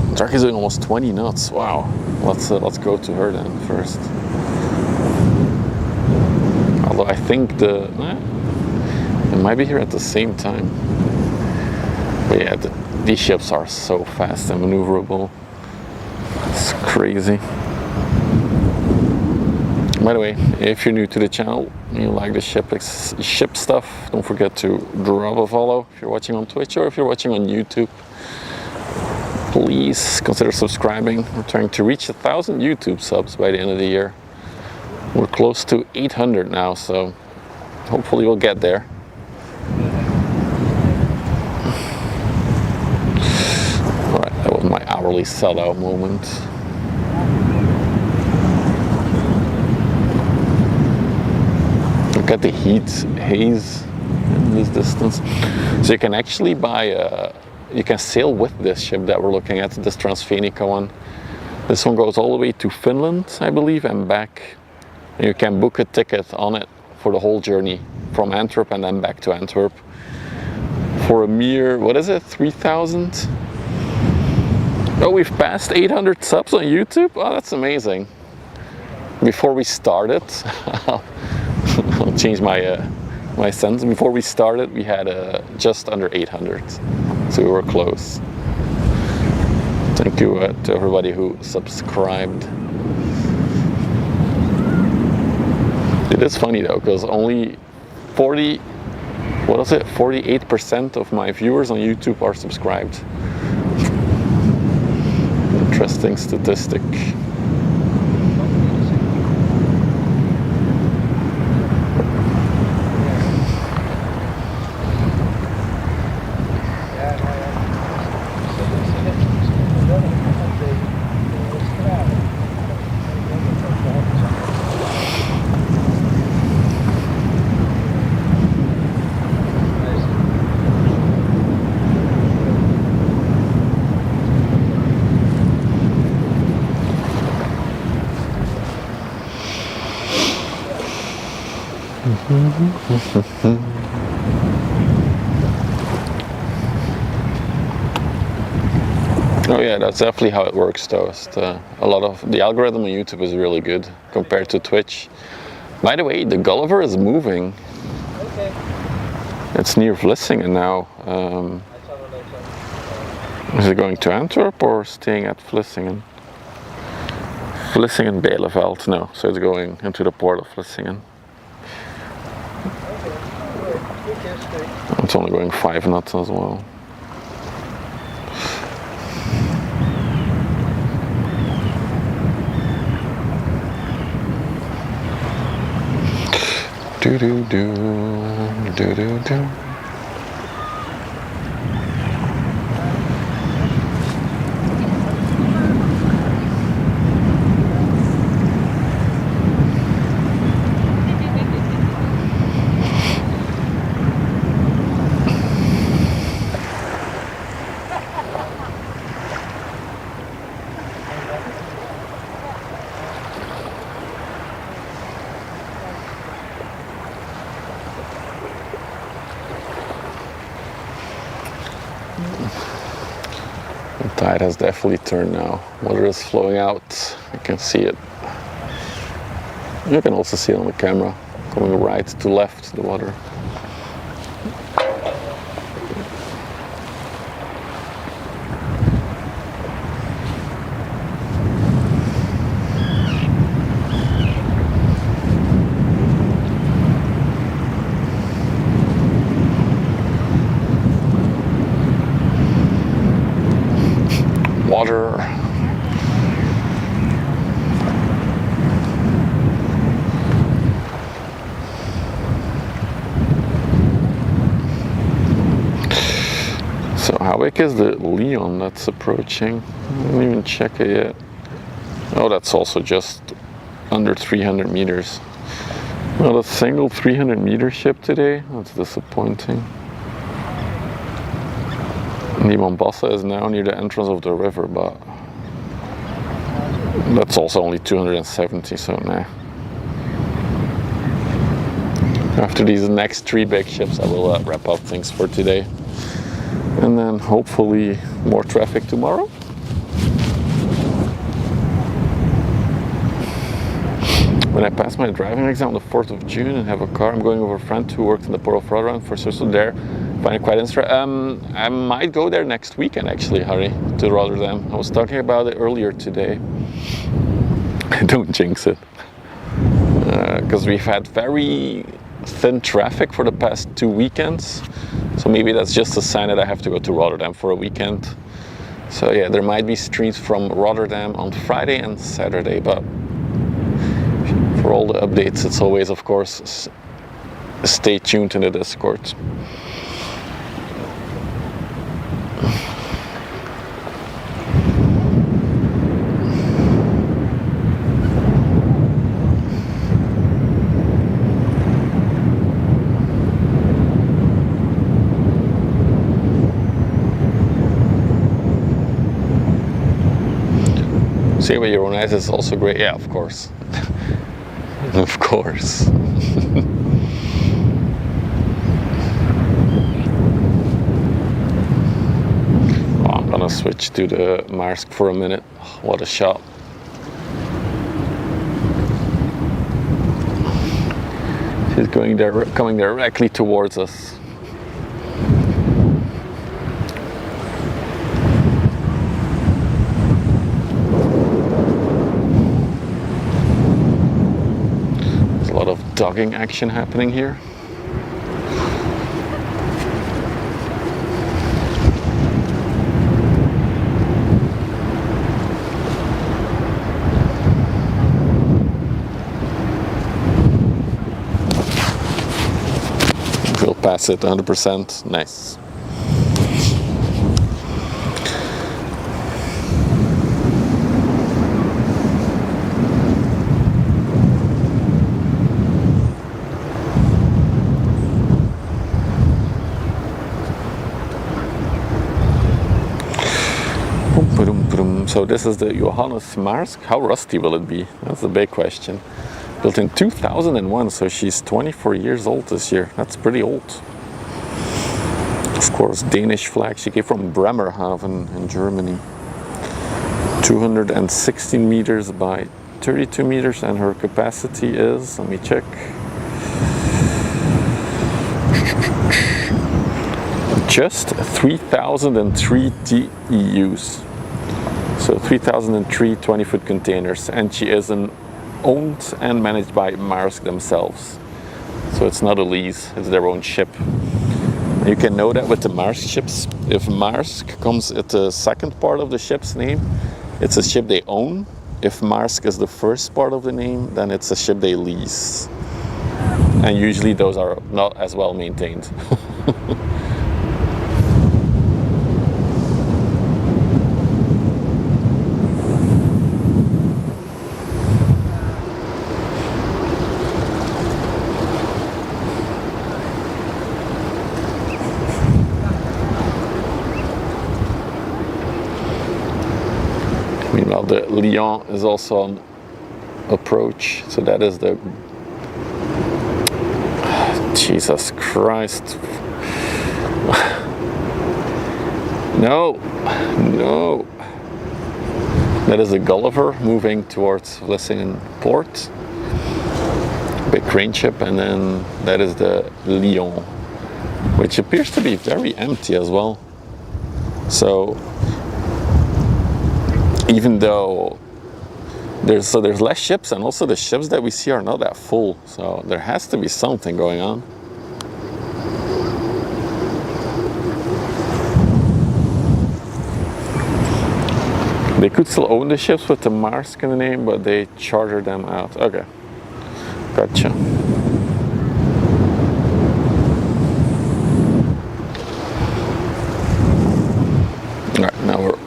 The track is doing almost 20 knots. Wow. Let's go to her then first. Although I think it might be here at the same time. But yeah, these ships are so fast and maneuverable. It's crazy. By the way, if you're new to the channel and you like the ship stuff, don't forget to drop a follow if you're watching on Twitch, or if you're watching on YouTube, please consider subscribing. We're trying to reach 1,000 YouTube subs by the end of the year. We're close to 800 now, so hopefully we'll get there. Alright, that was my hourly sellout moment. Look at the heat haze in this distance. So you can actually buy you can sail with this ship that we're looking at, this Transfenica one. This one goes all the way to Finland, I believe, and back. And you can book a ticket on it for the whole journey from Antwerp and then back to Antwerp for a mere, what is it, 3,000? Oh, we've passed 800 subs on YouTube? Oh, that's amazing. Before we started, I'll change my my sentence. Before we started, we had just under 800, so we were close. Thank you to everybody who subscribed. It is funny though, because only 48% of my viewers on YouTube are subscribed. Interesting statistic. Oh yeah, that's definitely how it works though. A lot of the algorithm on YouTube is really good compared to Twitch. By the way, the Gulliver is moving. Okay. It's near Vlissingen now. Is it going to Antwerp or staying at Vlissingen? Vlissingen-Beleveld, no. So it's going into the port of Vlissingen. It's only going 5 knots as well. Do do do do do do. The tide has definitely turned now. Water is flowing out. You can see it. You can also see it on the camera. Going right to left, the water. Water. So how big is the Leon that's approaching? I didn't even check it yet. Oh, that's also just under 300 meters. Not a single 300 meter ship today. That's disappointing. The Mombasa is now near the entrance of the river, but that's also only 270, so nah. After these next 3 big ships, I will wrap up things for today. And then hopefully more traffic tomorrow. When I pass my driving exam on the 4th of June and have a car, I'm going over a friend who works in the port of Rotterdam for social there. Find it quite interesting. I might go there next weekend actually, Harry, to Rotterdam. I was talking about it earlier today. Don't jinx it. Because we've had very thin traffic for the past 2 weekends. So maybe that's just a sign that I have to go to Rotterdam for a weekend. So yeah, there might be streams from Rotterdam on Friday and Saturday, but for all the updates, it's always, of course, stay tuned in the Discord. See with your own eyes is also great. Yeah, of course. Of course. Oh, I'm gonna switch to the Maersk for a minute. What a shot. She's coming directly towards us. Dogging action happening here. We'll pass it 100%. Nice. So this is the Johannes Maersk. How rusty will it be? That's the big question. Built in 2001, so she's 24 years old this year. That's pretty old. Of course, Danish flag. She came from Bremerhaven in Germany. 216 meters by 32 meters, and her capacity is, let me check, just 3,003 TEUs. So 3,003 20-foot containers, and she is owned and managed by Maersk themselves. So it's not a lease, it's their own ship. You can know that with the Maersk ships. If Maersk comes at the second part of the ship's name, it's a ship they own. If Maersk is the first part of the name, then it's a ship they lease. And usually those are not as well maintained. Meanwhile, the Lyon is also on approach, so that is the... Jesus Christ. No, no. That is the Gulliver moving towards Vlissingen port. Big crane ship, and then that is the Lyon, which appears to be very empty as well. So even though there's less ships, and also the ships that we see are not that full, so there has to be something going on. They could still own the ships with the Maersk in the name, but they charter them out. Okay, gotcha. Alright, now we're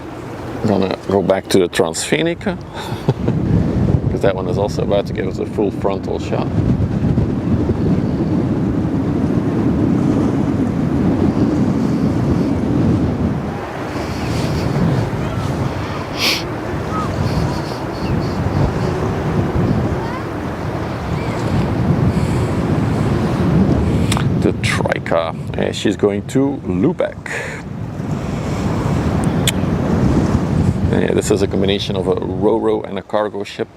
gonna go back to the Transfenica, because that one is also about to give us a full frontal shot. The Trika, she's going to Lubeck. Yeah, this is a combination of a ro-ro and a cargo ship.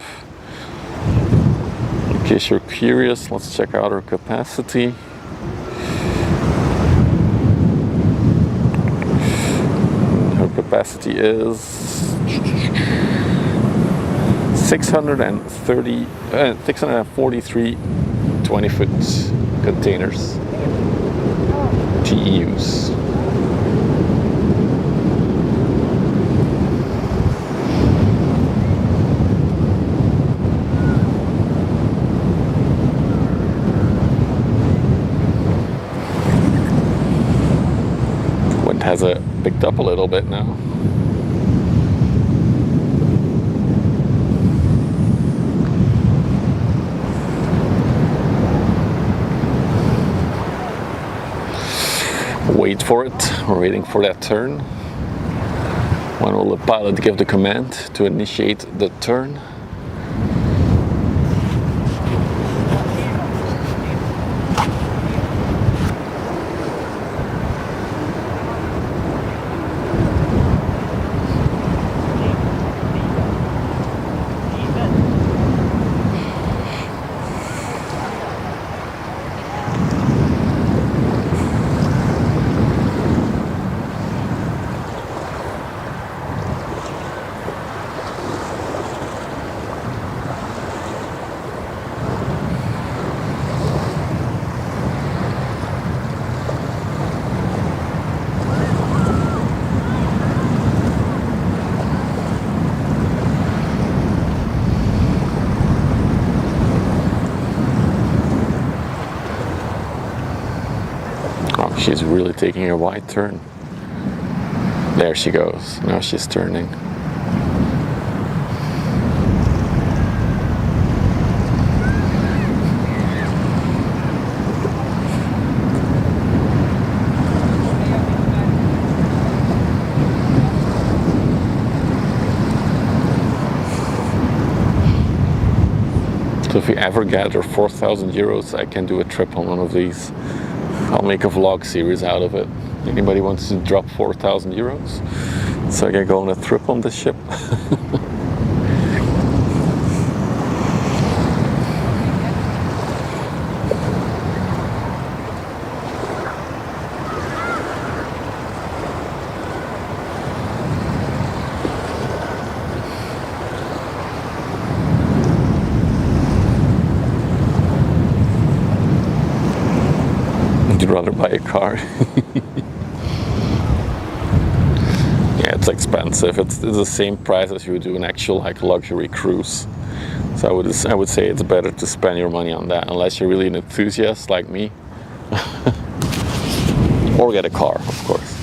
In case you're curious, let's check out her capacity. Her capacity is 643 20-foot containers, TEUs. Has picked up a little bit now. Wait for it. We're waiting for that turn. When will the pilot give the command to initiate the turn? She's really taking a wide turn. There she goes. Now she's turning. So if we ever gather 4,000 euros, I can do a trip on one of these. I'll make a vlog series out of it. Anybody wants to drop 4,000 euros? So I can go on a trip on this ship. rather buy a car. Yeah, it's expensive. It's the same price as you would do an actual like luxury cruise. So I would say it's better to spend your money on that unless you're really an enthusiast like me. Or get a car, of course.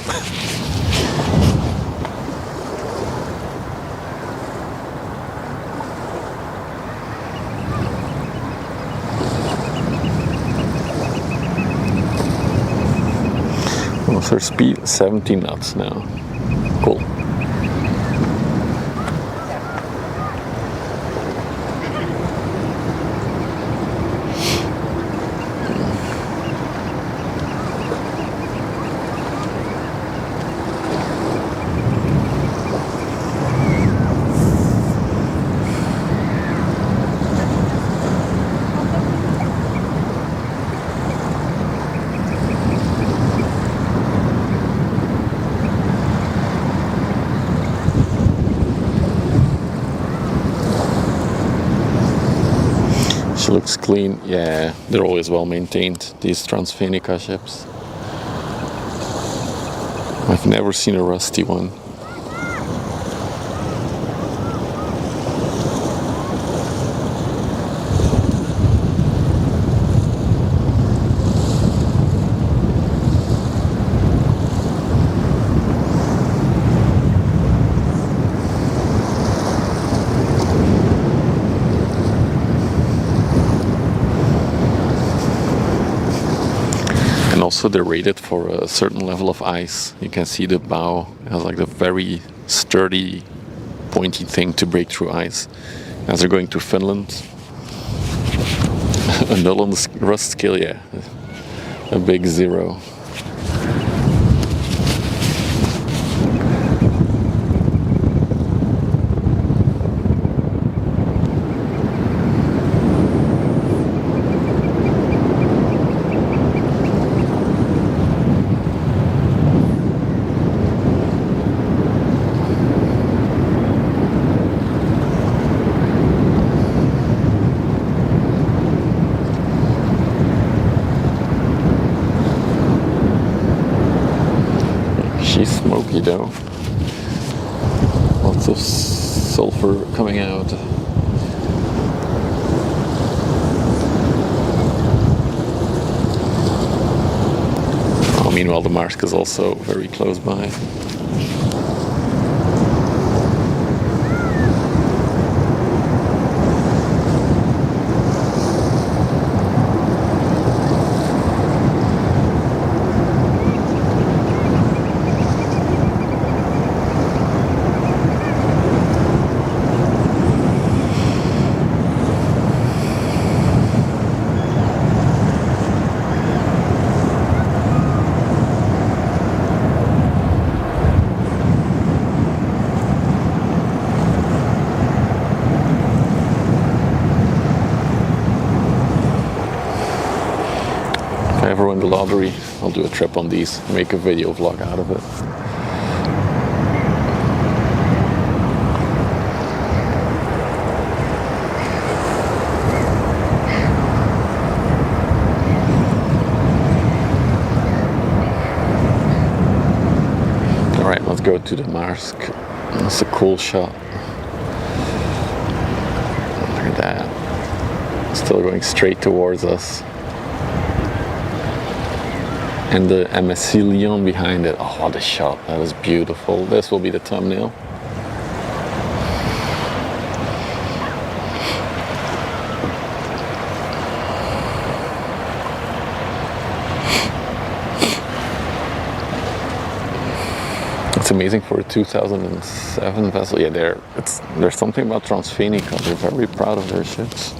What's her speed? 70 knots now. Cool. She looks clean. Yeah, they're always well maintained, these Transfenica ships. I've never seen a rusty one. Also, they're rated for a certain level of ice. You can see the bow has like a very sturdy, pointy thing to break through ice. As they're going to Finland, a null on the rust scale, yeah, a big 0. She's smoky though. Lots of sulfur coming out. Oh, meanwhile, the Marsk is also very close by. If I ever win the lottery, I'll do a trip on these, make a video vlog out of it. Alright, let's go to the Marsk. That's a cool shot. Look at that. Still going straight towards us. And the MSC Lyon behind it. Oh, what a shot. That was beautiful. This will be the thumbnail. It's amazing for a 2007 vessel. Yeah, there's something about Transfenica. They're very proud of their ships.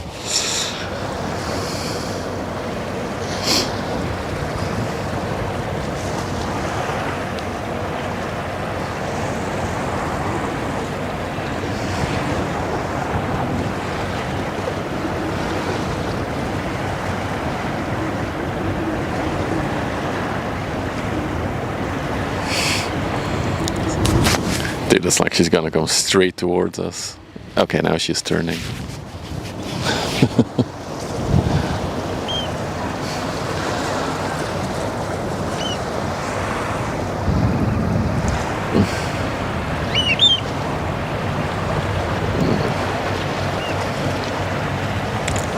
Dude, it's like she's gonna come straight towards us. Okay, now she's turning.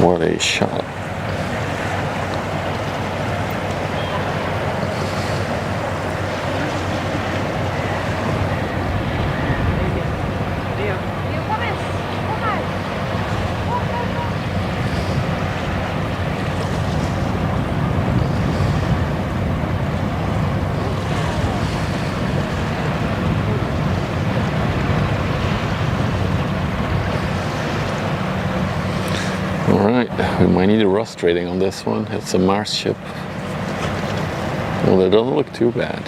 What a shot. Alright, we might need a rust rating on this one. It's a Mars ship. Well, it doesn't look too bad.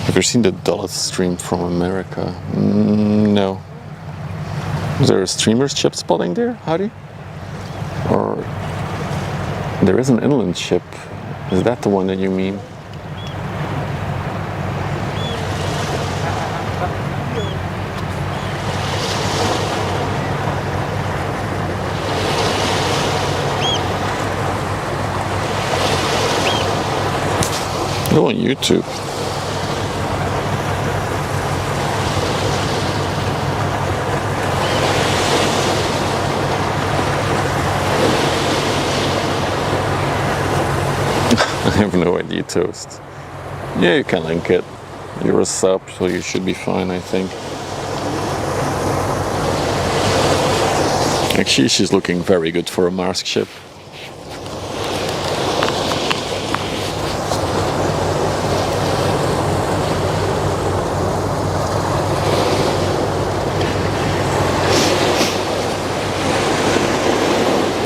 Have you seen the Dulles stream from America? No. Is there a streamer's ship spotting there, Howdy? Or there is an inland ship. Is that the one that you mean? Go on YouTube. I have no idea, Toast. Yeah, you can link it. You're a sub, so you should be fine, I think. Actually, she's looking very good for a Mars ship.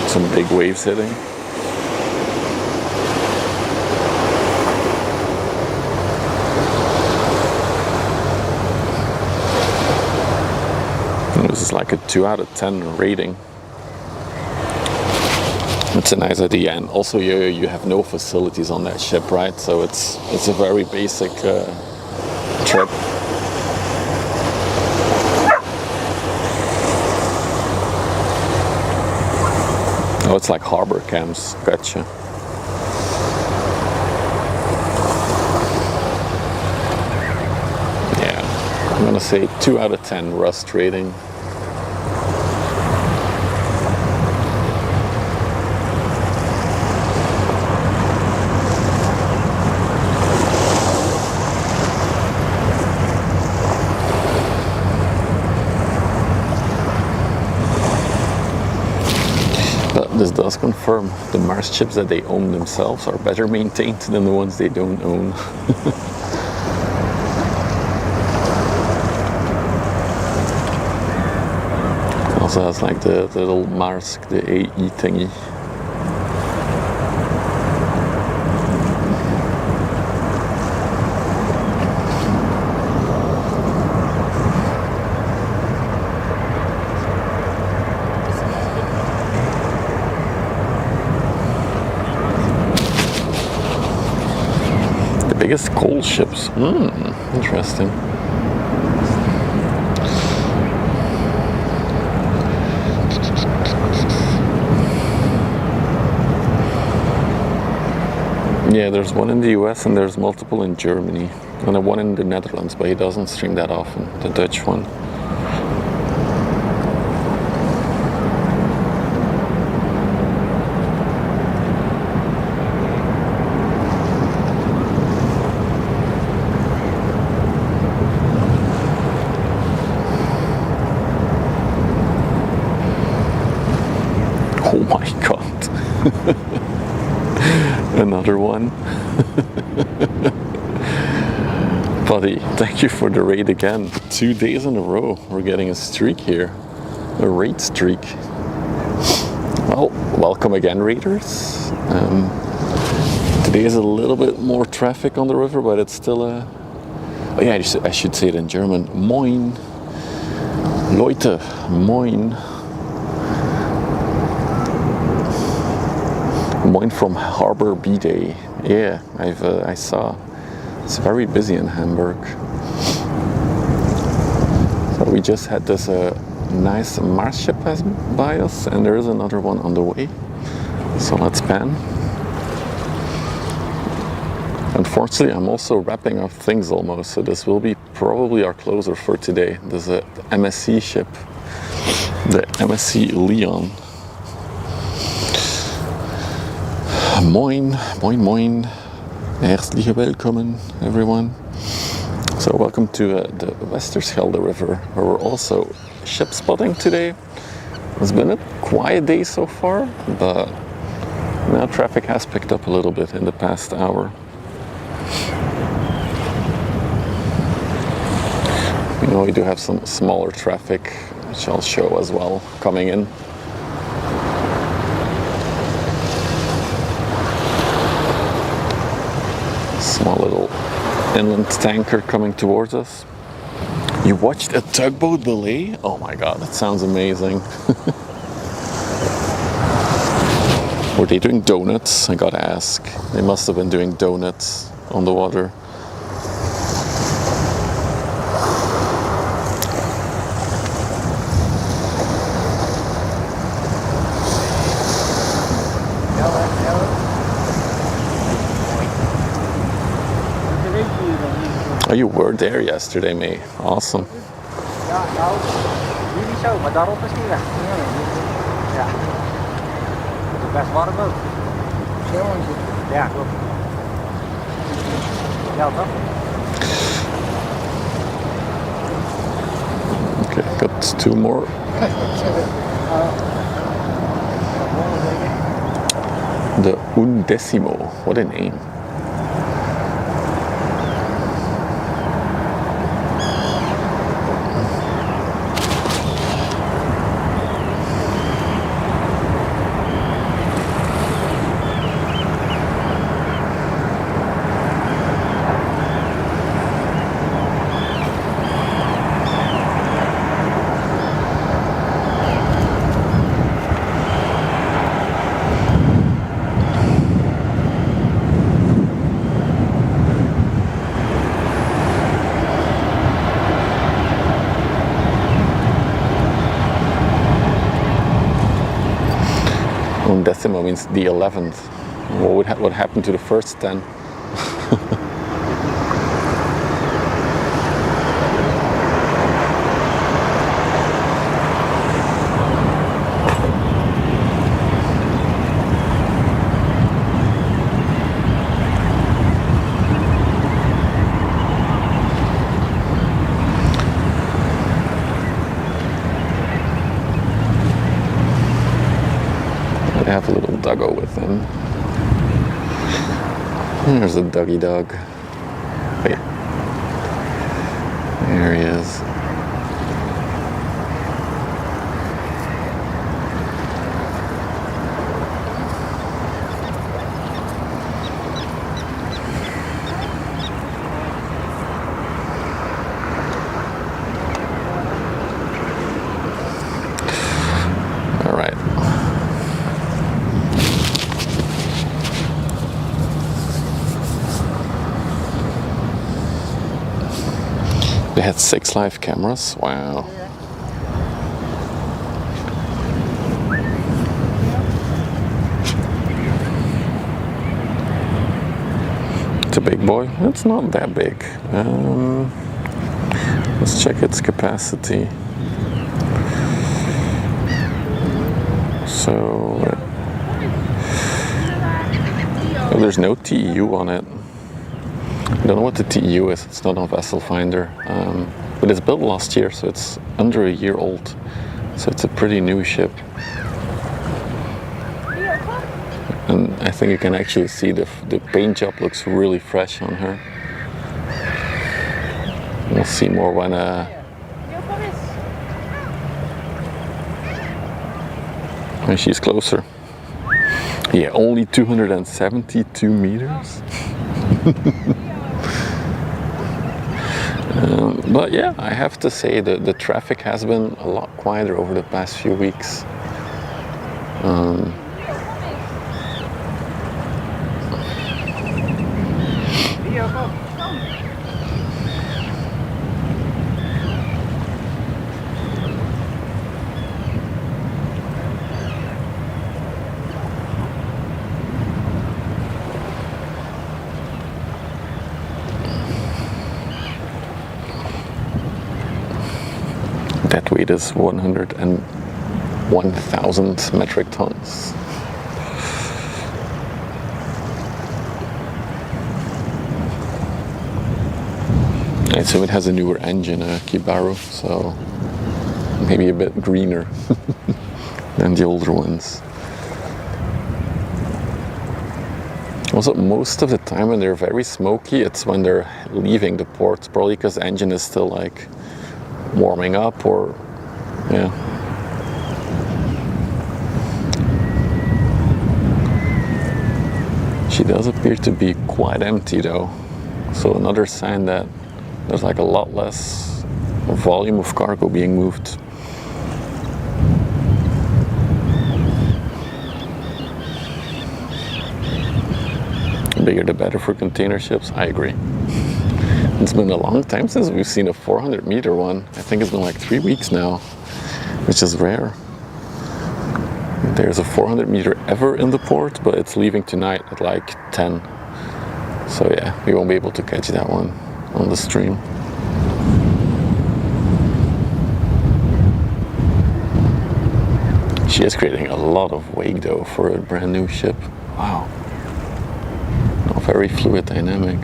Some big waves hitting. This is like a 2 out of 10 rating. It's a nice idea, and also you have no facilities on that ship, right? So it's a very basic trip. Oh, it's like harbor camps. Gotcha. Yeah, I'm gonna say 2 out of 10 rust rating. This does confirm the Mars ships that they own themselves are better maintained than the ones they don't own. It also has like the little Mars, the AE thingy. Biggest coal ships. Interesting. Yeah, there's one in the US and there's multiple in Germany. And one in the Netherlands, but he doesn't stream that often, the Dutch one. Oh my god. Another one. Buddy, thank you for the raid again. 2 days in a row we're getting a streak here. A raid streak. Well, welcome again, raiders. Today is a little bit more traffic on the river, but it's still a... Oh yeah, I should say it in German. Moin. Leute, moin. Moin from Harbor B-Day. Yeah, I saw. It's very busy in Hamburg. We just had this nice Mars ship pass by us, and there is another one on the way. So let's pan. Unfortunately, I'm also wrapping up things almost, so this will be probably our closer for today. There's a MSC ship, the MSC Leon. Moin, moin, moin. Herzliche willkommen, everyone. So welcome to the Westerschelde River, where we're also ship spotting today. It's been a quiet day so far, but now traffic has picked up a little bit in the past hour. You know, we do have some smaller traffic, which I'll show as well, coming in. Small little inland tanker coming towards us. You watched a tugboat belay? Oh my god, that sounds amazing. Were they doing donuts? I gotta ask. They must have been doing donuts on the water. Oh, you were there yesterday, mate. Awesome. Ja, nou, jullie zo, maar daarop is niet weg. Ja. Het is best warm ook. Ja, klopt. Ja, toch? Okay, got two more. The Undecimo. What a name. Undecimo means the 11th. What happened to the first 10? They have a little doggo with them. There's a doggy dog. Wait. There he is. All right. They had 6 live cameras. Wow. It's a big boy. It's not that big. Let's check its capacity. So oh, there's no TEU on it. I don't know what the TEU is, it's not on Vessel Finder, but it's built last year, so it's under a year old, so it's a pretty new ship. And I think you can actually see the paint job looks really fresh on her. We'll see more when she's closer. Yeah, only 272 meters. But yeah, I have to say that the traffic has been a lot quieter over the past few weeks. weight is 101,000 metric tons. I assume it has a newer engine, a Kibaru, so maybe a bit greener than the older ones. Also, most of the time when they're very smoky, it's when they're leaving the port, probably because the engine is still like warming up, or yeah. She does appear to be quite empty though, so another sign that there's like a lot less volume of cargo being moved. The bigger the better for container ships, I agree. It's been a long time since we've seen a 400 meter one. I think it's been like 3 weeks now, which is rare. There's a 400 meter ever in the port, but it's leaving tonight at like 10. So yeah, we won't be able to catch that one on the stream. She is creating a lot of wake though for a brand new ship. Wow. Very fluid dynamic.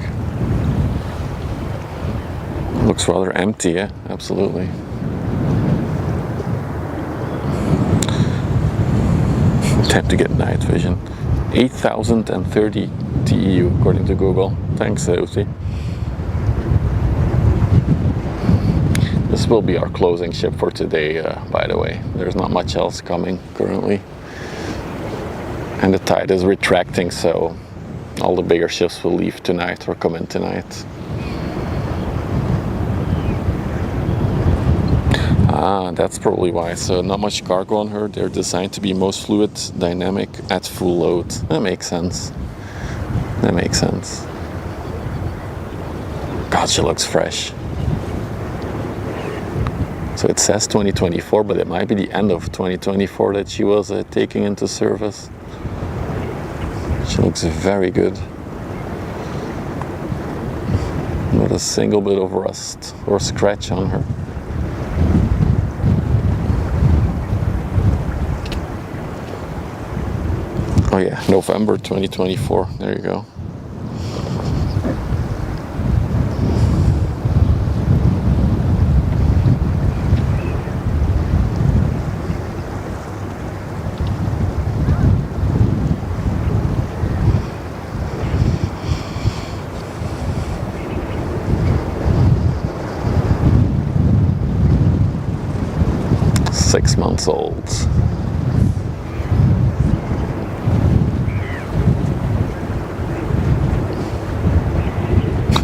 Looks rather empty, yeah, absolutely. Time to get night vision. 8,030 TEU according to Google. Thanks, Uzi. This will be our closing ship for today, by the way. There's not much else coming currently. And the tide is retracting, so all the bigger ships will leave tonight or come in tonight. Ah, that's probably why. So not much cargo on her. They're designed to be most fluid dynamic at full load. That makes sense. That makes sense. God, she looks fresh. So it says 2024, but it might be the end of 2024 that she was taking into service. She looks very good. Not a single bit of rust or scratch on her. Oh yeah, November 2024. There you go. Six months old.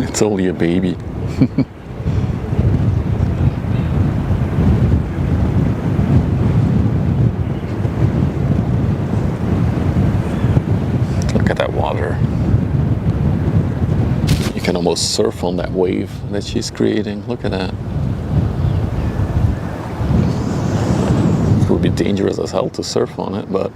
It's only a baby. Look at that water. You can almost surf on that wave that she's creating. Look at that. It would be dangerous as hell to surf on it, but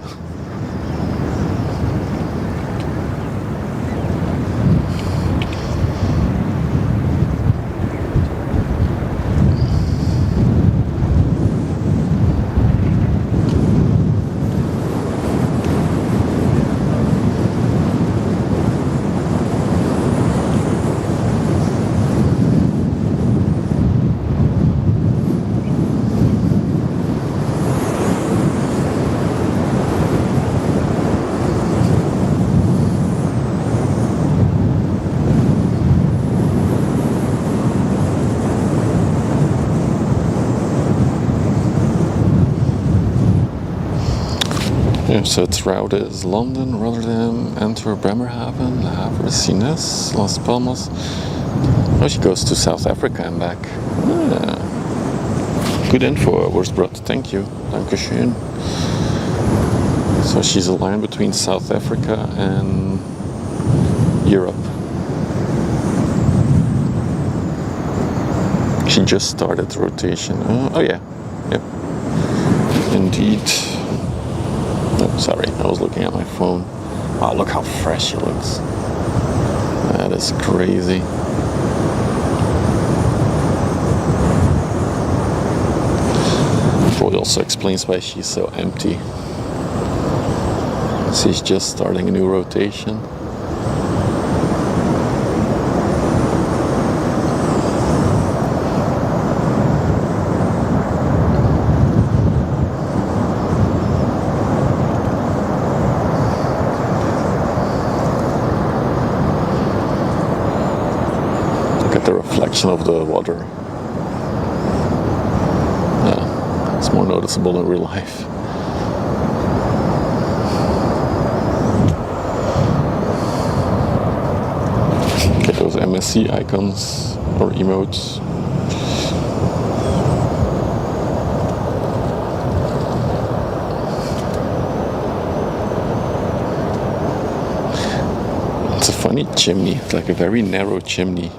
yeah, so its route is London, Rotterdam, Antwerp, Bremerhaven, Le Havre, Sines, Las Palmas. Oh, she goes to South Africa and back. Ah. Good info, Worsbrot. Thank you. Dankeschön. So she's a line between South Africa and Europe. She just started rotation. Oh yeah. Yep. Indeed. Oh, sorry, I was looking at my phone. Oh, look how fresh she looks. That is crazy. Probably also explains why she's so empty. She's just starting a new rotation. Look at the reflection of the water. Yeah, it's more noticeable in real life. Get those MSC icons or emotes. It's a funny chimney. It's like a very narrow chimney.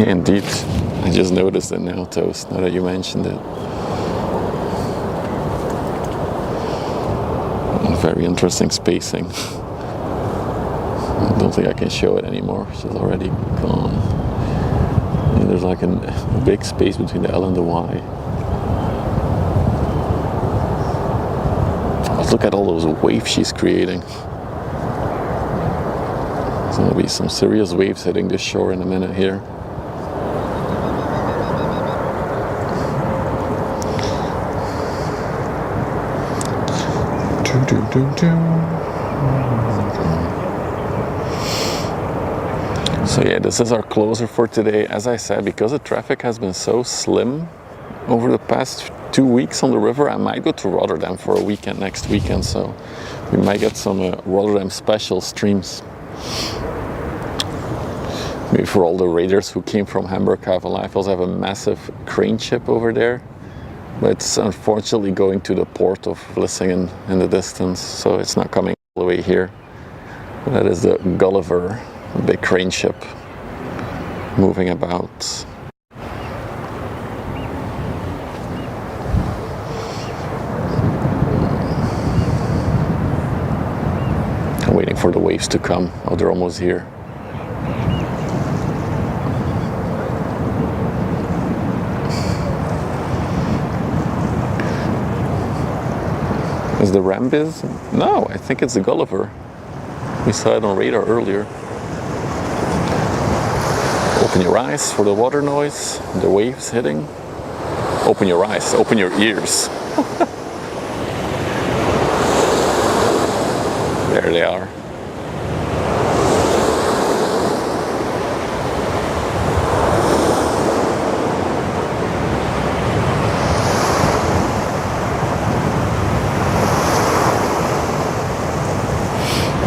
Indeed, I just noticed it now, Toast, now that you mentioned it. Very interesting spacing. I don't think I can show it anymore, she's already gone. And there's like a big space between the L and the Y. But look at all those waves she's creating. There's going to be some serious waves hitting this shore in a minute here. So yeah, this is our closer for today. As I said, because the traffic has been so slim over the past 2 weeks on the river, I might go to Rotterdam for a weekend next weekend, so we might get some Rotterdam special streams. Maybe for all the raiders who came from Hamburg Haven Life. Also have a massive crane ship over there. But it's unfortunately going to the port of Vlissingen in the distance, so it's not coming all the way here. That is the Gulliver, a big crane ship moving about. I'm waiting for the waves to come. Oh, they're almost here. Is the Rambiz? No, I think it's the Gulliver. We saw it on radar earlier. Open your eyes for the water noise, the waves hitting. Open your eyes, open your ears. There they are.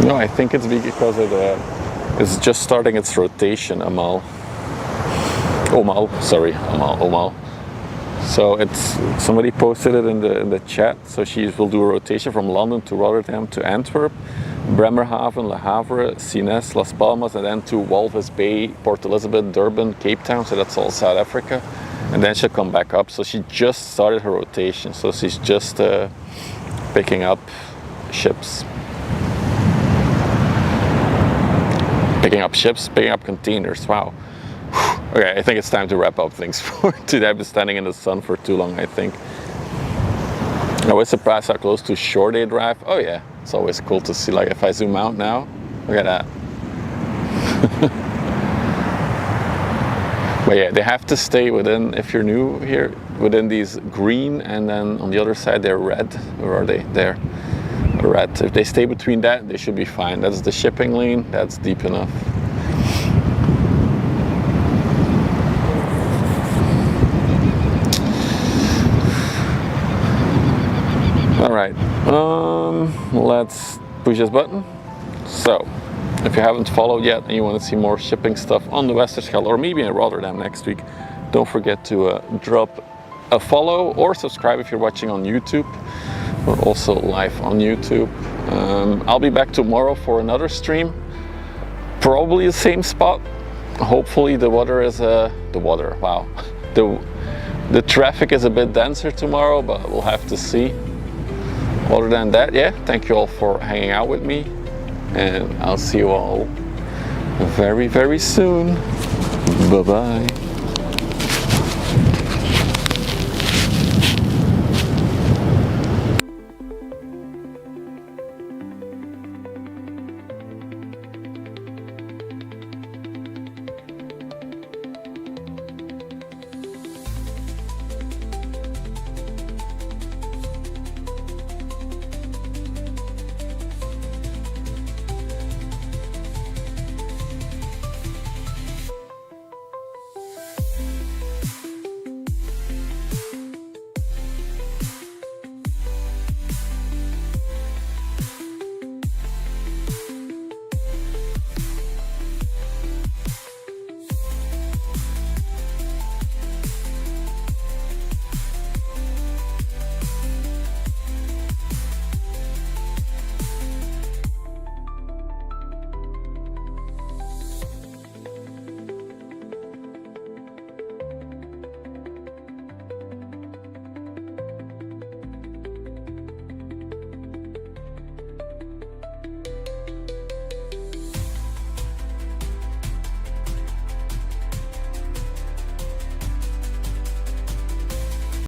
No, I think it's because it's just starting its rotation, Omal. So it's somebody posted it in the chat. So she will do a rotation from London to Rotterdam to Antwerp, Bremerhaven, Le Havre, Sines, Las Palmas, and then to Walvis Bay, Port Elizabeth, Durban, Cape Town. So that's all South Africa, and then she'll come back up. So she just started her rotation. So she's just picking up ships. Picking up containers, wow. Okay, I think it's time to wrap up things for today. I've been standing in the sun for too long, I think. I was surprised how close to shore they drive. Oh yeah, it's always cool to see, like if I zoom out now, look at that. But yeah, they have to stay within, if you're new here, within these green, and then on the other side they're red. Where are they? There. Red. If they stay between that, they should be fine. That's the shipping lane, that's deep enough. Alright, let's push this button. So, if you haven't followed yet and you want to see more shipping stuff on the Westerschelde or maybe in Rotterdam next week, don't forget to drop a follow or subscribe if you're watching on YouTube. We're also live on YouTube. I'll be back tomorrow for another stream. probably the same spot. Hopefully the weather is wow. The traffic is a bit denser tomorrow, but we'll have to see. Other than that, yeah, thank you all for hanging out with me, and I'll see you all very, very soon. Bye bye.